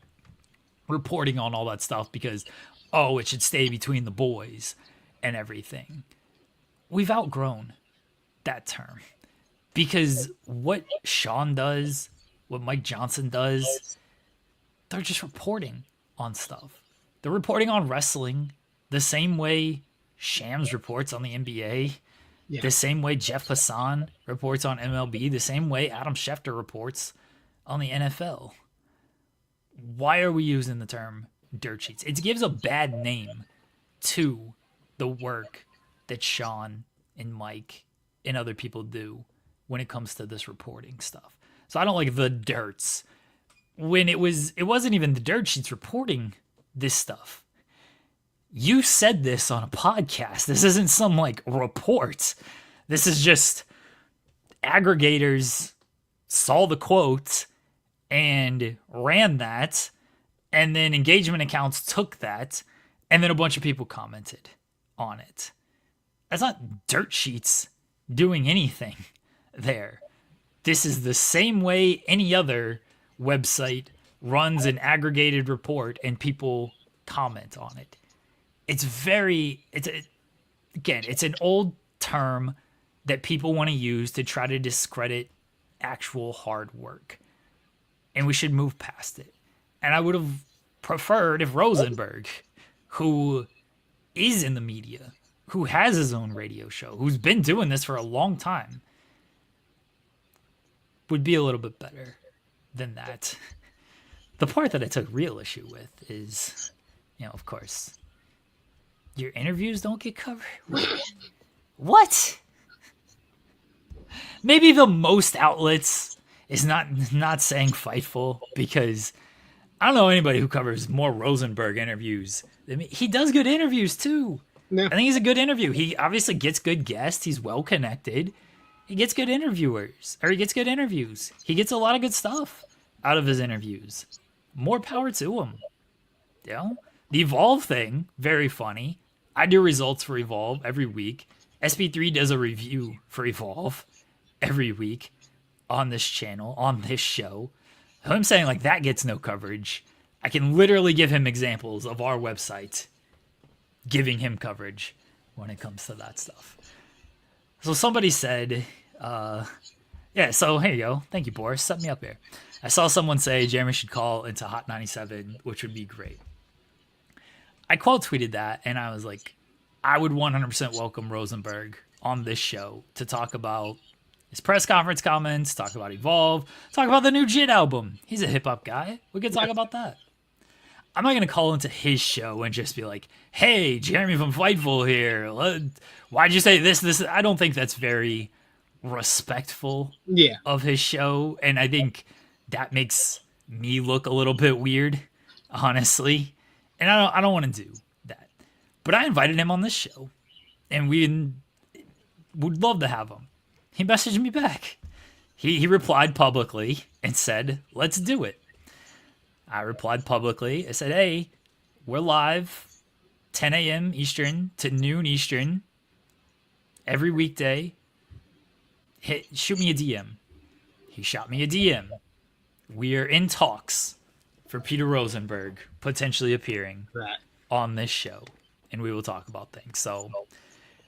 reporting on all that stuff because, oh, it should stay between the boys and everything. We've outgrown that term because what Sean does, what Mike Johnson does, they're just reporting on stuff. They're reporting on wrestling the same way Shams reports on the NBA, the same way Jeff Passan reports on MLB, the same way Adam Schefter reports on the NFL. Why are we using the term dirt sheets? It gives a bad name to the work that Sean and Mike and other people do when it comes to this reporting stuff. So I don't like the dirts. When it wasn't even the dirt sheets reporting this stuff. You said this on a podcast. This isn't some like report. This is just aggregators saw the quote and ran that, and then engagement accounts took that, and then a bunch of people commented on it. That's not dirt sheets doing anything there. This is the same way any other website runs an aggregated report and people comment on it. It's an old term that people want to use to try to discredit actual hard work. And we should move past it. And I would have preferred if Rosenberg, who is in the media, who has his own radio show, who's been doing this for a long time, would be a little bit better than that. The part that I took real issue with is, of course, your interviews don't get covered. What? Maybe the most outlets is not saying Fightful, because I don't know anybody who covers more Rosenberg interviews. He does good interviews too. Yeah. I think he's a good interview. He obviously gets good guests. He's well connected. He gets good interviewers, or he gets good interviews. He gets a lot of good stuff out of his interviews. More power to him. The Evolve thing, very funny. I do results for Evolve every week. SP3 does a review for Evolve every week on this channel, on this show. I'm saying like that gets no coverage. I can literally give him examples of our website giving him coverage when it comes to that stuff. So somebody said, so here you go. Thank you, Boris. Set me up here. I saw someone say Jeremy should call into Hot 97, which would be great. I quote tweeted that, and I was like, I would 100% welcome Rosenberg on this show to talk about his press conference comments, talk about Evolve, talk about the new Jit album. He's a hip-hop guy. We could talk about that. I'm not going to call into his show and just be like, hey, Jeremy from Fightful here. Why'd you say this? I don't think that's very respectful of his show. And I think that makes me look a little bit weird, honestly. And I don't want to do that. But I invited him on this show, and we would love to have him. He messaged me back. He replied publicly and said, let's do it. I replied publicly. I said, hey, we're live 10 a.m. Eastern to noon Eastern every weekday. Shoot me a DM. He shot me a DM. We are in talks for Peter Rosenberg potentially appearing on this show, and we will talk about things. So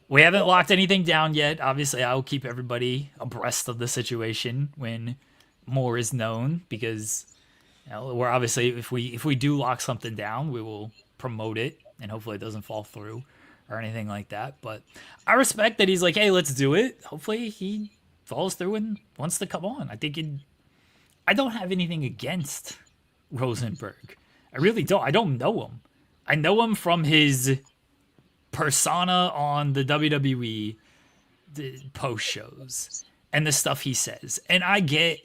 we haven't locked anything down yet. Obviously, I will keep everybody abreast of the situation when more is known, because we're obviously, if we do lock something down, we will promote it, and hopefully it doesn't fall through or anything like that. But I respect that he's like, hey, let's do it. Hopefully he follows through and wants to come on. I don't have anything against Rosenberg. I really don't. I don't know him. I know him from his persona on the WWE post shows and the stuff he says. And I get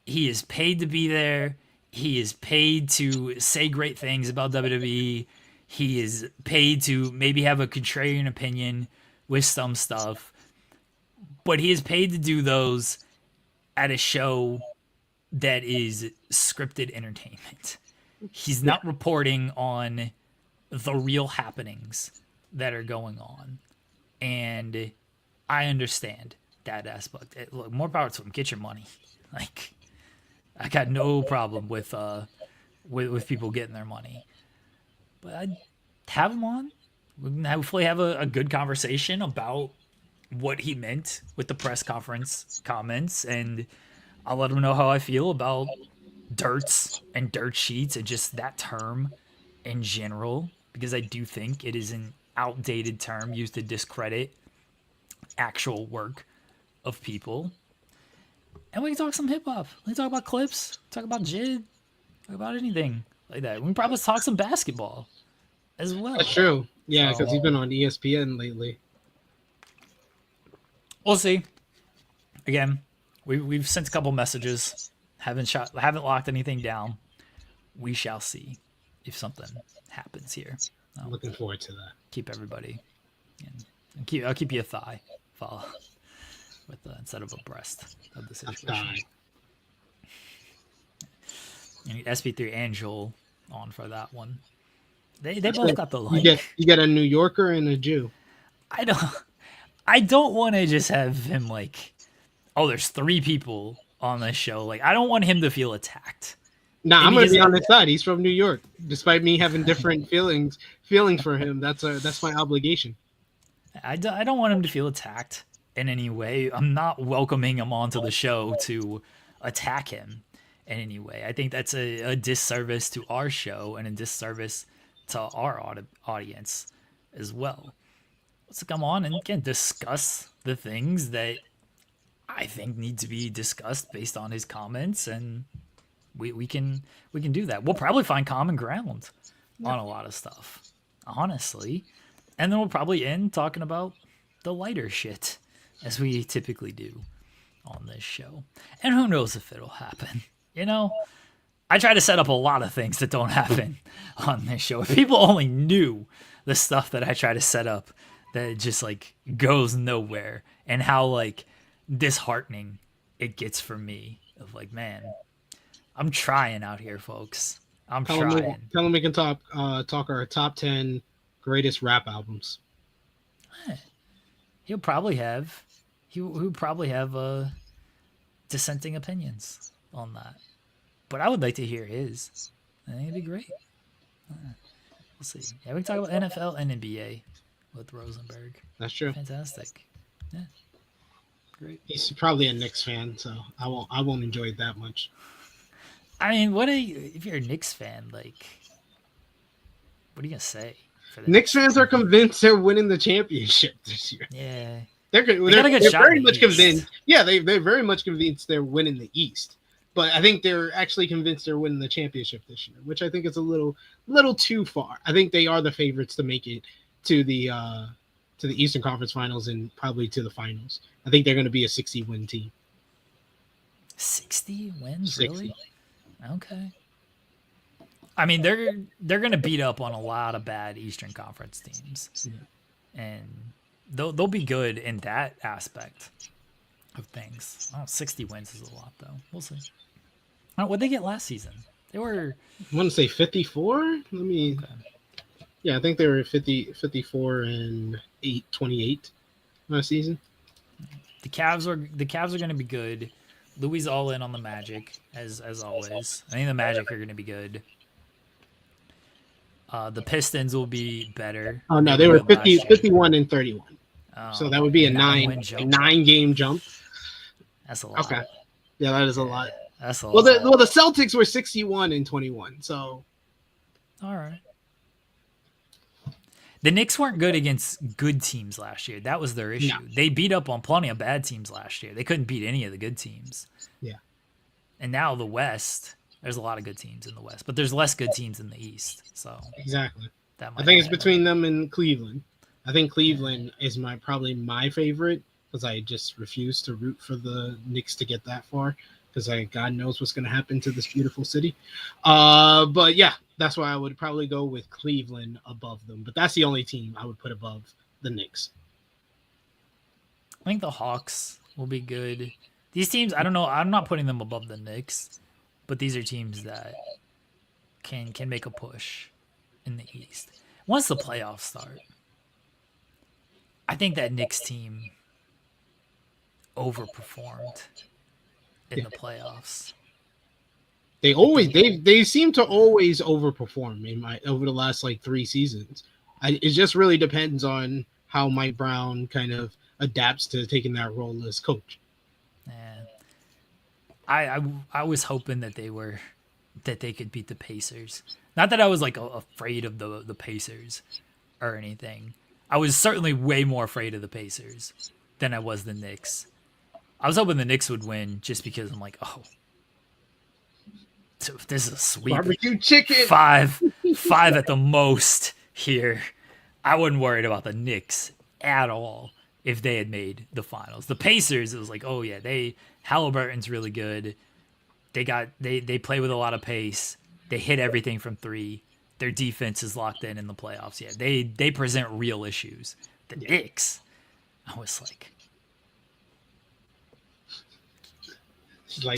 He is paid to be there. He is paid to say great things about WWE. He is paid to maybe have a contrarian opinion with some stuff. But he is paid to do those at a show that is scripted entertainment. He's not reporting on the real happenings that are going on. And I understand that aspect. Look, more power to him. Get your money. Like, I got no problem with people getting their money. But I'd have him on. We can hopefully have a good conversation about what he meant with the press conference comments, and I'll let him know how I feel about dirts and dirt sheets and just that term in general, because I do think it is an outdated term used to discredit actual work of people. And we can talk some hip hop. We can talk about clips, talk about Jid, talk about anything like that. We can probably talk some basketball as well. That's true. Yeah, because he's been on ESPN lately. We'll see. Again, we've sent a couple messages. Haven't locked anything down. We shall see if something happens here. I'm looking forward to that. Keep everybody. I'll keep you a thigh follow with instead of a breast of the situation. You need SP3 and Joel on for that one. They both got the like. You get a New Yorker and a Jew. I don't want to just have him like, oh, there's 3 people on this show. Like, I don't want him to feel attacked. Nah, I'm gonna be on his side. He's from New York. Despite me having different feelings for him, that's my obligation. I don't want him to feel attacked in any way. I'm not welcoming him onto the show to attack him in any way. I think that's a disservice to our show and a disservice to our audience as well. Let's come on and again discuss the things that I think need to be discussed based on his comments, and we can do that. We'll probably find common ground on a lot of stuff, honestly, and then we'll probably end talking about the lighter shit as we typically do on this show. And who knows if it'll happen? You know, I try to set up a lot of things that don't happen on this show. If people only knew the stuff that I try to set up that just like goes nowhere, and how like disheartening it gets for me of like, man, I'm trying out here, folks. I'm trying. Tell them we can talk our top 10 greatest rap albums. He'll probably have dissenting opinions on that, but I would like to hear his. I think it'd be great. We'll see. Yeah, we can talk about NFL and NBA with Rosenberg. That's true. Fantastic. Yeah. Great. He's probably a Knicks fan, so I won't enjoy it that much. I mean, if you're a Knicks fan, like, what are you gonna say? Knicks fans are convinced they're winning the championship this year. Yeah, they're very much convinced. Yeah, they're very much convinced they're winning the East, but I think they're actually convinced they're winning the championship this year, which I think is a little too far. I think they are the favorites to make it to the Eastern Conference Finals and probably to the finals. I think they're going to be a 60-win team. 60 wins, 60. Really? Okay. I mean, they're going to beat up on a lot of bad Eastern Conference teams, and they'll be good in that aspect of things. 60 wins is a lot, though. We'll see. What'd they get last season? They were. I want to say 54. Let me. Okay. Yeah, I think they were 54 and 28 last season. The Cavs are going to be good. Louis all in on the Magic as always. I think the Magic are going to be good. The Pistons will be better. Oh no, they were 51 and 31. So that would be a 9-game jump. That's a lot. Okay. Yeah, that is a lot. That's a lot. Well, the Celtics were 61 and 21. So. All right. The Knicks weren't good against good teams last year. That was their issue. No. They beat up on plenty of bad teams last year. They couldn't beat any of the good teams. Yeah. And now the West, there's a lot of good teams in the West, but there's less good teams in the East. So exactly. I think it's between them and Cleveland. I think Cleveland is probably my favorite because I just refuse to root for the Knicks to get that far. because God knows what's going to happen to this beautiful city. But yeah, that's why I would probably go with Cleveland above them. But that's the only team I would put above the Knicks. I think the Hawks will be good. These teams, I don't know. I'm not putting them above the Knicks, but these are teams that can make a push in the East. Once the playoffs start, I think that Knicks team overperformed in the playoffs. They seem to always overperform over the last like 3 seasons. It just really depends on how Mike Brown kind of adapts to taking that role as coach. And I was hoping that they could beat the Pacers. Not that I was like afraid of the Pacers or anything. I was certainly way more afraid of the Pacers than I was the Knicks. I was hoping the Knicks would win just because I'm like, oh, so if this is a sweep, barbecue chicken, five at the most here, I wasn't worried about the Knicks at all if they had made the finals. The Pacers, it was like, oh yeah, Halliburton's really good. They play with a lot of pace. They hit everything from 3. Their defense is locked in the playoffs. Yeah, they present real issues. The Knicks, I was like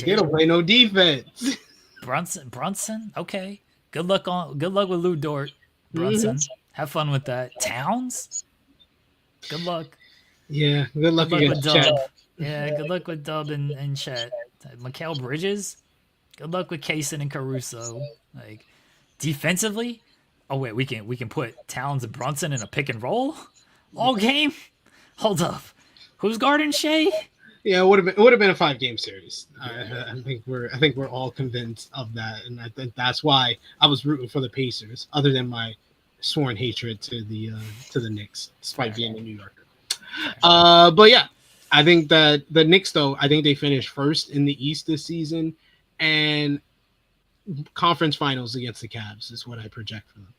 they don't play no defense. Brunson, okay. Good luck with Lou Dort. Brunson, have fun with that. Towns, good luck. Yeah, good luck with Dub. Yeah, good luck with Dub and Chet. Mikal Bridges, good luck with Kaysen and Caruso. Like defensively, oh wait, we can put Towns and Brunson in a pick and roll all game. Hold up, who's guarding Shea? Yeah, it would have been a 5-game series. I think we're all convinced of that, and I think that's why I was rooting for the Pacers, other than my sworn hatred to the Knicks, despite being a New Yorker. But yeah, I think that the Knicks, though, I think they finished first in the East this season, and conference finals against the Cavs is what I project for them.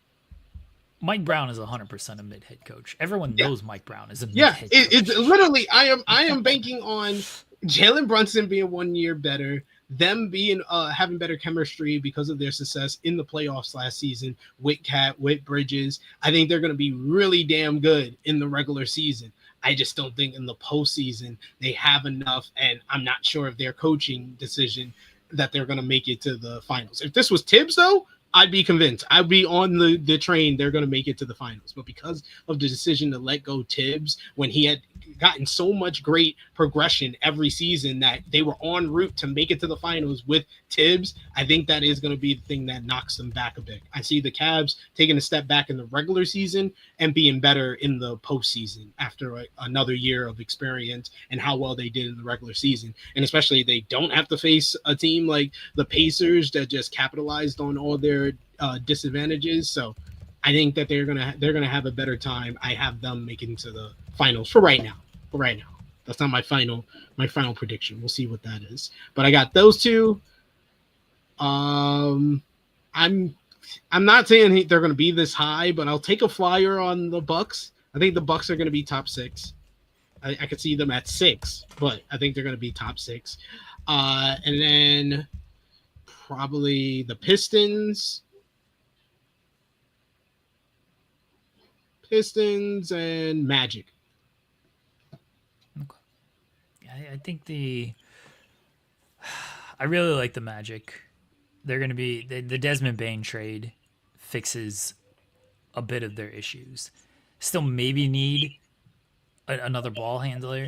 Mike Brown is 100% a mid-head coach. Everyone knows Mike Brown is a mid-head coach. It's literally, I am banking on Jalen Brunson being 1 year better, them being having better chemistry because of their success in the playoffs last season with Cat, with Bridges. I think they're going to be really damn good in the regular season. I just don't think in the postseason they have enough, and I'm not sure of their coaching decision that they're going to make it to the finals. If this was Tibbs, though, I'd be convinced. I'd be on the train. They're going to make it to the finals. But because of the decision to let go Tibbs when he had gotten so much great progression every season that they were en route to make it to the finals with Tibbs, I think that is going to be the thing that knocks them back a bit. I see the Cavs taking a step back in the regular season and being better in the postseason after another year of experience and how well they did in the regular season. And especially they don't have to face a team like the Pacers that just capitalized on all their disadvantages. So I think that they're gonna have a better time. I have them making to the finals for right now. That's not my final prediction. We'll see what that is. But I got those two. I'm not saying they're going to be this high, but I'll take a flyer on the Bucks. I think the Bucks are going to be top 6. I could see them at 6, but I think they're going to be top 6. And then probably the Pistons and Magic. I think I really like the Magic. They're going to be the Desmond Bane trade fixes a bit of their issues. Still maybe need another ball handler,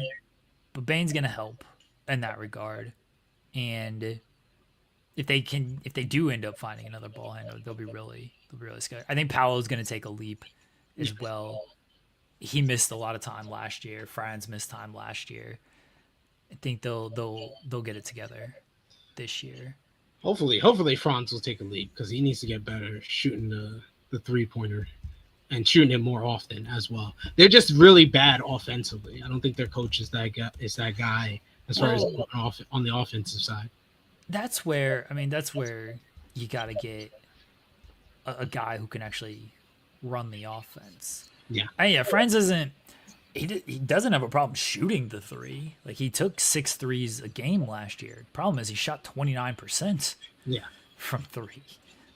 but Bane's going to help in that regard. And if they do end up finding another ball handler, they'll be really scared. I think Paolo's going to take a leap as well. He missed a lot of time last year. Franz missed time last year. I think they'll get it together this year. Hopefully Franz will take a leap because he needs to get better shooting the 3-pointer and shooting it more often as well. They're just really bad offensively. I don't think their coach is that guy as far as on the offensive side. That's where you got to get a guy who can actually run the offense. Yeah. Franz isn't he doesn't have a problem shooting the three. Like he took 6 threes a game last year. Problem is he shot 29% Yeah. from three.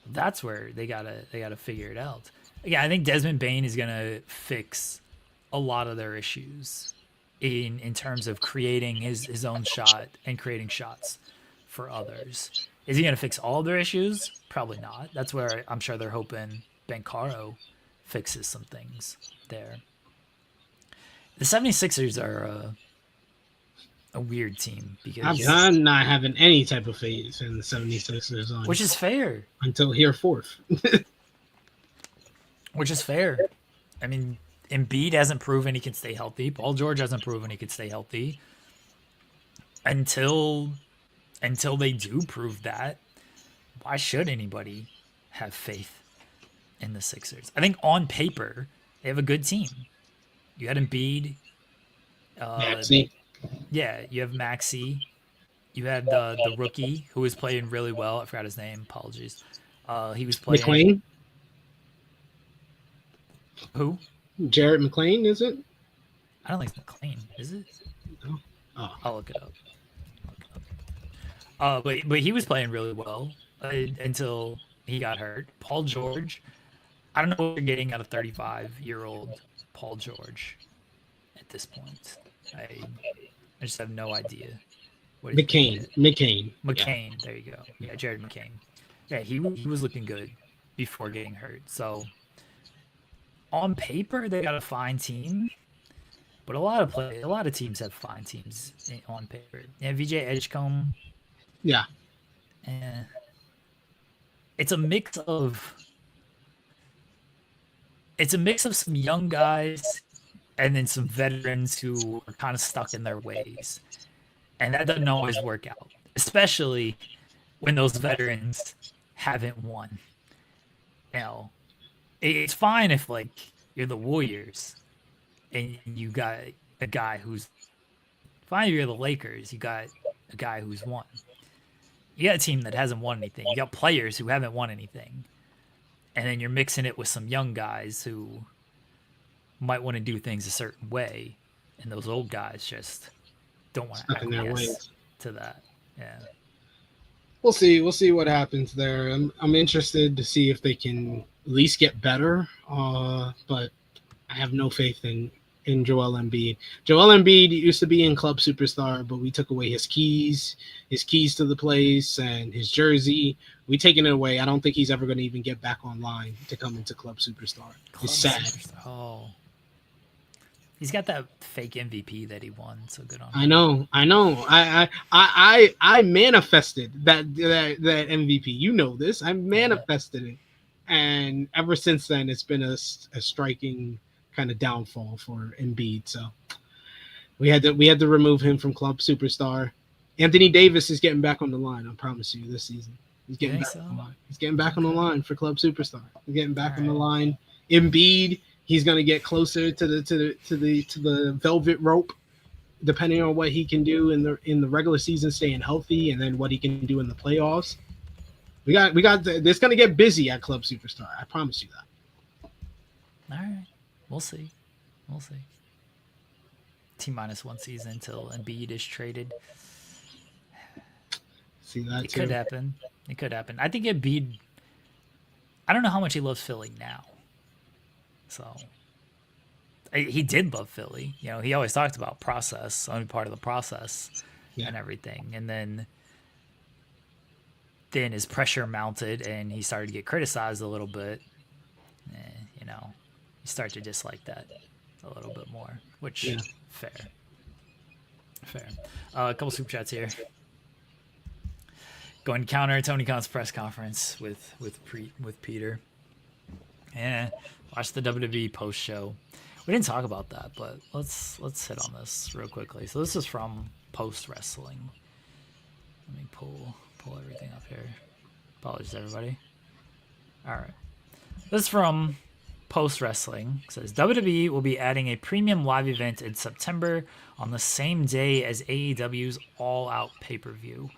That's where they gotta figure it out. Yeah, I think Desmond Bain is gonna fix a lot of their issues in terms of creating his own shot and creating shots for others. Is he gonna fix all their issues? Probably not. That's where I'm sure they're hoping Bancaro fixes some things there. The 76ers are a weird team because, I'm not having any type of faith in the 76ers on, which is fair, until here fourth. which is fair. I mean, Embiid hasn't proven he can stay healthy. Paul George hasn't proven he can stay healthy. Until they do prove that, why should anybody have faith in the Sixers? I think on paper they have a good team. You had Embiid. Maxey. Yeah, you have Maxey. You had the rookie who was playing really well. I forgot his name. Apologies. He was playing. McLean. Who? Jarrett McLean, is it? I don't think it's McLean. Is it? No. Oh. I'll look it up. But he was playing really well until he got hurt. Paul George. I don't know what you're getting out of 35-year-old Paul George at this point. I just have no idea. McCain. McCain. Yeah. There you go. Yeah, Jared McCain. Yeah, he was looking good before getting hurt. So on paper, they got a fine team, but a lot of teams have fine teams on paper. Yeah, VJ Edgecombe. Yeah. It's a mix of some young guys and then some veterans who are kind of stuck in their ways. And that doesn't always work out, especially when those veterans haven't won. You know, it's fine if, like, you're the Warriors and you got a guy who's fine. If you're the Lakers, you got a guy who's won. You got a team that hasn't won anything. You got players who haven't won anything. And then you're mixing it with some young guys who might want to do things a certain way. And those old guys just don't want to acquiesce to that. Yeah. We'll see. We'll see what happens there. I'm interested to see if they can at least get better. But I have no faith in Joel Embiid. Joel Embiid used to be in Club Superstar, but we took away his keys to the place, and his jersey. We taken it away. I don't think he's ever going to even get back online to come into Club Superstar. It's sad. Oh. He's got that fake MVP that he won. So good on him. I know. I manifested that MVP. You know this. I manifested it, and ever since then, it's been a striking kind of downfall for Embiid. So we had to remove him from Club Superstar. Anthony Davis is getting back on the line. I promise you, this season he's getting back on the line. He's getting back on the line for Club Superstar. He's getting back on the line. Embiid. He's going to get closer to the velvet rope, depending on what he can do in the regular season, staying healthy, and then what he can do in the playoffs. It's going to get busy at Club Superstar. I promise you that. All right, we'll see. T-1 season until Embiid is traded. See that it could happen. I think Embiid. I don't know how much he loves Philly now. So he did love Philly. You know, he always talked about process, only part of the process and everything. And then his pressure mounted and he started to get criticized a little bit. You know, you start to dislike that a little bit more, which fair. A couple super chats here. Going to counter Tony Khan's press conference with Peter. Yeah. Watch the WWE post show. We didn't talk about that, but let's hit on this real quickly. So this is from Post Wrestling. Let me pull everything up here. Apologies, everybody. All right. This is from Post Wrestling. It says WWE will be adding a premium live event in September on the same day as AEW's All Out pay-per-view.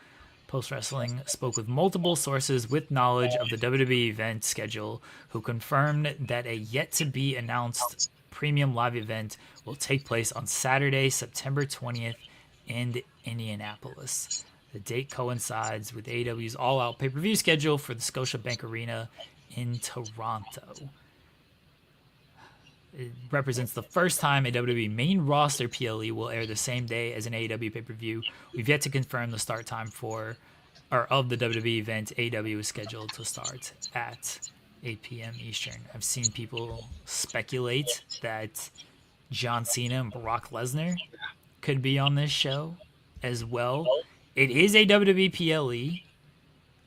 Post Wrestling spoke with multiple sources with knowledge of the WWE event schedule who confirmed that a yet-to-be-announced premium live event will take place on Saturday, September 20th in Indianapolis. The date coincides with AEW's All Out pay-per-view schedule for the Scotiabank Arena in Toronto. It represents the first time a WWE main roster PLE will air the same day as an AEW pay-per-view. We've yet to confirm the start time of the WWE event. AEW is scheduled to start at 8 p.m. Eastern. I've seen people speculate that John Cena and Brock Lesnar could be on this show as well. It is a WWE PLE.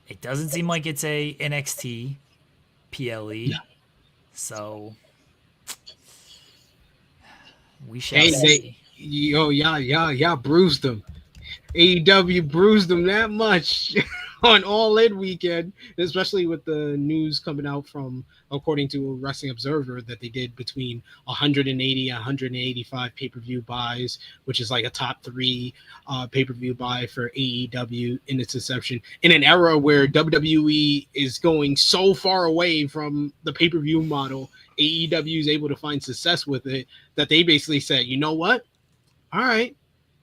It doesn't seem like it's a NXT Yeah. PLE. So we shall Hey, see. y'all bruised them. AEW bruised them that much on All In weekend, especially with the news coming out from, according to Wrestling Observer, that they did between 180 and 185 pay-per-view buys, which is like a top 3 pay-per-view buy for AEW in its inception. In an era where WWE is going so far away from the pay-per-view model, AEW is able to find success with it that they basically said, you know what? All right.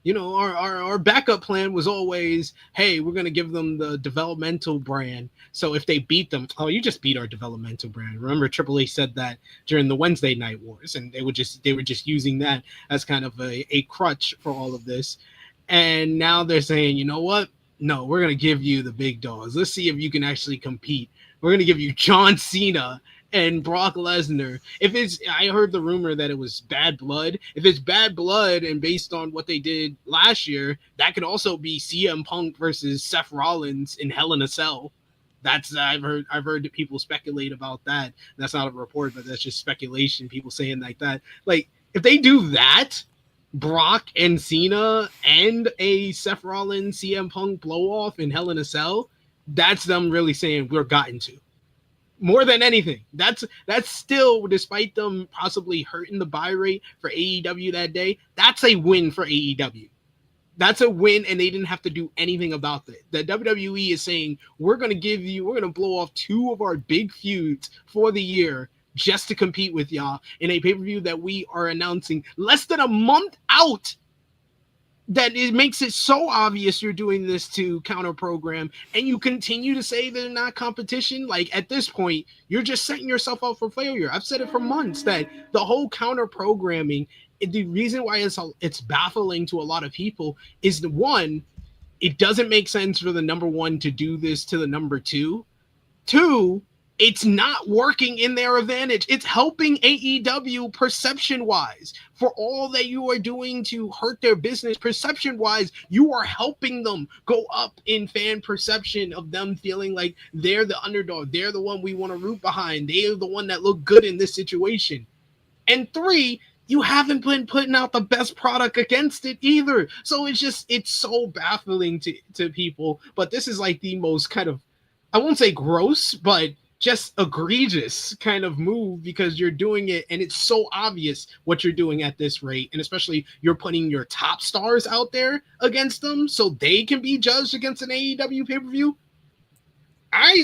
Our backup plan was always, hey, we're going to give them the developmental brand. So if they beat them, oh, you just beat our developmental brand. Remember, Triple H said that during the Wednesday Night Wars, and they were just using that as kind of a crutch for all of this. And now they're saying, you know what? No, we're going to give you the big dogs. Let's see if you can actually compete. We're going to give you John Cena and Brock Lesnar. I heard the rumor that it was bad blood. If it's bad blood and based on what they did last year, that could also be CM Punk versus Seth Rollins in Hell in a Cell. I've heard people speculate about that. That's not a report, but that's just speculation. People saying like that. Like if they do that, Brock and Cena and a Seth Rollins CM Punk blow off in Hell in a Cell, that's them really saying we're gotten to. More than anything, that's still, despite them possibly hurting the buy rate for AEW that day, that's a win for AEW. That's a win, and they didn't have to do anything about it. The WWE is saying, we're going to blow off 2 of our big feuds for the year just to compete with y'all in a pay-per-view that we are announcing less than a month out. That it makes it so obvious you're doing this to counter program, and you continue to say they're not competition. Like at this point, you're just setting yourself up for failure. I've said it for months that the whole counter programming, the reason why it's baffling to a lot of people is the one, it doesn't make sense for the number 1 to do this to the number 2. 2, it's not working in their advantage. It's helping AEW perception-wise. For all that you are doing to hurt their business perception-wise, you are helping them go up in fan perception of them feeling like they're the underdog. They're the one we want to root behind. They're the one that look good in this situation. And 3, you haven't been putting out the best product against it either. So it's so baffling to people. But this is like the most kind of, I won't say gross, but just egregious kind of move, because you're doing it and it's so obvious what you're doing at this rate, and especially you're putting your top stars out there against them so they can be judged against an AEW pay-per-view.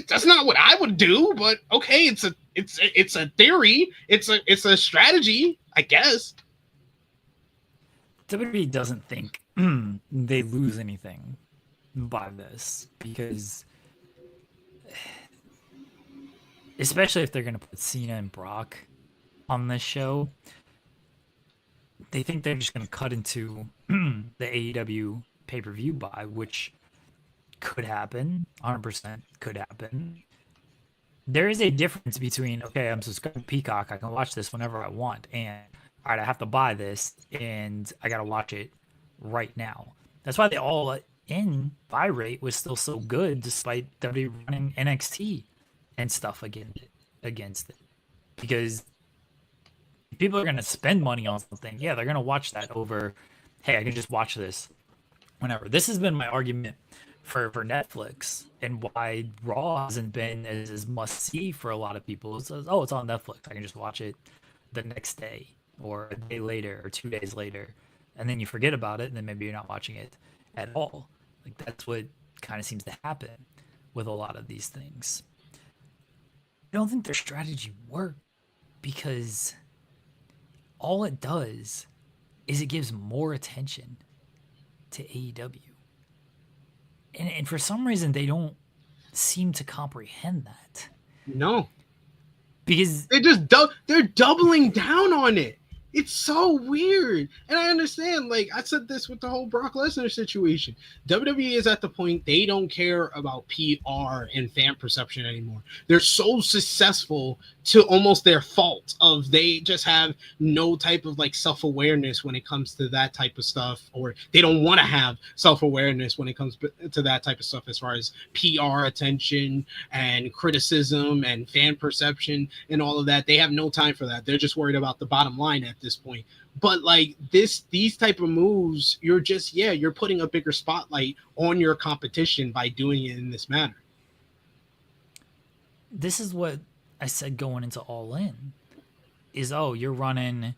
That's not what I would do, but okay, it's a theory, it's a strategy, I guess. WWE doesn't think they lose anything by this, because especially if they're going to put Cena and Brock on this show, they think they're just going to cut into the AEW pay-per-view buy, which could happen, 100% could happen. There is a difference between, okay, I'm subscribed to Peacock, I can watch this whenever I want, and all right, I have to buy this, and I got to watch it right now. That's why the all-in buy rate was still so good, despite WWE running NXT and stuff against it. Because people are going to spend money on something, yeah, they're going to watch that over, hey, I can just watch this whenever. This has been my argument for Netflix, and why Raw hasn't been as must-see for a lot of people. It's on Netflix, I can just watch it the next day, or a day later, or 2 days later, and then you forget about it, and then maybe you're not watching it at all. Like, that's what kind of seems to happen with a lot of these things. I don't think their strategy worked, because all it does is it gives more attention to AEW. And for some reason, they don't seem to comprehend that. No, Because they're doubling down on it. It's so weird. And I understand, like I said this with the whole Brock Lesnar situation. WWE is at the point they don't care about PR and fan perception anymore. They're so successful to almost their fault of they just have no type of like self-awareness when it comes to that type of stuff, or they don't want to have self-awareness when it comes to that type of stuff as far as PR attention and criticism and fan perception and all of that. They have no time for that. They're just worried about the bottom line at this point. But like these type of moves, you're putting a bigger spotlight on your competition by doing it in this manner. this is what I said going into All In is, oh, you're running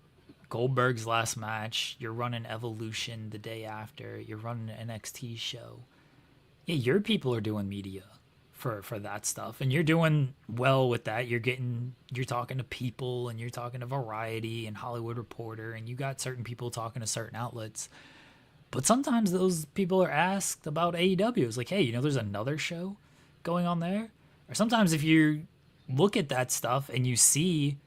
Goldberg's last match, you're running Evolution the day after, you're running an NXT show. Yeah, your people are doing media for that stuff, and you're doing well with that. You're talking to people, and you're talking to Variety and Hollywood Reporter, and you got certain people talking to certain outlets. But sometimes those people are asked about AEW. It's like, hey, there's another show going on there. Or sometimes if you look at that stuff and you see,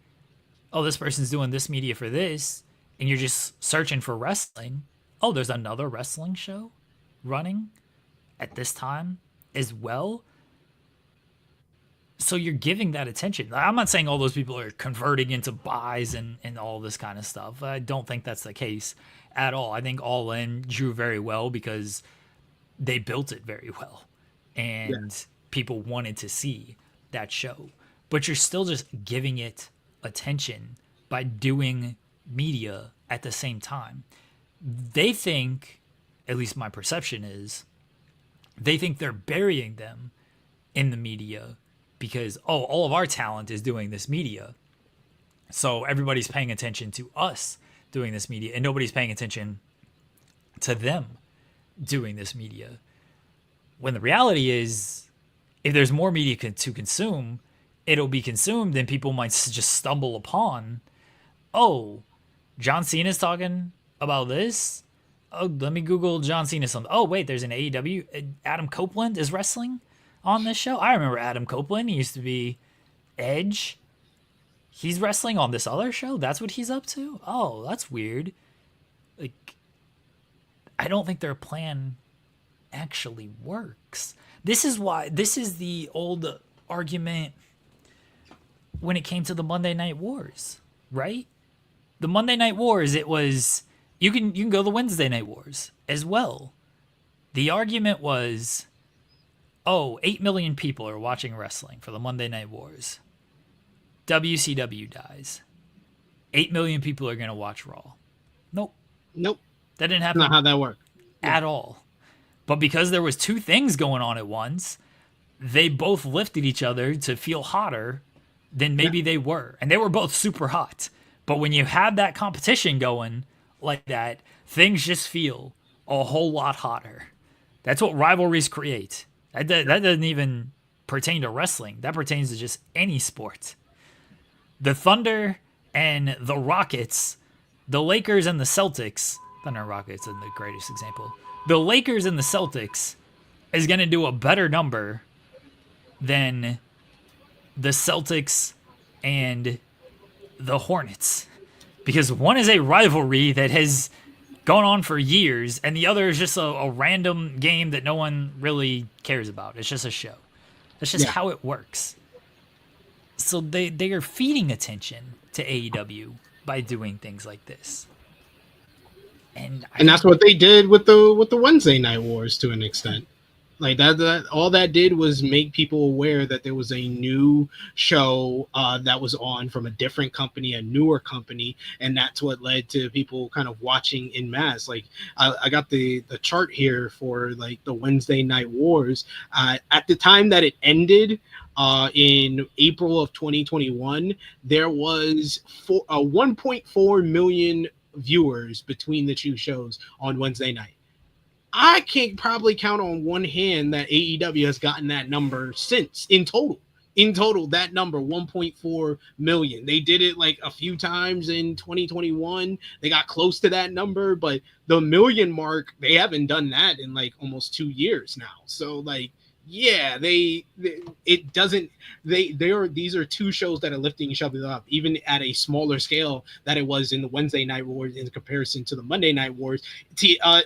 oh, this person's doing this media for this, and you're just searching for wrestling, oh, there's another wrestling show running at this time as well. So you're giving that attention. I'm not saying all those people are converting into buys and all this kind of stuff. I don't think that's the case at all. I think All In drew very well because they built it very well. And people wanted to see that show. But you're still just giving it attention by doing media at the same time. They think, at least my perception is, they think they're burying them in the media because, oh, all of our talent is doing this media. So everybody's paying attention to us doing this media, and nobody's paying attention to them doing this media. When the reality is, if there's more media to consume, it'll be consumed, and people might just stumble upon, oh, John Cena's talking about this? Oh, let me Google John Cena something. Oh, wait, there's an AEW. Adam Copeland is wrestling on this show. I remember Adam Copeland. He used to be Edge. He's wrestling on this other show. That's what he's up to. Oh, that's weird. Like, I don't think their plan actually works. This is the old argument when it came to the Monday Night Wars, right? The Monday Night Wars, it was, you can go the Wednesday Night Wars as well. The argument was, oh, 8 million people are watching wrestling for the Monday Night Wars. WCW dies. 8 million people are going to watch Raw. Nope. That didn't happen. Not how that worked. At all. But because there was two things going on at once, they both lifted each other to feel hotter than maybe they were. And they were both super hot. But when you have that competition going like that, things just feel a whole lot hotter. That's what rivalries create. That doesn't even pertain to wrestling. That pertains to just any sport. The Thunder and the Rockets, the Lakers and the Celtics, Thunder and Rockets are the greatest example. The Lakers and the Celtics is going to do a better number than the Celtics and the Hornets. Because one is a rivalry that has gone on for years, and the other is just a random game that no one really cares about. It's just a show. That's just how it works. So they are feeding attention to AEW by doing things like this. And that's what they did with the Wednesday Night Wars to an extent. Like that all that did was make people aware that there was a new show that was on from a different company, a newer company, and that's what led to people kind of watching en masse. Like I got the chart here for like the Wednesday Night Wars. At the time that it ended in April of 2021, there was 1.4 million viewers between the two shows on Wednesday night. I can probably count on one hand that AEW has gotten that number since in total in total, that number 1.4 million. They did it like a few times in 2021. They got close to that number, but the million mark, they haven't done that in like almost 2 years now. So like, yeah, it doesn't they are these are two shows that are lifting each other up, even at a smaller scale that it was in the Wednesday Night Wars in comparison to the Monday Night Wars.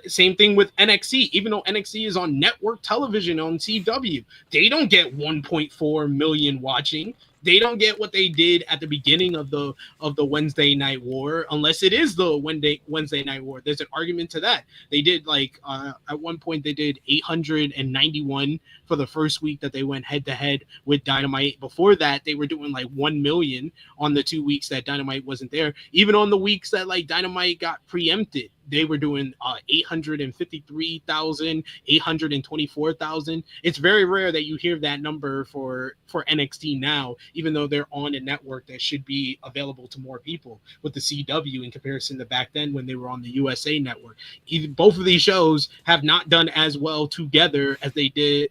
Same thing with NXT. Even though NXT is on network television on CW, they don't get 1.4 million watching. They don't get what they did at the beginning of the Wednesday Night War, unless it is the Wednesday Night War. There's an argument to that. They did like at one point they did 891 for the first week that they went head to head with Dynamite. Before that, they were doing like 1 million on the 2 weeks that Dynamite wasn't there. Even on the weeks that like Dynamite got preempted, they were doing 853,000, 824,000. It's very rare that you hear that number for NXT now, even though they're on a network that should be available to more people with the CW in comparison to back then when they were on the USA network. Even both of these shows have not done as well together as they did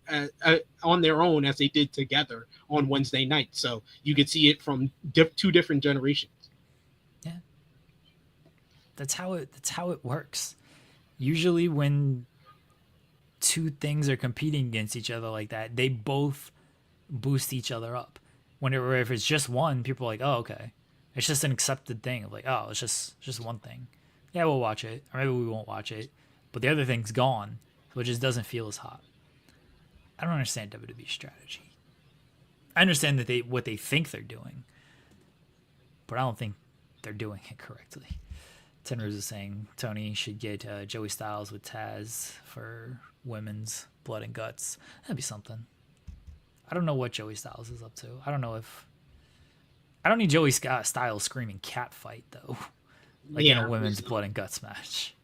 on their own as they did together on Wednesday night. So you could see it from two different generations. Yeah. That's how it works. Usually when two things are competing against each other like that, they both boost each other up. If it's just one, people are like, oh, okay. It's just an accepted thing of like, oh, it's just one thing. Yeah, we'll watch it. Or maybe we won't watch it. But the other thing's gone. So it just doesn't feel as hot. I don't understand WWE strategy. I understand that what they think they're doing. But I don't think they're doing it correctly. Tenruz is saying Tony should get Joey Styles with Taz for women's blood and guts. That'd be something. I don't know what Joey Styles is up to. I don't need Joey Styles screaming cat fight though, like in a women's blood and guts match.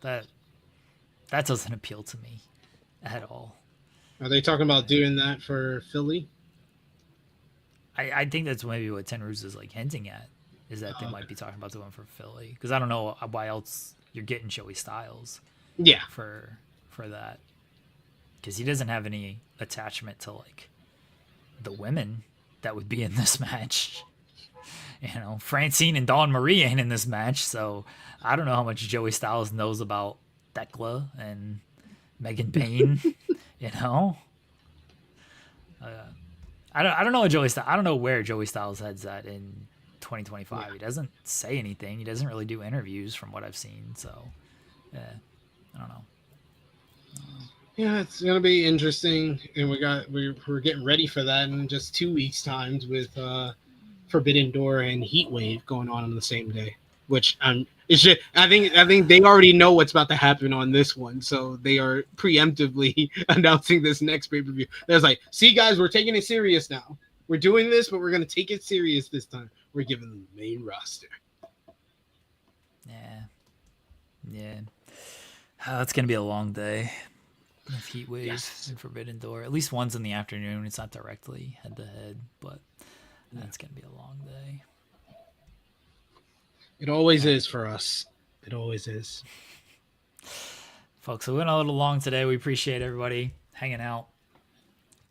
That doesn't appeal to me at all. Are they talking about doing that for Philly? I think that's maybe what Tenruz is like hinting at. Is that they might be talking about doing for Philly, because I don't know why else you're getting Joey Styles. Yeah, for that, because he doesn't have any attachment to like the women that would be in this match. Francine and Dawn Marie ain't in this match, so I don't know how much Joey Styles knows about Thekla and Megan Payne. I don't know what Joey Styles. I don't know where Joey Styles' head's at in 2025. Yeah. He doesn't say anything. He doesn't really do interviews from what I've seen. So, I don't know. Yeah, it's gonna be interesting, and we're getting ready for that in just 2 weeks' time with Forbidden Door and Heat Wave going on the same day. Which I think they already know what's about to happen on this one, so they are preemptively announcing this next pay-per-view. There's like, see guys, we're taking it serious now. We're doing this, but we're gonna take it serious this time. We're giving them the main roster. Yeah. It's gonna be a long day with Heat Wave and Forbidden Door. At least one's in the afternoon. It's not directly head to head, but that's gonna be a long day. It always is for us. It always is. Folks, we went a little long today. We appreciate everybody hanging out,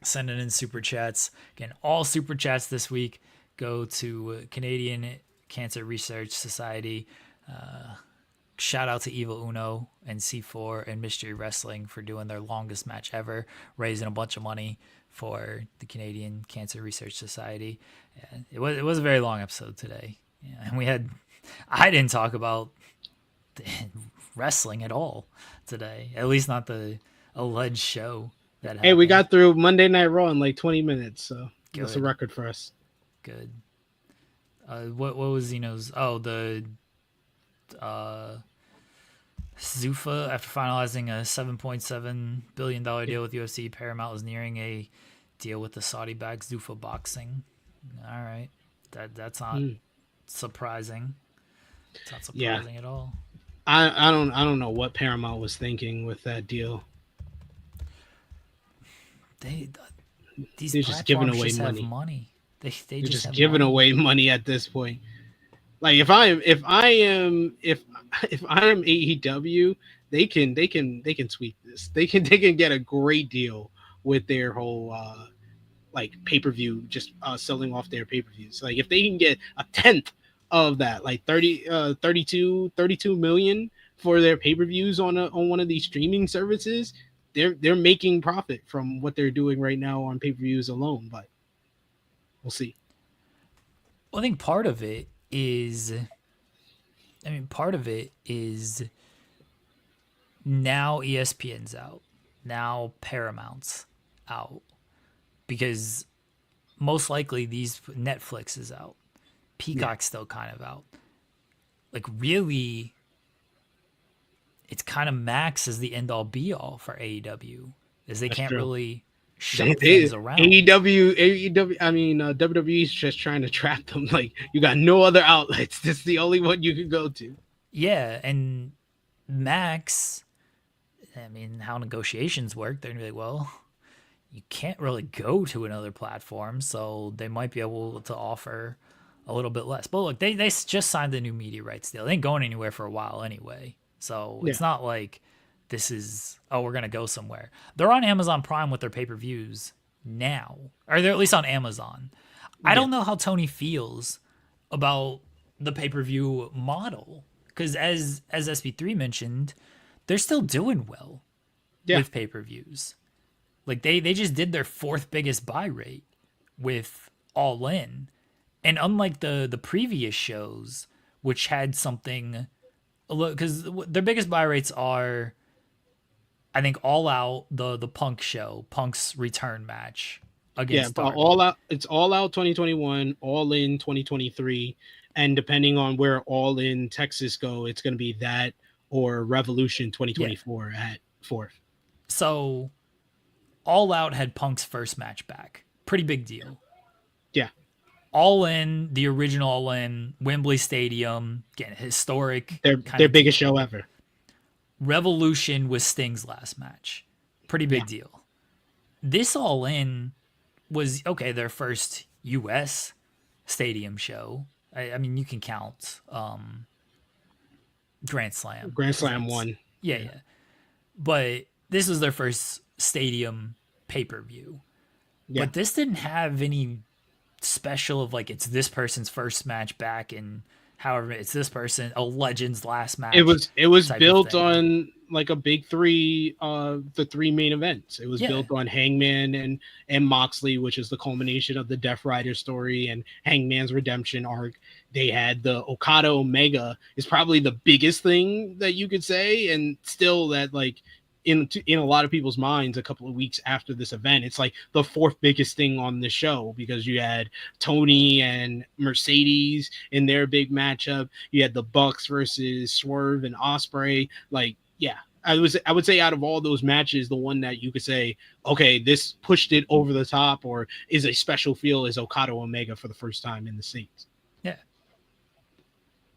sending in super chats. Again, all super chats this week go to Canadian Cancer Research Society. Shout out to Evil Uno and C4 and Mystery Wrestling for doing their longest match ever, raising a bunch of money for the Canadian Cancer Research Society. And it was a very long episode today. And I didn't talk about wrestling at all today, at least not the alleged show that happened. Hey, we got through Monday Night Raw in like 20 minutes, so that's a record for us. Good. What was Zeno's? Oh, the Zuffa, after finalizing a $7.7 billion deal with UFC, Paramount is nearing a deal with the Saudi-backed Zuffa Boxing. All right, that's not surprising. It's not surprising at all. I don't know what Paramount was thinking with that deal. They're just giving away money. They're just giving away money at this point. Like if I am AEW, they can sweep this. They can get a great deal with their whole like pay-per-view, just selling off their pay-per-views. Like if they can get a tenth of that, like 32 million for their pay-per-views on one of these streaming services, they're making profit from what they're doing right now on pay-per-views alone. But we'll see. I think part of it is, part of it is now ESPN's out, now Paramount's out, because most likely these Netflix is out, Peacock's still kind of out. Like really, it's kind of Max as the end all be all for AEW, is they That's can't true. really shove things around. AEW, I mean, WWE's just trying to trap them. Like, you got no other outlets. This is the only one you can go to. Yeah, and Max, I mean, how negotiations work, they're gonna be like, well, you can't really go to another platform, so they might be able to offer a little bit less. But look, they just signed the new media rights deal. They ain't going anywhere for a while anyway. So Yeah, it's not like this is, oh, we're going to go somewhere. They're on Amazon Prime with their pay-per-views now, or they're at least on Amazon. I yeah, don't know how Tony feels about the pay-per-view model, because as SB3 mentioned, they're still doing well yeah. with pay-per-views. Like they just did their fourth biggest buy rate with All In. And unlike the previous shows, which had something, because their biggest buy rates are, I think, All Out, the Punk show, Punk's return match Yeah, against but Darby. it's all out 2021, all in 2023, and depending on where all in Texas go, it's going to be that or Revolution Yeah. 2024 at fourth. So All Out had Punk's first match back. Pretty big deal. Yeah, All In, the original All In, Wembley Stadium, again, historic kind their of biggest deal. show ever. Revolution was Sting's last match. Pretty Yeah, big deal. This All In was, okay, their first US stadium show. I mean, you can count Grand Slam Grand because Slam that's, one. yeah, Yeah, yeah. But this was their first stadium pay-per-view. yeah. But this didn't have any special of like, it's this person's first match back, and however it's this person, a legend's last match It was type of built thing. on like a big three, the three main events. It was Yeah, built on Hangman and Moxley, which is the culmination of the Death Rider story and Hangman's redemption arc. They had the Okada Omega is probably the biggest thing that you could say, and still that like in a lot of people's minds a couple of weeks after this event, it's like the fourth biggest thing on the show because you had Tony and Mercedes in their big matchup. You had the Bucks versus Swerve and Osprey. Like, yeah, I would say out of all those matches, the one that you could say, okay, this pushed it over the top or is a special feel is Okada Omega for the first time in the States. yeah.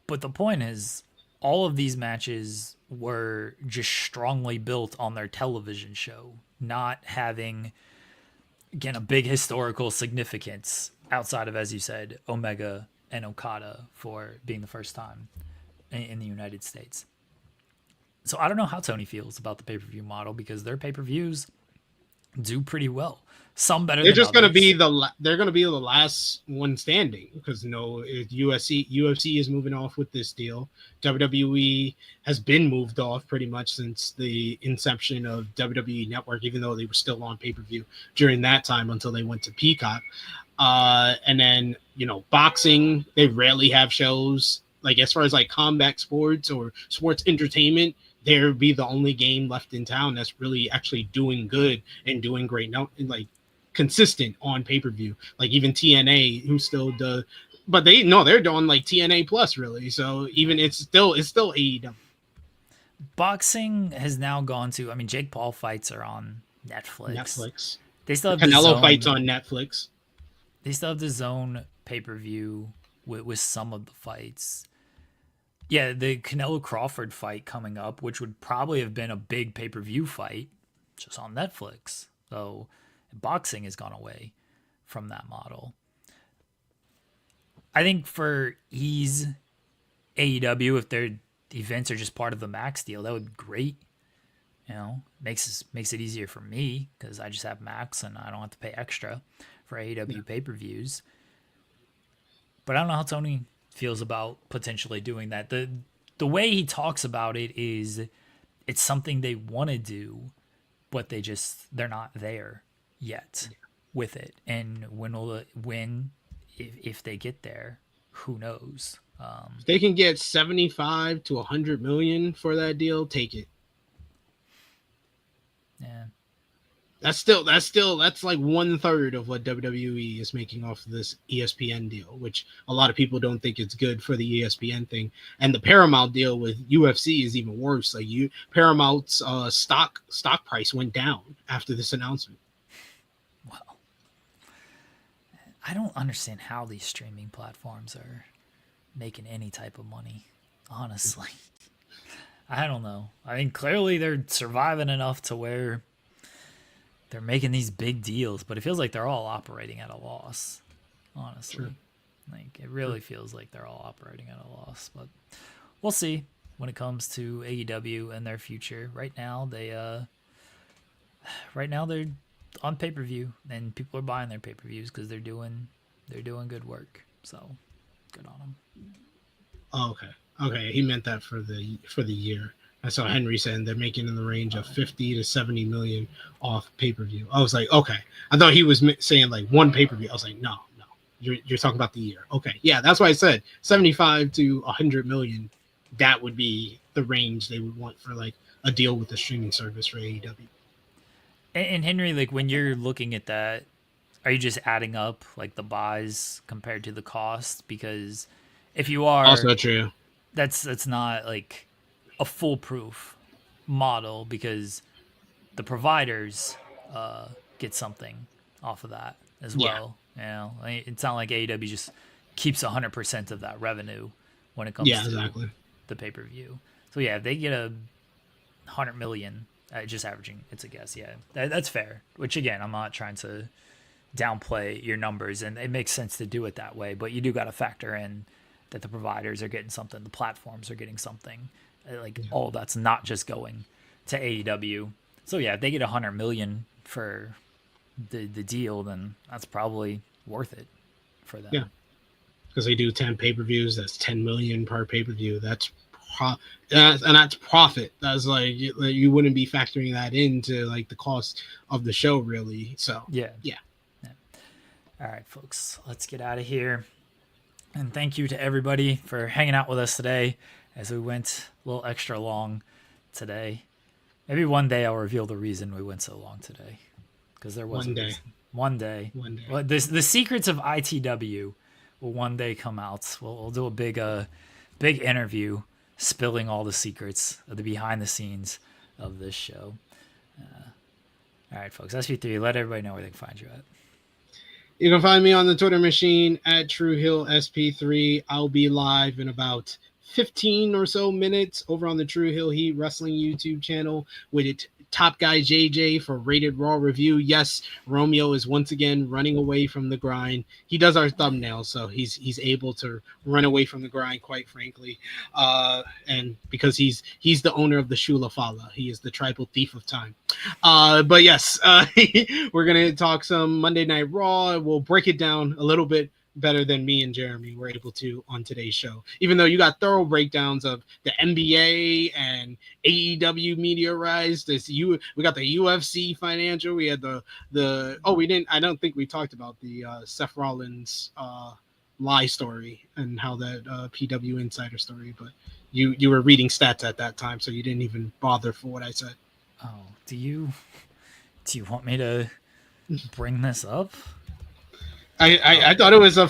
But the point is, all of these matches were just strongly built on their television show, not having, again, a big historical significance outside of, as you said, Omega and Okada for being the first time in the United States. So I don't know how Tony feels about the pay-per-view model, because their pay-per-views do pretty well. Some better They're than just gonna be others. they're gonna be the last one standing because UFC is moving off with this deal. WWE has been moved off pretty much since the inception of WWE Network, even though they were still on pay per view during that time until they went to Peacock. And then boxing, they rarely have shows. Like as far as like combat sports or sports entertainment, there be the only game left in town that's really actually doing good and doing great now, like consistent on pay-per-view. Like even TNA, who still does, but they're doing like TNA plus really. So even it's still AEW. Boxing has now gone to, I mean, Jake Paul fights are on Netflix. Netflix. They still The have the Canelo fights zone. on Netflix. They still have the zone pay-per-view with some of the fights. Yeah, the Canelo Crawford fight coming up, which would probably have been a big pay-per-view fight, just on Netflix. So boxing has gone away from that model. I think for ease, AEW, if their events are just part of the Max deal, that would be great. Makes it easier for me because I just have Max and I don't have to pay extra for AEW pay-per-views. But I don't know how Tony feels about potentially doing that. The way he talks about it is it's something they want to do, but they're not there yet with it. And when if they get there, who knows? If they can get 75 to 100 million for that deal, take it. Yeah. That's like 1/3 of what WWE is making off of this ESPN deal, which a lot of people don't think it's good for the ESPN thing. And the Paramount deal with UFC is even worse. Like Paramount's stock price went down after this announcement. Well, I don't understand how these streaming platforms are making any type of money, honestly. I don't know. I mean, clearly they're surviving enough to where they're making these big deals, but it feels like they're all operating at a loss, honestly. Sure. Like, it really feels like they're all operating at a loss, but we'll see when it comes to AEW and their future. Right now, they're on pay-per-view, and people are buying their pay-per-views because they're doing good work. So, good on them. Oh, okay. He meant that for the year. I saw Henry saying they're making in the range of 50 to 70 million off pay-per-view. I was like, okay. I thought he was saying like one pay-per-view. I was like, no. You're talking about the year. Okay. Yeah, that's why I said 75 to 100 million. That would be the range they would want for like a deal with the streaming service for AEW. And Henry, like when you're looking at that, are you just adding up like the buys compared to the cost? Because if you are, Also true. That's not like a foolproof model because the providers get something off of that as well. You know, it's not like AEW just keeps 100% of that revenue when it comes to the pay-per-view. So yeah, if they get 100 million, just averaging, it's a guess. Yeah, that's fair. Which again, I'm not trying to downplay your numbers, and it makes sense to do it that way. But you do got to factor in that the providers are getting something, the platforms are getting something. All that's not just going to AEW. So yeah, if they get 100 million for the deal, then that's probably worth it for them. Yeah, because they do 10 pay-per-views. That's 10 million per pay-per-view. That's profit. That's like you wouldn't be factoring that into like the cost of the show, really. So yeah. All right, folks, let's get out of here. And thank you to everybody for hanging out with us today as we went a little extra long today. Maybe one day I'll reveal the reason we went so long today, because there was one day. Well, the secrets of ITW will one day come out. We'll do a big interview spilling all the secrets of the behind the scenes of this show. All right, folks, SP3, let everybody know where they can find you at. You can find me on the Twitter machine at TrueHillSP3. I'll be live in about 15 or so minutes over on the True Hill Heat Wrestling YouTube channel with Top Guy JJ for Rated Raw review. Yes, Romeo is once again running away from the grind. He does our thumbnail, so he's able to run away from the grind, quite frankly. And because he's the owner of the Shula Fala, he is the tribal thief of time. But yes, we're gonna talk some Monday Night Raw. We'll break it down a little bit better than me and Jeremy were able to on today's show. Even though you got thorough breakdowns of the NBA and AEW media rise, we got the UFC financial. We had I don't think we talked about the Seth Rollins lie story and how that PW Insider story, but you were reading stats at that time, so you didn't even bother for what I said. Oh, do you want me to bring this up? I thought it was a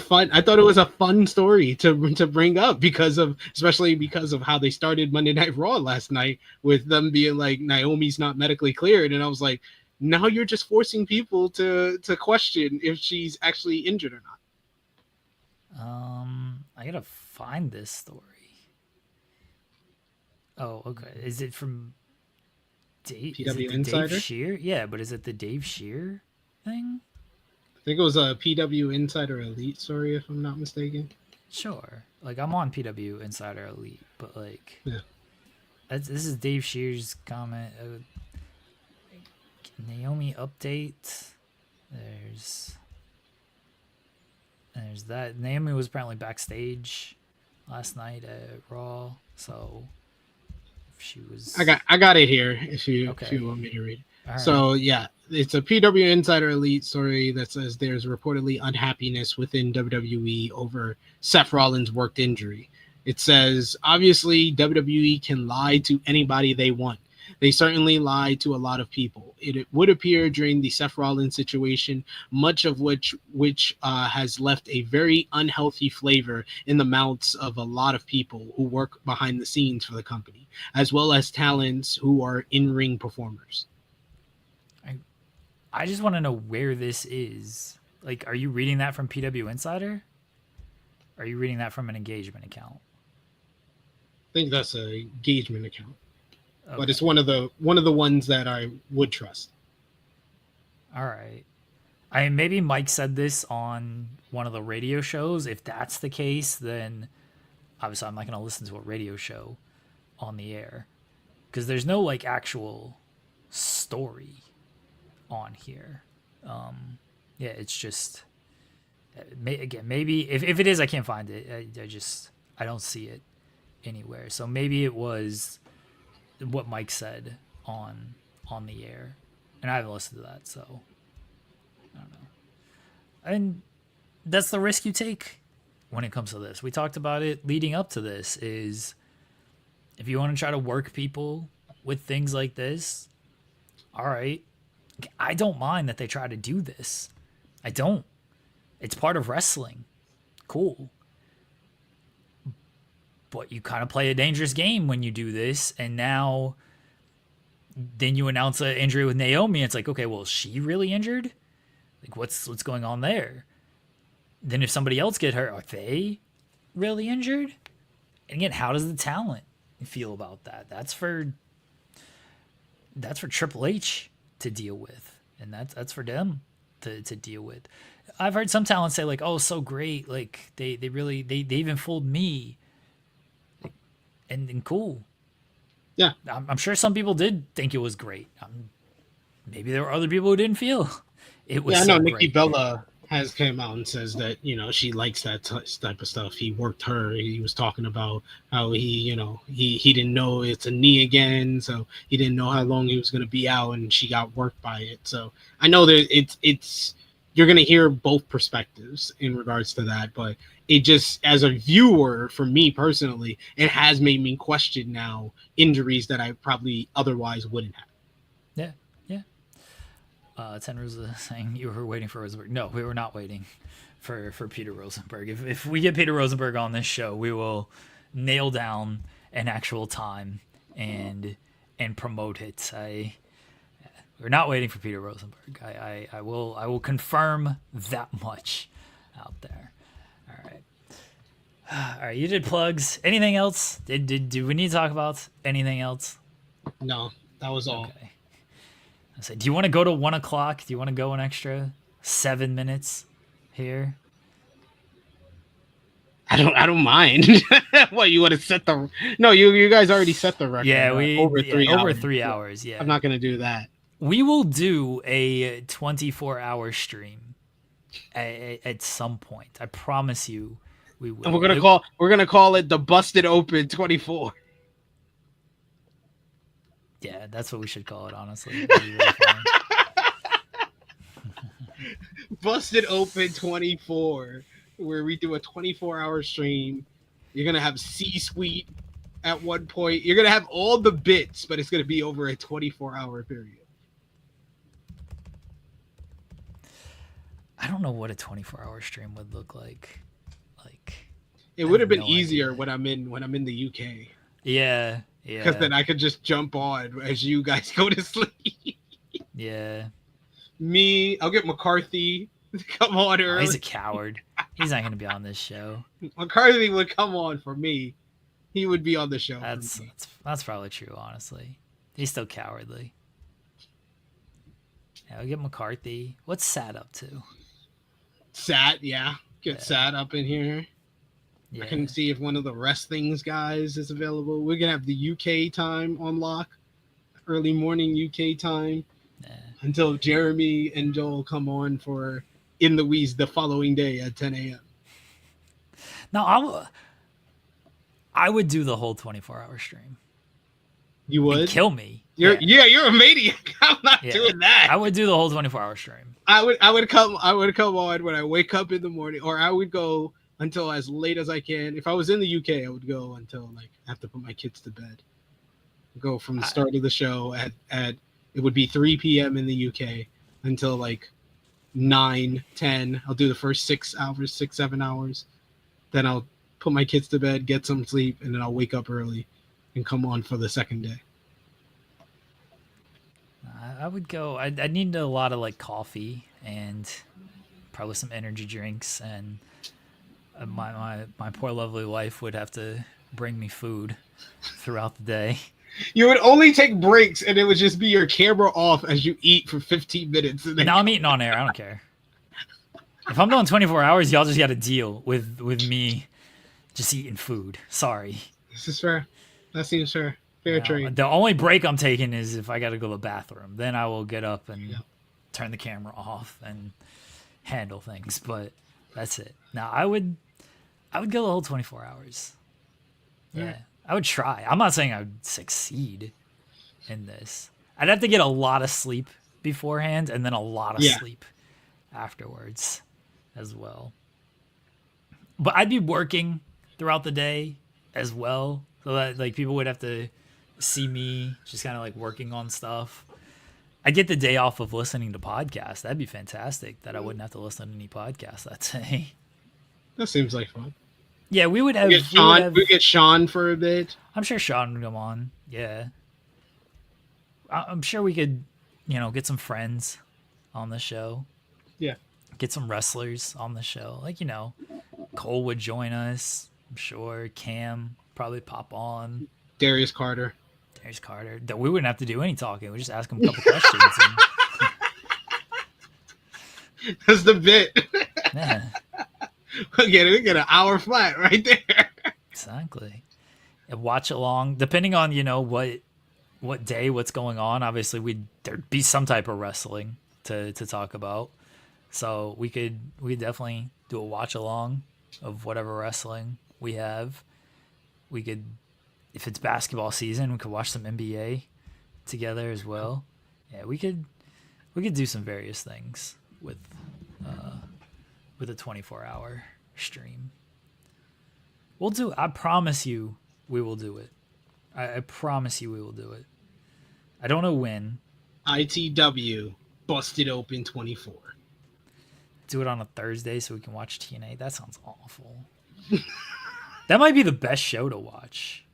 fun story to bring up especially because of how they started Monday Night Raw last night with them being like Naomi's not medically cleared, and I was like, now you're just forcing people to question if she's actually injured or not. I gotta find this story. Oh, okay. Is it from PW Insider? Dave Shear? Yeah, but is it the Dave Shear thing? I think it was a PW Insider Elite story, if I'm not mistaken. Sure. Like, I'm on PW Insider Elite, but, like... Yeah. This is Dave Shear's comment. Naomi update. There's... there's that. Naomi was apparently backstage last night at Raw, so she was I got it here if okay. you want me to read. All right. So yeah, it's a PW Insider Elite story that says there's reportedly unhappiness within WWE over Seth Rollins' worked injury. It says obviously WWE can lie to anybody they want. They certainly lie to a lot of people. It would appear during the Seth Rollins situation, much of which has left a very unhealthy flavor in the mouths of a lot of people who work behind the scenes for the company, as well as talents who are in-ring performers. I just want to know where this is. Like, are you reading that from PW Insider? Or are you reading that from an engagement account? I think that's an engagement account, Okay. but it's one of the ones that I would trust. All right. I mean, maybe Mike said this on one of the radio shows. If that's the case, then obviously I'm not going to listen to a radio show on the air because there's no like actual story on here. Yeah, it's just again maybe if it is, I can't find it. I don't see it anywhere. So maybe it was what Mike said on the air, and I haven't listened to that, so I don't know. And that's the risk you take when it comes to this. We talked about it leading up to this. Is if you want to try to work people with things like this, all right. I don't mind that they try to do this. I don't. It's part of wrestling. Cool. But you kind of play a dangerous game when you do this, and now then you announce an injury with Naomi. And it's like, okay, well, is she really injured? Like, what's going on there? Then if somebody else get hurt, are they really injured? And again, how does the talent feel about that? That's for Triple H to deal with, and that's for them to deal with. I've heard some talent say like, oh, so great, like they even fooled me, and cool. Yeah, I'm sure some people did think it was great. Maybe there were other people who didn't feel it was. Yeah, I know. So Nikki great. Bella has came out and says that she likes that type of stuff. He worked her. He was talking about how he didn't know it's a knee again, so he didn't know how long he was going to be out, and she got worked by it. So I know that it's you're going to hear both perspectives in regards to that, but it just, as a viewer, for me personally, it has made me question now injuries that I probably otherwise wouldn't have. Yeah, yeah. Tenruz saying you were waiting for Rosenberg. No, we were not waiting for Peter Rosenberg. If we get Peter Rosenberg on this show, we will nail down an actual time and promote it. We're not waiting for Peter Rosenberg. I will confirm that much out there. All right. All right, you did plugs. Anything else? Do we need to talk about anything else? No, that was all. Okay. I said, do you want to go to 1 o'clock? Do you want to go an extra 7 minutes here? I don't mind. What, you want to set the? No, you guys already set the record. Yeah, over 3 hours. over 3 hours. Yeah, I'm not gonna do that. We will do a 24-hour stream at some point. I promise you, we will. And we're gonna call it the Busted Open 24. Yeah, that's what we should call it. Honestly, really Busted Open 24, where we do a 24-hour stream. You're gonna have C-suite at one point. You're gonna have all the bits, but it's gonna be over a 24-hour period. I don't know what a 24-hour stream would look like. It would have been easier when I'm in the UK. Yeah. Because then I could just jump on as you guys go to sleep. Yeah. I'll get McCarthy to come on early. Oh, he's a coward. He's not going to be on this show. McCarthy would come on for me. He would be on the show. That's probably true, honestly. He's still cowardly. Yeah, I'll get McCarthy. What's Sat up to? Sat, yeah. Get Sat up in here. Yeah. I can see if one of the Rest Things guys is available. We're going to have the UK time on lock. Early morning UK time. Until Jeremy and Joel come on for In the Weeds the following day at 10 a.m. No, I would do the whole 24-hour stream. You It'd would? kill me. You're a maniac. I'm not doing that. I would do the whole 24-hour stream. I would come on when I wake up in the morning, or I would go until as late as I can. If I was in the UK, I would go until like I have to put my kids to bed. Go from the start of the show at it would be 3 p.m. in the UK until like 9, 10. I'll do the first 6 hours, 7 hours. Then I'll put my kids to bed, get some sleep, and then I'll wake up early and come on for the second day. I would go. I need a lot of like coffee and probably some energy drinks, and my poor lovely wife would have to bring me food throughout the day. You would only take breaks, and it would just be your camera off as you eat for 15 minutes. And then... Now I'm eating on air. I don't care. If I'm doing 24 hours, y'all just got to deal with me just eating food. Sorry. This is fair. That seems fair. Fair trade. The only break I'm taking is if I got to go to the bathroom. Then I will get up and turn the camera off and handle things. But that's it. Now I would go the whole 24 hours. Yeah. I would try. I'm not saying I would succeed in this. I'd have to get a lot of sleep beforehand and then a lot of sleep afterwards as well. But I'd be working throughout the day as well, so that like people would have to see me just kind of like working on stuff. I get the day off of listening to podcasts. That'd be fantastic. That I wouldn't have to listen to any podcasts that day. That seems like fun. Yeah, we would have. We get Sean for a bit. I'm sure Sean would come on. Yeah, I'm sure we could, get some friends on the show. Yeah, get some wrestlers on the show. Like Cole would join us. I'm sure Cam probably pop on. Darius Carter. That we wouldn't have to do any talking. We just ask him a couple questions. That's the bit. Yeah. We get an hour flat right there. Exactly. And watch along, depending on what day, what's going on. Obviously, there'd be some type of wrestling to talk about, so we could definitely do a watch along of whatever wrestling we have. We could, if it's basketball season, we could watch some NBA together as well. Yeah, we could do some various things with a 24-hour stream. We'll do. I promise you, we will do it. I promise you, we will do it. I don't know when. ITW Busted Open 24. Do it on a Thursday so we can watch TNA. That sounds awful. That might be the best show to watch,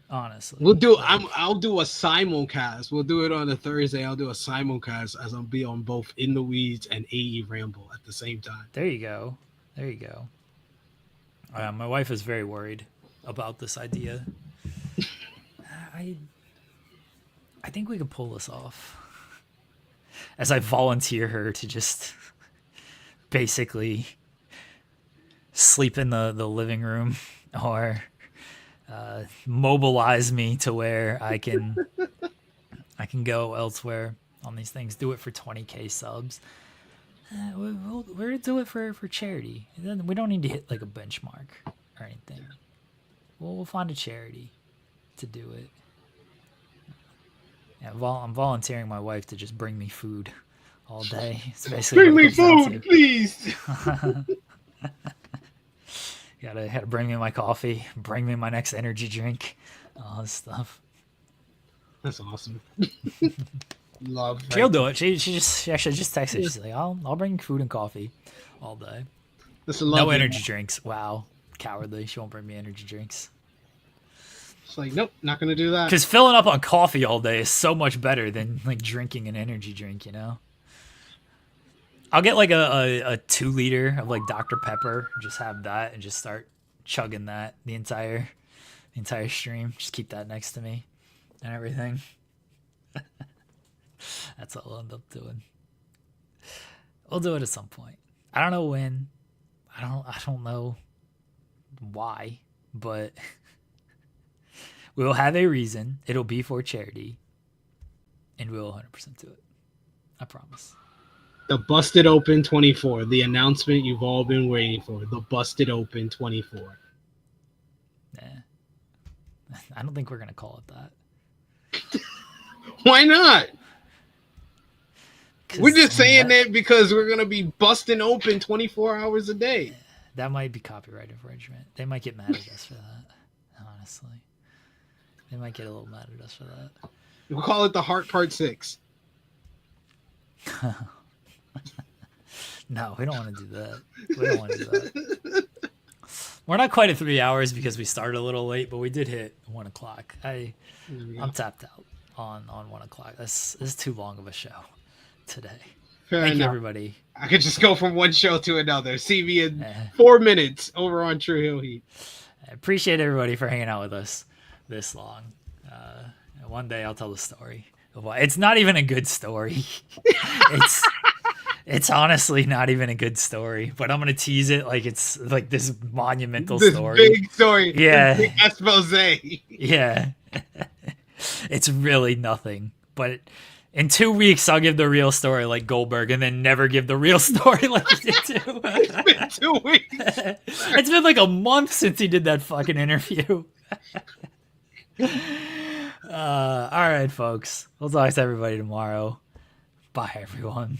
honestly. We'll do. I'll do a simulcast. We'll do it on a Thursday. I'll do a simulcast as I'll be on both In the Weeds and AE Ramble at the same time. There you go. My wife is very worried about this idea. I think we could pull this off. As I volunteer her to just basically sleep in the living room or mobilize me to where I can go elsewhere on these things. Do it for 20K subs. We're gonna do it for charity. We don't need to hit like a benchmark or anything. We'll find a charity to do it. Yeah, I'm volunteering my wife to just bring me food all day. It's basically bring me food, please. Gotta bring me my coffee, bring me my next energy drink, all this stuff. That's awesome. Love. She'll do it. She actually just texted. She's like, I'll bring food and coffee all day. No energy drinks. Wow, cowardly. She won't bring me energy drinks. It's like, nope, not gonna do that. Because filling up on coffee all day is so much better than like drinking an energy drink. I'll get like a 2-liter of like Dr. Pepper. Just have that and just start chugging that the entire stream. Just keep that next to me and everything. That's what we'll end up doing. We'll do it at some point. I don't know when. I don't know why, but we'll have a reason. It'll be for charity, and we'll 100% do it. I promise. The Busted Open 24, the announcement you've all been waiting for. The Busted Open 24. I don't think we're gonna call it that. Why not? We're just saying that that because we're gonna be busting open 24 hours a day. That might be copyright infringement. They might get mad at us for that. Honestly, they might get a little mad at us for that. We'll call it the Heart Part 6. No, we don't want to do that. We don't want to do that. We're not quite at 3 hours because we started a little late, but we did hit 1 o'clock. I'm tapped out on 1 o'clock. This is too long of a show today. Thank you, everybody. I could just go from one show to another. See me in 4 minutes over on True Hill Heat. I appreciate everybody for hanging out with us this long. One day I'll tell the story. It's not even a good story. It's honestly not even a good story, but I'm gonna tease it like it's like this monumental story. Big story. Yeah. Big expose. Yeah. It's really nothing. But in 2 weeks I'll give the real story like Goldberg and then never give the real story like he did too. It's been 2 weeks. It's been like a month since he did that fucking interview. All right, folks. We'll talk to everybody tomorrow. Bye, everyone.